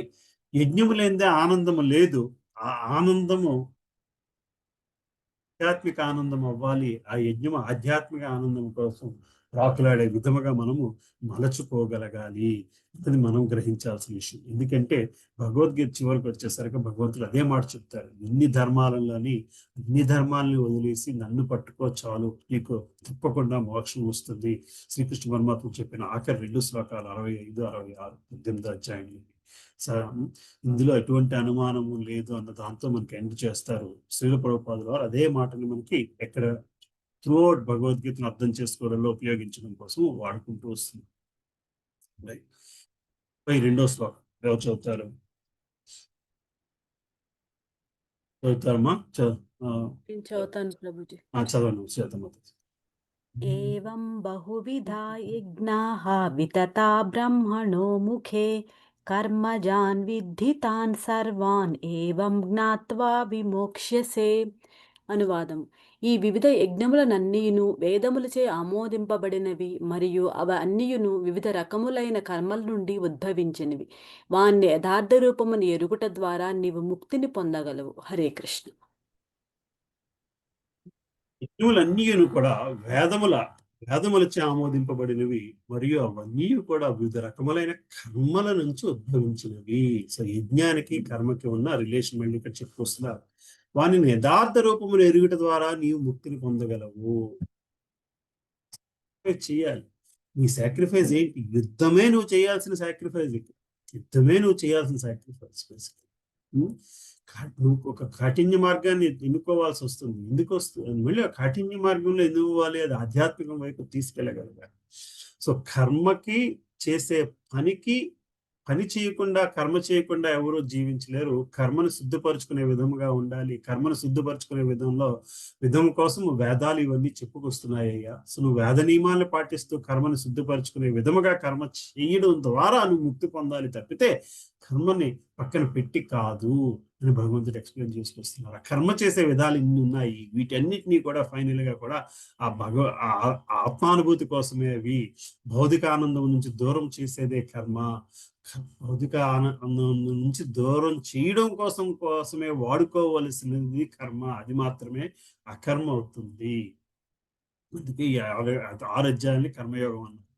యజ్ఞము లేనిదే ఆనందము లేదు. ఆ ఆనందము ఆధ్యాత్మిక ఆనందం అవ్వాలి. ఆ యజ్ఞము ఆధ్యాత్మిక ఆనందం కోసం రాకులాడే విధముగా మనము మలచుకోగలగాలి. అది మనం గ్రహించాల్సిన విషయం. ఎందుకంటే భగవద్గీత చివరికి వచ్చేసరికి భగవంతుడు అదే మాట చెప్తారు. అన్ని ధర్మాలని వదిలేసి నన్ను పట్టుకో చాలు, నీకు తప్పకుండా మోక్షం వస్తుంది. శ్రీకృష్ణ పరమాత్మ చెప్పిన ఆఖరి 2 శ్లోకాలు 65, 66, 18 అధ్యాయంలో. ఇందులో ఎటువంటి అనుమానము లేదు అన్న దాంతో మనకి ఎండ్ చేస్తారు. శ్రీల ప్రభుపాదుల వారు అదే మాటని మనకి ఎక్కడ త్రూఅవుట్ భగవద్గీతను అర్థం చేసుకోవడంలో ఉపయోగించడం కోసం వాడుకుంటూ వస్తుంది. 2వ శ్లోకం ఎవరు చదువుతారు? చదువుతారమ్మా? చదువుతాను ప్రభుజీ. చదవండి శ్వేతమాత. ఏవం బహువిధా యజ్ఞాః వితతా బ్రహ్మణో ముఖే కర్మజాన్ విద్ధితాన్ సర్వాన్ ఏవం జ్ఞాత్వా విమోక్ష్యసే. అనువాదం: ఈ వివిధ యజ్ఞములనన్నీయును వేదములచే ఆమోదింపబడినవి మరియు అవి అన్నియును వివిధ రకములైన కర్మల నుండి ఉద్భవించినవి. వాన్ని యథార్థ రూపమును ఎరుగుట ద్వారా నీవు ముక్తిని పొందగలవు. హరే కృష్ణ. యజ్ఞములన్నీ కూడా వేదములచే ఆమోదింపబడినవి మరియు అవన్నీ కూడా వివిధ రకములైన కర్మల నుంచి ఉద్భవించినవి. సో యజ్ఞానికి కర్మకి ఉన్న రిలేషన్ మళ్ళీ ఇక్కడ చెప్పుకొస్తున్నారు. వానిని యథార్థ రూపమును ఎరుగుట ద్వారా నీవు ముక్తిని పొందగలవు. చేయాలి. నీ సాక్రిఫైస్ ఏంటి? యుద్ధమే నువ్వు చేయాల్సిన సాక్రిఫైస్. యుద్ధమే నువ్వు చేయాల్సిన సాక్రిఫైస్. నువ్వు ఒక కాఠిన్య మార్గాన్ని ఎన్నుకోవాల్సి వస్తుంది. ఎందుకు వస్తుంది మళ్ళీ ఆ కాఠిన్య మార్గంలో ఎందుకు పోవాలి? అది ఆధ్యాత్మికం వైపు తీసుకెళ్ళగలగాలి. సో కర్మకి చేసే పని చేయకుండా కర్మ చేయకుండా ఎవరూ జీవించలేరు. కర్మను శుద్ధపరుచుకునే విధముగా ఉండాలి. కర్మను శుద్ధపరుచుకునే విధం కోసం వేదాలు ఇవన్నీ చెప్పుకొస్తున్నాయ్యా. సో నువ్వు వేద నియమాలను పాటిస్తూ కర్మను శుద్ధపరుచుకునే విధముగా కర్మ చేయడం ద్వారా నువ్వు ముక్తి పొందాలి తప్పితే కర్మని పక్కన పెట్టి కాదు అని భగవంతుడు ఎక్స్ప్లెయిన్ చేసుకొస్తున్నారు. ఆ కర్మ చేసే విధాలు ఇన్ని ఉన్నాయి. వీటన్నిటినీ కూడా ఫైనల్ గా కూడా ఆ ఆత్మానుభూతి కోసమే అవి. భౌతిక ఆనందం నుంచి దూరం చేసేదే కర్మ. భౌతిక ఆనందం నుంచి దూరం చేయడం కోసమే వాడుకోవలసినది కర్మ. అది మాత్రమే అకర్మ అవుతుంది. అందుకే ఈ 6 అధ్యాయాన్ని కర్మయోగం అన్నారు.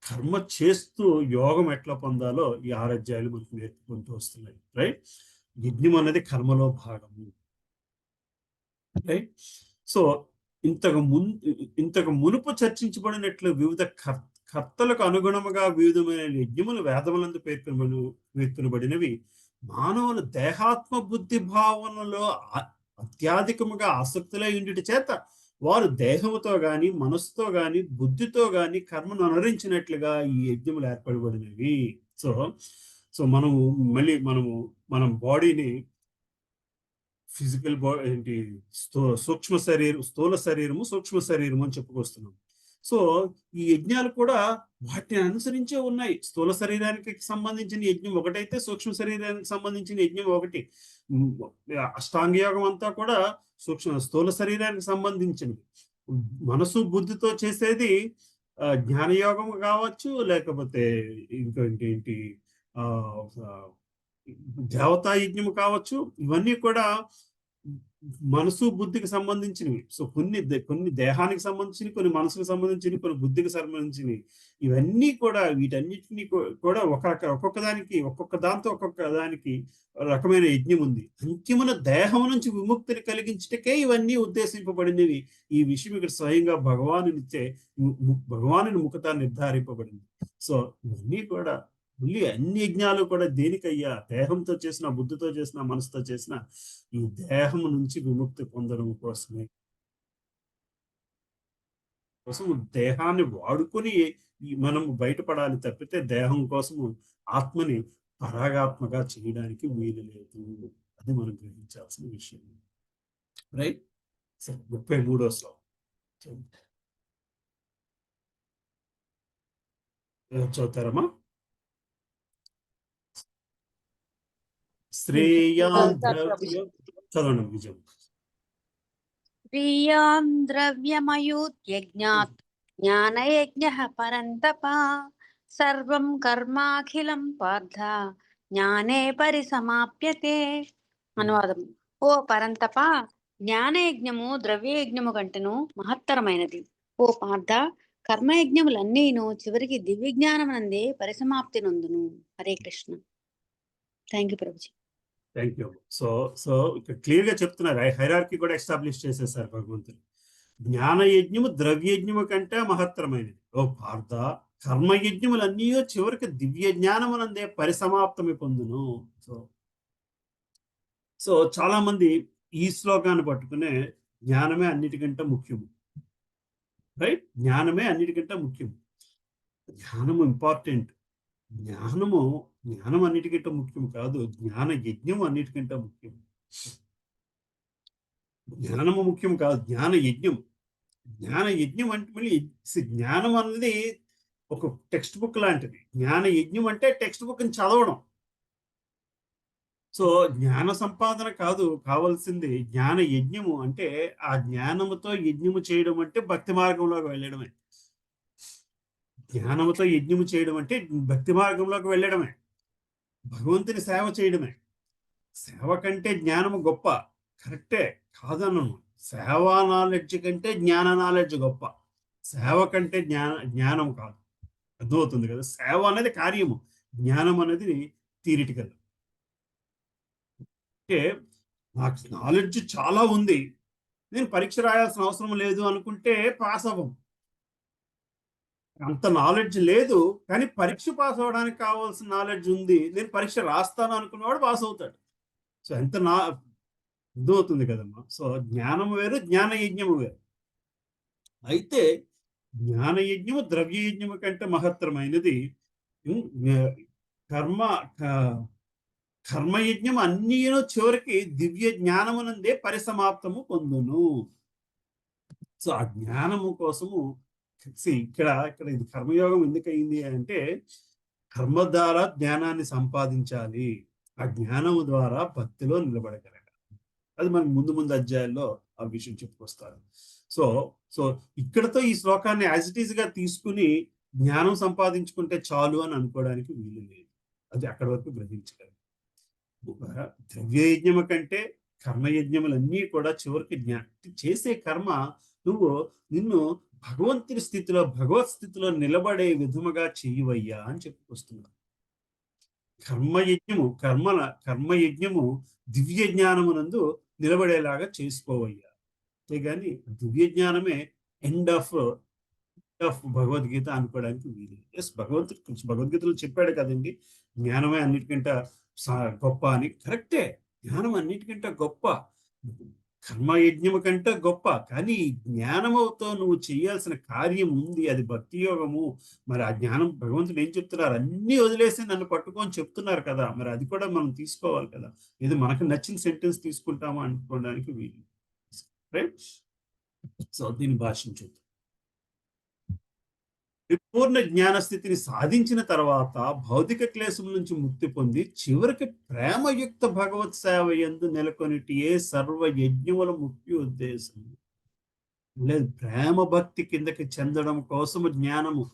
కర్మ చేస్తూ యోగం ఎట్లా పొందాలో ఈ 6 అధ్యాయాలు మనకు నేర్పుకుంటూ వస్తున్నాయి. రైట్? యజ్ఞం అనేది కర్మలో భాగము. రైట్? సో ఇంతకు మునుపు వివిధ కర్తలకు అనుగుణముగా వివిధమైన యజ్ఞములు వేదములందు పేర్కొనబడినవి. మానవుల దేహాత్మ బుద్ధి భావనలో అత్యధికముగా ఆసక్తులై ఉండుట చేత వారు దేహముతో గాని మనస్సుతో గాని బుద్ధితో గాని కర్మను అనుసరించినట్లుగా ఈ యజ్ఞములు ఏర్పడబడినవి. సో మనం బాడీని ఫిజికల్ బాడీ ఏంటి స్థూల శరీరము సూక్ష్మ శరీరము అని చెప్పుకొస్తున్నాం. సో ఈ యజ్ఞాలు కూడా వాటిని అనుసరించే ఉన్నాయి. స్థూల శరీరానికి సంబంధించిన యజ్ఞం ఒకటైతే సూక్ష్మ శరీరానికి సంబంధించిన యజ్ఞం ఒకటి. అష్టాంగ యోగం అంతా కూడా స్థూల శరీరానికి సంబంధించినవి. మనసు బుద్ధితో చేసేది జ్ఞానయోగం కావచ్చు, లేకపోతే ఇంకేంటి దేవతా యజ్ఞం కావచ్చు. ఇవన్నీ కూడా మనసు బుద్ధికి సంబంధించినవి. సో కొన్ని దేహానికి సంబంధించినవి, కొన్ని మనసుకు సంబంధించినవి, కొన్ని బుద్ధికి సంబంధించినవి. ఇవన్నీ కూడా వీటన్నిటిని కూడా ఒక్కొక్క దాంతో ఒక్కొక్క దానికి రకమైన యజ్ఞం ఉంది. అంతిమున దేహం నుంచి విముక్తిని కలిగించటకే ఇవన్నీ ఉద్దేశింపబడినవి. ఈ విషయం ఇక్కడ స్వయంగా భగవానుని ముఖత నిర్ధారింపబడింది. సో ఇవన్నీ కూడా మళ్ళీ అన్ని యజ్ఞాలు కూడా దేనికయ్యా? దేహంతో చేసిన, బుద్ధితో చేసిన, మనసుతో చేసిన ఈ దేహం నుంచి విముక్తి పొందడం కోసమే. దేహాన్ని వాడుకొని మనం బయటపడాలి తప్పితే దేహం కోసము ఆత్మని పరాగాత్మగా చేయడానికి వీలు లేదు. అది మనం గ్రహించాల్సిన విషయం. రైట్? సరే, 33వ శ్లోకం చదువుతారమ్మా? శ్రేయాన్ చదవండి విజయం. శ్రీయాన్ ద్రవ్యమయూత్యజ్ఞాత్ జ్ఞానయజ్ఞః పరంతప సర్వం కర్మాఖిలం పార్థ జ్ఞానే పరిసమాప్యతే. అనువాదం. ఓ పరంతప, జ్ఞానయజ్ఞము ద్రవ్యయజ్ఞము కంటెను మహత్తరమైనది. ఓ పార్థ, కర్మయజ్ఞములన్నీను చివరికి దివ్య జ్ఞానమునందే పరిసమాప్తి నందును. Hare Krishna. Thank you Prabhuji. Thank you. So ఇక్కడ క్లియర్ గా చెప్తున్నారు. హైరార్కీ కూడా ఎస్టాబ్లిష్ చేసేసారు భగవంతుడు. జ్ఞానయజ్ఞము ద్రవ్యయజ్ఞము కంటే మహత్తరమైనది. ఓ పార్థ, కర్మయజ్ఞములన్నీ చివరికి దివ్య జ్ఞానమునందే పరిసమాప్తమి పొందును. సో చాలా మంది ఈ శ్లోకాన్ని పట్టుకునే జ్ఞానమే అన్నిటికంటే ముఖ్యము. రైట్? జ్ఞానమే అన్నిటికంటే ముఖ్యం. జ్ఞానము ఇంపార్టెంట్. జ్ఞానం అన్నిటికంటే ముఖ్యం కాదు. జ్ఞాన యజ్ఞం అన్నిటికంటే ముఖ్యం. జ్ఞానము ముఖ్యం కాదు, జ్ఞాన యజ్ఞం. జ్ఞాన యజ్ఞం అంటే మళ్ళీ జ్ఞానం అనేది ఒక టెక్స్ట్ బుక్ లాంటిది. జ్ఞాన యజ్ఞం అంటే టెక్స్ట్ బుక్ ని చదవడం. సో జ్ఞాన సంపాదన కాదు కావాల్సింది, జ్ఞాన యజ్ఞము. అంటే ఆ జ్ఞానముతో యజ్ఞము చేయడం అంటే భక్తి మార్గంలోకి వెళ్ళడమే. జ్ఞానముతో యజ్ఞము చేయడం అంటే భక్తి మార్గంలోకి వెళ్ళడమే, భగవంతుని సేవ చేయడమే. సేవ కంటే జ్ఞానము గొప్ప, కరెక్టే, కాదన్నాను. సేవా నాలెడ్జ్ కంటే జ్ఞాన నాలెడ్జ్ గొప్ప. సేవ కంటే జ్ఞానం కాదు. అర్థమవుతుంది కదా? సేవ అనేది కార్యము, జ్ఞానం అనేది థియరిటికల్. అంటే నాకు నాలెడ్జ్ చాలా ఉంది, నేను పరీక్ష రాయాల్సిన అవసరం లేదు అనుకుంటే పాస్ అవ్వం. అంత నాలెడ్జ్ లేదు, కానీ పరీక్ష పాస్ అవ్వడానికి కావాల్సిన నాలెడ్జ్ ఉంది, నేను పరీక్ష రాస్తాను అనుకున్నవాడు పాస్ అవుతాడు. సో ఎంత అర్థమవుతుంది కదమ్మా. సో జ్ఞానం వేరు, జ్ఞాన యజ్ఞము వేరు. అయితే జ్ఞాన యజ్ఞము ద్రవ్య యజ్ఞము కంటే మహత్తరమైనది. కర్మయజ్ఞం అన్నీను చివరికి దివ్య జ్ఞానమునందే పరిసమాప్తము పొందును. సో ఆ జ్ఞానము కోసము ఇక్కడ ఇది కర్మయోగం ఎందుకు అయింది అంటే, కర్మ ద్వారా జ్ఞానాన్ని సంపాదించాలి, ఆ జ్ఞానము ద్వారా భక్తిలో నిలబడగలగాలి. అది మనకు ముందు అధ్యాయాల్లో ఆ విషయం చెప్పుకొస్తారు. సో సో ఇక్కడతో ఈ శ్లోకాన్ని యాజ్ ఇట్ ఈజ్ గా తీసుకుని జ్ఞానం సంపాదించుకుంటే చాలు అని అనుకోవడానికి వీలు లేదు. అది అక్కడి వరకు గ్రహించగలరు. ద్రవ్యయజ్ఞము కంటే కర్మయజ్ఞములన్నీ కూడా చివరికి చేసే కర్మ నిన్ను భగవంతుని స్థితిలో, భగవత్ స్థితిలో నిలబడే విధముగా చెయ్యవయ్యా అని చెప్పుకొస్తున్నారు. కర్మయజ్ఞము దివ్య జ్ఞానమునందు నిలబడేలాగా చేసుకోవయ్యా. అంతేగాని దివ్య జ్ఞానమే ఎండ్ ఆఫ్ భగవద్గీత అనుకోవడానికి వీలు. ఎస్, భగవద్గీతలో చెప్పాడు కదండి, జ్ఞానమే అన్నిటికంటే గొప్ప అని. కరెక్టే, జ్ఞానం అన్నిటికంటే గొప్ప, కర్మయజ్ఞము కంటే గొప్ప. కానీ జ్ఞానముతో నువ్వు చేయాల్సిన కార్యం ఉంది, అది భక్తి యోగము. మరి ఆ జ్ఞానం భగవంతుడు ఏం చెప్తున్నారు, అన్ని వదిలేసి నన్ను పట్టుకొని చెప్తున్నారు కదా, మరి అది కూడా మనం తీసుకోవాలి కదా. ఇది మనకు నచ్చిన సెంటెన్స్ తీసుకుంటామా అనుకోవడానికి వీలు. రైట్. సో దీని భాషను చూద్దాం. పరిపూర్ణ జ్ఞానస్థితిని సాధించిన తర్వాత భౌతిక క్లేశం నుంచి ముక్తి పొంది చివరికి ప్రేమయుక్త భగవత్ సేవ యందు నెలకొనిటియే సర్వ యజ్ఞముల ముఖ్య ఉద్దేశం. లేదు, ప్రేమ భక్తి కిందకి చెందడం కోసము జ్ఞానము,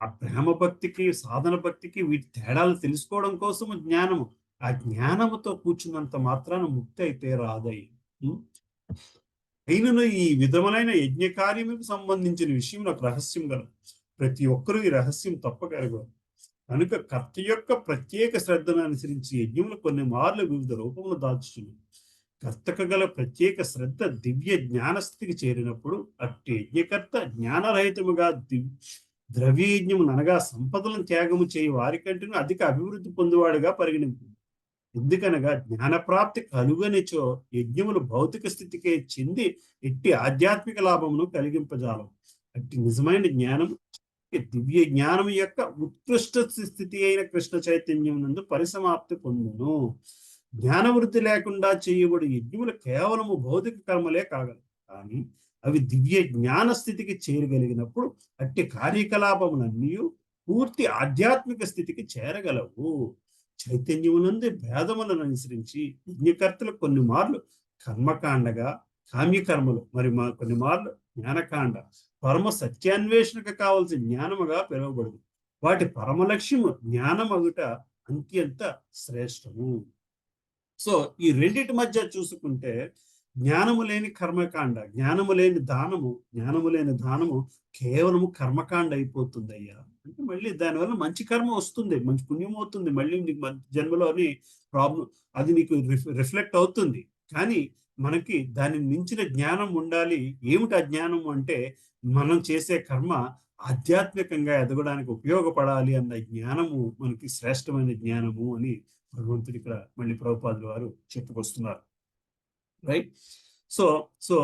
ఆ ప్రేమ భక్తికి సాధన భక్తికి వీటి తేడాలు తెలుసుకోవడం కోసము జ్ఞానము. ఆ జ్ఞానముతో కూర్చున్నంత మాత్రాన ముక్తి అయితే రాదయ్యి. అయినను ఈ విధములైన యజ్ఞ కార్యముకు సంబంధించిన విషయం నాకు రహస్యం గల ప్రతి ఒక్కరూ ఈ రహస్యం తప్పగలగరు. కనుక కర్త యొక్క ప్రత్యేక శ్రద్ధను అనుసరించి యజ్ఞములు కొన్ని మార్లు వివిధ రూపములు దాచుచును. కర్తకు గల ప్రత్యేక శ్రద్ధ దివ్య జ్ఞానస్థితికి చేరినప్పుడు అట్టి యజ్ఞకర్త జ్ఞానరహితముగా ద్రవ్య యజ్ఞము అనగా సంపదలను త్యాగము చేయి వారికంటేనూ అధిక అభివృద్ధి పొందువాడుగా పరిగణింపు. ఎందుకనగా జ్ఞానప్రాప్తి కలుగనిచో యజ్ఞములు భౌతిక స్థితికే చెంది ఎట్టి ఆధ్యాత్మిక లాభమును కలిగింపజాలం. అట్టి నిజమైన జ్ఞానం దివ్య జ్ఞానం యొక్క ఉత్కృష్ట స్థితి అయిన కృష్ణ చైతన్యం నందు పరిసమాప్తి పొందును. జ్ఞానవృద్ధి లేకుండా చేయబడి యజ్ఞములు కేవలము భౌతిక కర్మలే కాగలవు, కానీ అవి దివ్య జ్ఞాన స్థితికి చేరగలిగినప్పుడు అట్టి కార్యకలాపములన్నీ పూర్తి ఆధ్యాత్మిక స్థితికి చేరగలవు. చైతన్యమునందు భేదములను అనుసరించి యజ్ఞకర్తలు కొన్ని మార్లు కర్మకాండగా, కామ్యకర్మలు మరి కొన్ని మార్లు జ్ఞానకాండ, పరమ సత్యాన్వేషణకు కావలసిన జ్ఞానముగా పిలువబడుతుంది. వాటి పరమ లక్ష్యము జ్ఞానమగుట అత్యంత శ్రేష్టము. సో ఈ రెండిటి మధ్య చూసుకుంటే జ్ఞానము లేని కర్మకాండ, జ్ఞానము లేని దానము కేవలము కర్మకాండ అయిపోతుంది అయ్యా. అంటే మళ్ళీ దానివల్ల మంచి కర్మ వస్తుంది, మంచి పుణ్యం అవుతుంది, మళ్ళీ నీకు జన్మలోని ప్రాబ్లం అది నీకు రిఫ్లెక్ట్ అవుతుంది. కానీ మనకి దాని మించిన జ్ఞానం ఉండాలి. ఏమిటి ఆ జ్ఞానం అంటే, మనం చేసే కర్మ ఆధ్యాత్మికంగా ఎదగడానికి ఉపయోగపడాలి అన్న జ్ఞానము మనకి శ్రేష్టమైన జ్ఞానము అని భగవంతుడు ఇక్కడ మళ్ళీ ప్రభుపాదుల వారు చెప్పుకొస్తున్నారు. రైట్. సో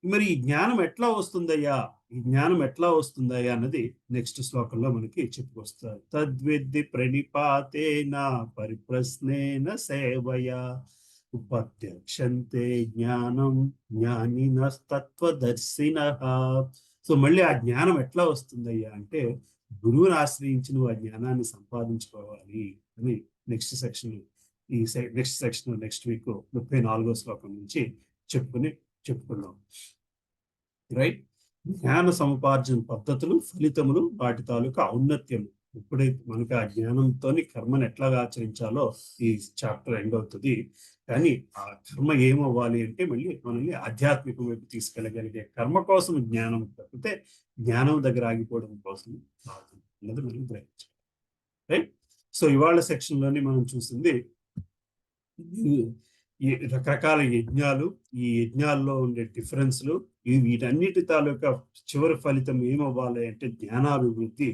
మరి ఈ జ్ఞానం ఎట్లా వస్తుందయ్యా, అన్నది నెక్స్ట్ శ్లోకంలో మనకి చెప్పుకొస్తారు. తద్విద్ది ప్రణిపాతేన పరిప్రశ్నేన సేవయా ఉపత్యక్షంతే జ్ఞానం జ్ఞానినస్తత్వదర్శినః. సో మళ్ళీ ఆ జ్ఞానం ఎట్లా వస్తుందయ్యా అంటే, గురువుని ఆశ్రయించి నువ్వు ఆ జ్ఞానాన్ని సంపాదించుకోవాలి అని నెక్స్ట్ సెక్షన్ నెక్స్ట్ వీక్ 34వ శ్లోకం నుంచి చెప్పుకున్నాం. రైట్. జ్ఞాన సముపార్జన పద్ధతులు, ఫలితములు, వాటి తాలూకా ఔన్నత్యం. ఎప్పుడైతే మనకు ఆ జ్ఞానంతో కర్మను ఎట్లాగా ఆచరించాలో ఈ చాప్టర్ ఎండ్ అవుతుంది. కానీ ఆ కర్మ ఏమవ్వాలి అంటే మళ్ళీ మనల్ని ఆధ్యాత్మిక వైపు తీసుకెళ్ళగలిగే కర్మ కోసం జ్ఞానం తప్పితే జ్ఞానం దగ్గర ఆగిపోవడం కోసం అన్నది మనం గ్రహించాలి. రైట్. సో ఇవాళ సెక్షన్ లోని మనం చూసింది ఈ రకరకాల యజ్ఞాలు, ఈ యజ్ఞాల్లో ఉండే డిఫరెన్స్లు, వీటన్నిటి తాలూకా చివరి ఫలితం ఏమవ్వాలి అంటే జ్ఞానాభివృద్ధి,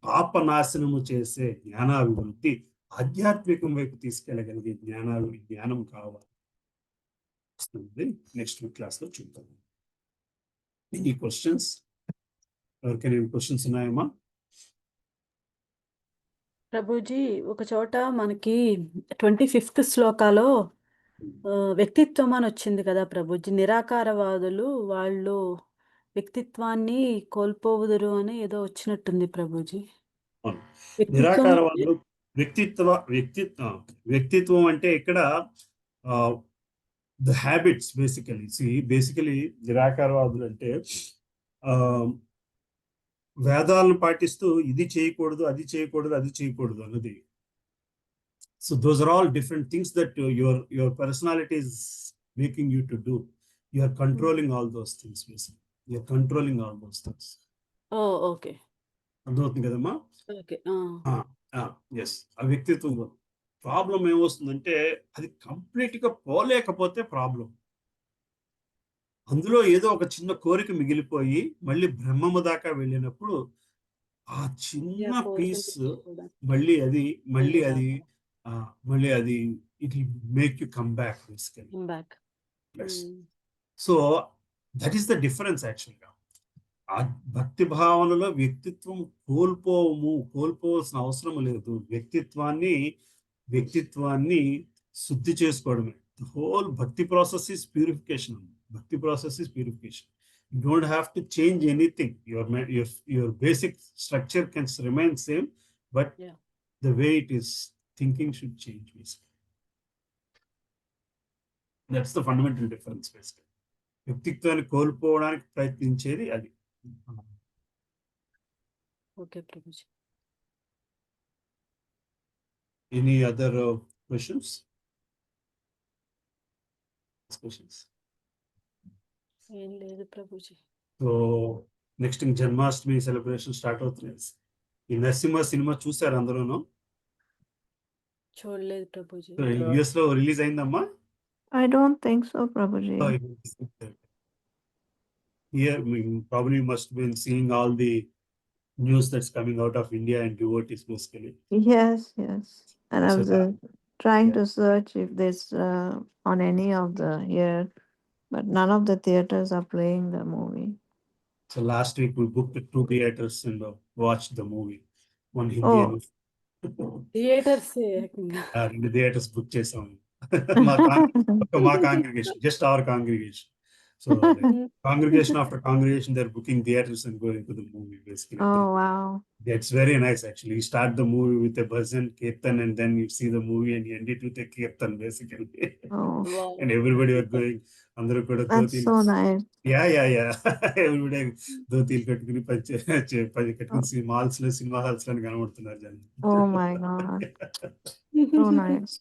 పాప నాశనము చేసే జ్ఞానాభివృద్ధి, ఆధ్యాత్మికం వైపు తీసుకెళ్ళగలిగే జ్ఞానం కావాలి. నెక్స్ట్ క్లాస్ లో చూద్దాం. Any questions? ఎవరికైనా క్వశ్చన్స్ ఉన్నాయమ్మా? ప్రభుజీ ఒక చోట మనకి 25th శ్లోకాలో వ్యక్తిత్వం అని వచ్చింది కదా ప్రభుజీ. నిరాకారవాదులు వాళ్ళు వ్యక్తిత్వాన్ని కోల్పోవుదురు అని ఏదో వచ్చినట్టుంది ప్రభుజీ. అవును. వ్యక్తిత్వం నిరాకారవాదులు వ్యక్తిత్వం అంటే ఇక్కడ ద హ్యాబిట్స్ బేసికలీ నిరాకారవాదులు అంటే వేదాలను పాటిస్తూ ఇది చేయకూడదు, అది చేయకూడదు, అది చేయకూడదు అన్నది. So those are all different things that your personality is making you to do. You are controlling all those things. You are controlling all those things. Okay అర్థమవుతుంది కదమ్మా? ఓకే. ఎస్. ఆ వ్యక్తిత్వం ప్రాబ్లం ఏమొస్తుందంటే అది కంప్లీట్ గా పోలేకపోతే ప్రాబ్లం. అందులో ఏదో ఒక చిన్న కోరిక మిగిలిపోయి మళ్ళీ బ్రహ్మము దాకా వెళ్ళినప్పుడు ఆ చిన్న పీస్ మళ్ళీ అది it will make you come back basically. So that is the difference యాక్చువల్గా. ఆ భక్తి భావనలో వ్యక్తిత్వం కోల్పోవాల్సిన అవసరం లేదు. వ్యక్తిత్వాన్ని శుద్ధి చేసుకోవడమే. The whole bhakti process is purification. Bhakti process is purification. You don't have to change anything. Your basic structure can remain same, but the way it is thinking should change basically. That's the fundamental difference basically. వ్యక్తిత్వాన్ని కోల్పోవడానికి ప్రయత్నించేది అది. Okay Prabhuji. Any other questions? ఏం లేదు Prabhuji. So next Janmashtami celebration start అవుతున్నాయి. ఈ నరసింహ సినిమా చూసారు అందరూను? చూడలేదు ప్రభుజీ. యుఎస్ లో రిలీజ్ అయిందమ్మా? I don't think so, Prabhuji. Here probably must have been seeing all the news that's coming out of India and devotees basically. Yes. And I So was that- trying yeah. to search if this on any of the here, but none of the theaters are playing the movie. So last week we booked 2 theaters and watched the movie. One Hindi Oh. and theatres 2 theaters book చేసాం. మా congregation, just our congregation. So like, congregation after congregation, they're booking theaters and going to the movie basically. Oh wow. It's very nice actually. You start the movie with a bhajan, kirtan, and then you see the movie and you end it with a kirtan basically. Oh, And everybody were going, అందరూ కూడా that's so nice. Yeah. Everybody ధోతీలు కట్టుకుని కట్టుకుని మాల్స్ లో సినిమా హాల్స్ లో కనబడుతున్నారు జనం. Oh my God. So nice.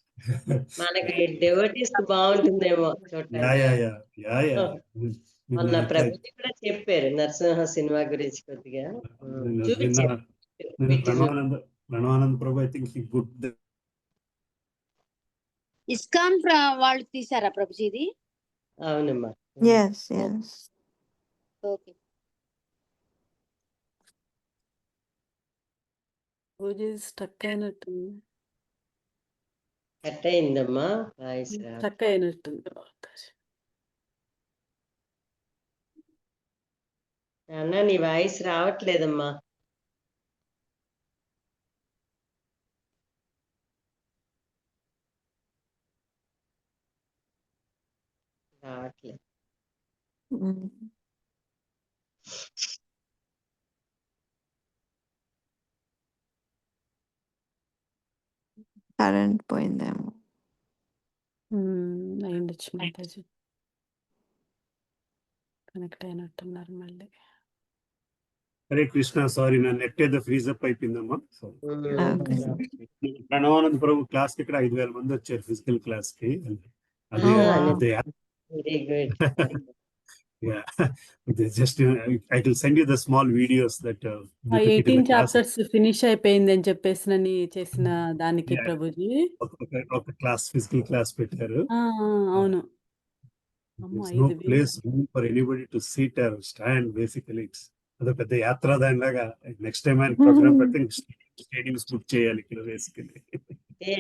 మనకి డివోటీస్ బాగుంటుందేమో చూడటానికి. మొన్న ప్రభుజీ కూడా చెప్పారు నరసింహ సినిమా గురించి కొద్దిగా చూపించారు. Pranavananda Prabhu I think he good. ISKCON వాళ్ళు తీసారా ప్రభుజీ ఇది? అవునమ్మా. Yes. ఓకే. ప్రభుజీ స్టక్ అయినట్టుంది. కట్ అయిందమ్మా వాయిస్. స్టక్ అయినట్టుంది. అన్న నీ వాయిస్ రావట్లేదమ్మా. రావట్లేదు. Mm. Current పోయిందేమో. అయ్యుండొచ్చు మాతాజీ. కనెక్ట్ అయినట్టున్నారు మళ్ళీ. హరే కృష్ణ, సారీ నా నెట్ ఏదో ఫ్రీజ్ అప్ అయిపోయిందమ్మా. ప్రణవానంద ప్రభు క్లాస్ కి ఇక్కడ 5,000 మంది వచ్చారు ఫిజికల్ క్లాస్ కి. Very good. Yeah. Just I will send you the small videos that ఆ depicted in 18 the class. Chapters finish అయిపోయింది అని చెప్పేసినని చేసిన దానికి Yeah. ప్రభుజీ. ఒక క్లాస్ ఫిజికల్ క్లాస్ పెట్టారు. అవును. అమ్మో, There's no 5,000. place room for anybody to sit or stand. Basically, it's అదో పెద్ద యాత్ర దానిలాగా. నెక్స్ట్ టైం ఆయన ప్రోగ్రామ్ పెడితే స్టేడియంస్ బుక్ చేయాలి ఇక్కడ బేసికలీ. అంటే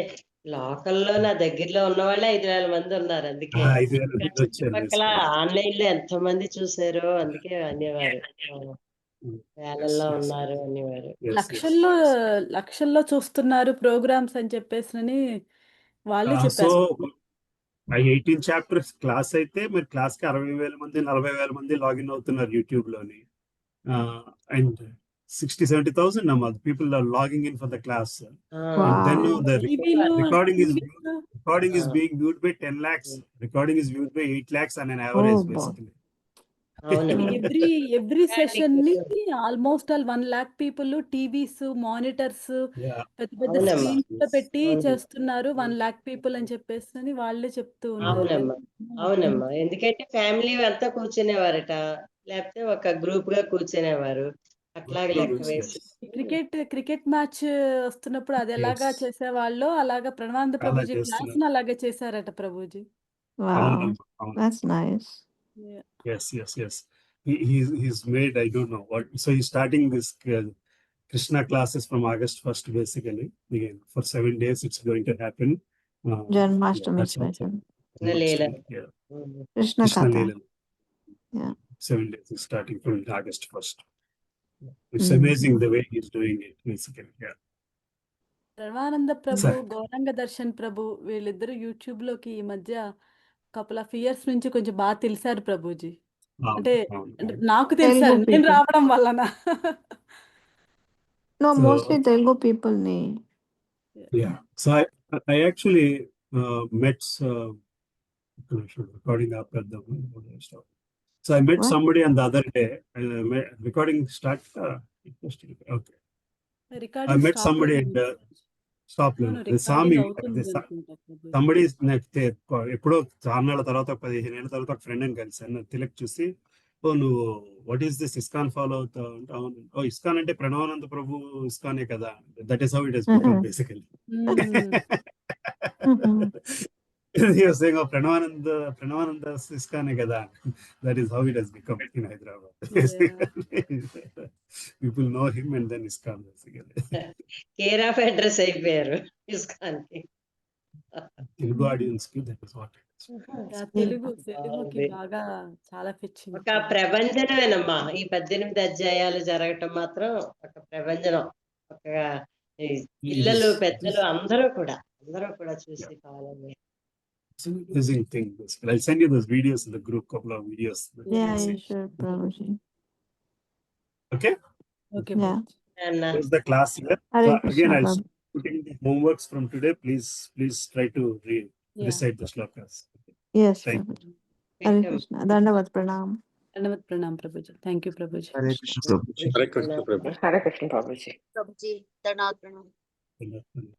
లోకల్లో నా దగ్గరలో ఉన్న వాళ్ళే 5,000 మంది ఉన్నారు. అందుకే 5,000 ఇంకా మంది వచ్చారు చుట్టుపక్కల basically. ఆన్లైన్ లో ఎంతో మంది చూసారో అందుకే అనేవారు. వేలల్లో Yes, yes. ఉన్నారు అనేవారు. Yes, yes. లక్షల్లో చూస్తున్నారు ప్రోగ్రామ్స్ అని చెప్పేసినని వాళ్ళే సో చెప్పారు. ఆ 18 చాప్టర్స్ క్లాస్ అయితే మరి క్లాస్ కి 60,000 మంది 40,000 మంది లాగిన్ అవుతున్నారు యూట్యూబ్ లోని. And 60,000-70,000 number people are logging in for the class. And then Wow. the టీవీలో recording is being viewed by 10 lakhs. Recording is viewed by 8 lakhs on an average, Oh, boy. basically. అవునమ్మా. ఎవ్రీ సెషన్ ని almost all 1 lakh people TVs, monitors, Yeah. పెద్ద పెద్ద అవునమ్మా. స్క్రీన్స్ లో పెట్టి అవును. చేస్తున్నారు 1 lakh పీపుల్ అని చెప్పేసి వాళ్ళే చెప్తూ ఉన్నారు. అవునమ్మా. అవునమ్మా. ఎందుకంటే ఫ్యామిలీ అంతా కూర్చునేవారట, లేకపోతే ఒక గ్రూప్ గా కూర్చునేవారు. అట్లాగే లెక్క వేసి క్రికెట్ మ్యాచ్ వస్తున్నప్పుడు అది ఎలాగా Yes. చేసేవాళ్ళో అలాగా ప్రణవానంద అలా ప్రభుజీ చేస్తున్నారు. క్లాస్ అలాగే చేశారట ప్రభుజీ. Wow. అవును. That's nice. Yes. He's made, I don't know what. So he's starting this Krishna classes from August 1st, basically. Again, for 7 days, it's going to happen. Janmashtami that's also- special. Leela. Yeah. Krishna Krishna Katha. Leela. Yeah. 7 days is starting from August 1st. It's Mm. amazing the way he's doing it, basically. Yeah. Pranavananda Prabhu, Sir. Gauranga Darshan ప్రభు వీళ్ళిద్దరు యూట్యూబ్ లోకి ఈ మధ్య కపుల్ ఆఫ్ ఇయర్స్ నుంచి కొంచెం బాగా తెలిసారు ప్రభుజీ. అంటే నాకు తెలిసారు Telugu నేను people. రావడం వలన. No, So- mostly Telugu people ni. Yeah. So I actually met recording after the stop. So I met What? somebody on the other day. Recording start. Okay. I met somebody and stop. They saw me. Somebody is ఎప్పుడో చాన్నాళ్ళ తర్వాత 15 ఏళ్ళ తర్వాత ఒక ఫ్రెండ్ అని కలిసాను. తిలక్ చూసి, ఓ నువ్వు what is this ISKCON follow అవుతావు అంటే, అవును. ఓ ఇస్కాన్ అంటే ప్రణవానంద ప్రభు ఇస్కానే కదా. That is how it has become basically. He was saying, oh, Pranavananda iskane kada. That is how it has become in Hyderabad. People know him and then ISKCON basically. Care of address అయిపోయారు ఇస్కాన్ కి. Telugu audience ki that is what it is. తెలుగుకి బాగా చాలా పిచ్చింది. ఒక ప్రభంజనమేనమ్మా ఈ 18 అధ్యాయాలు జరగటం మాత్రం ఒక ప్రభంజనం. ఒక పిల్లలు పెద్దలు అందరూ కూడా చూసి కావాలని. It's an amazing thing basically. I'll send you those videos in the group, couple of videos. Yeah, you should, Prabhuji. Okay? Okay. Yeah. అన్న There's the class here. Hare So Krishna, again, I'll Prabhu. putting the homeworks from today. Please try to recite the shlokas. Yes, Thank Prabhuji. Hare Krishna. Dandavat pranam. ధన్యవాద Pranam Prabhuji. Thank you Prabhuji. Hare Krishna Prabhuji. Hare Krishna Prabhu. Prabhuji ధన్యవాదాలు. you.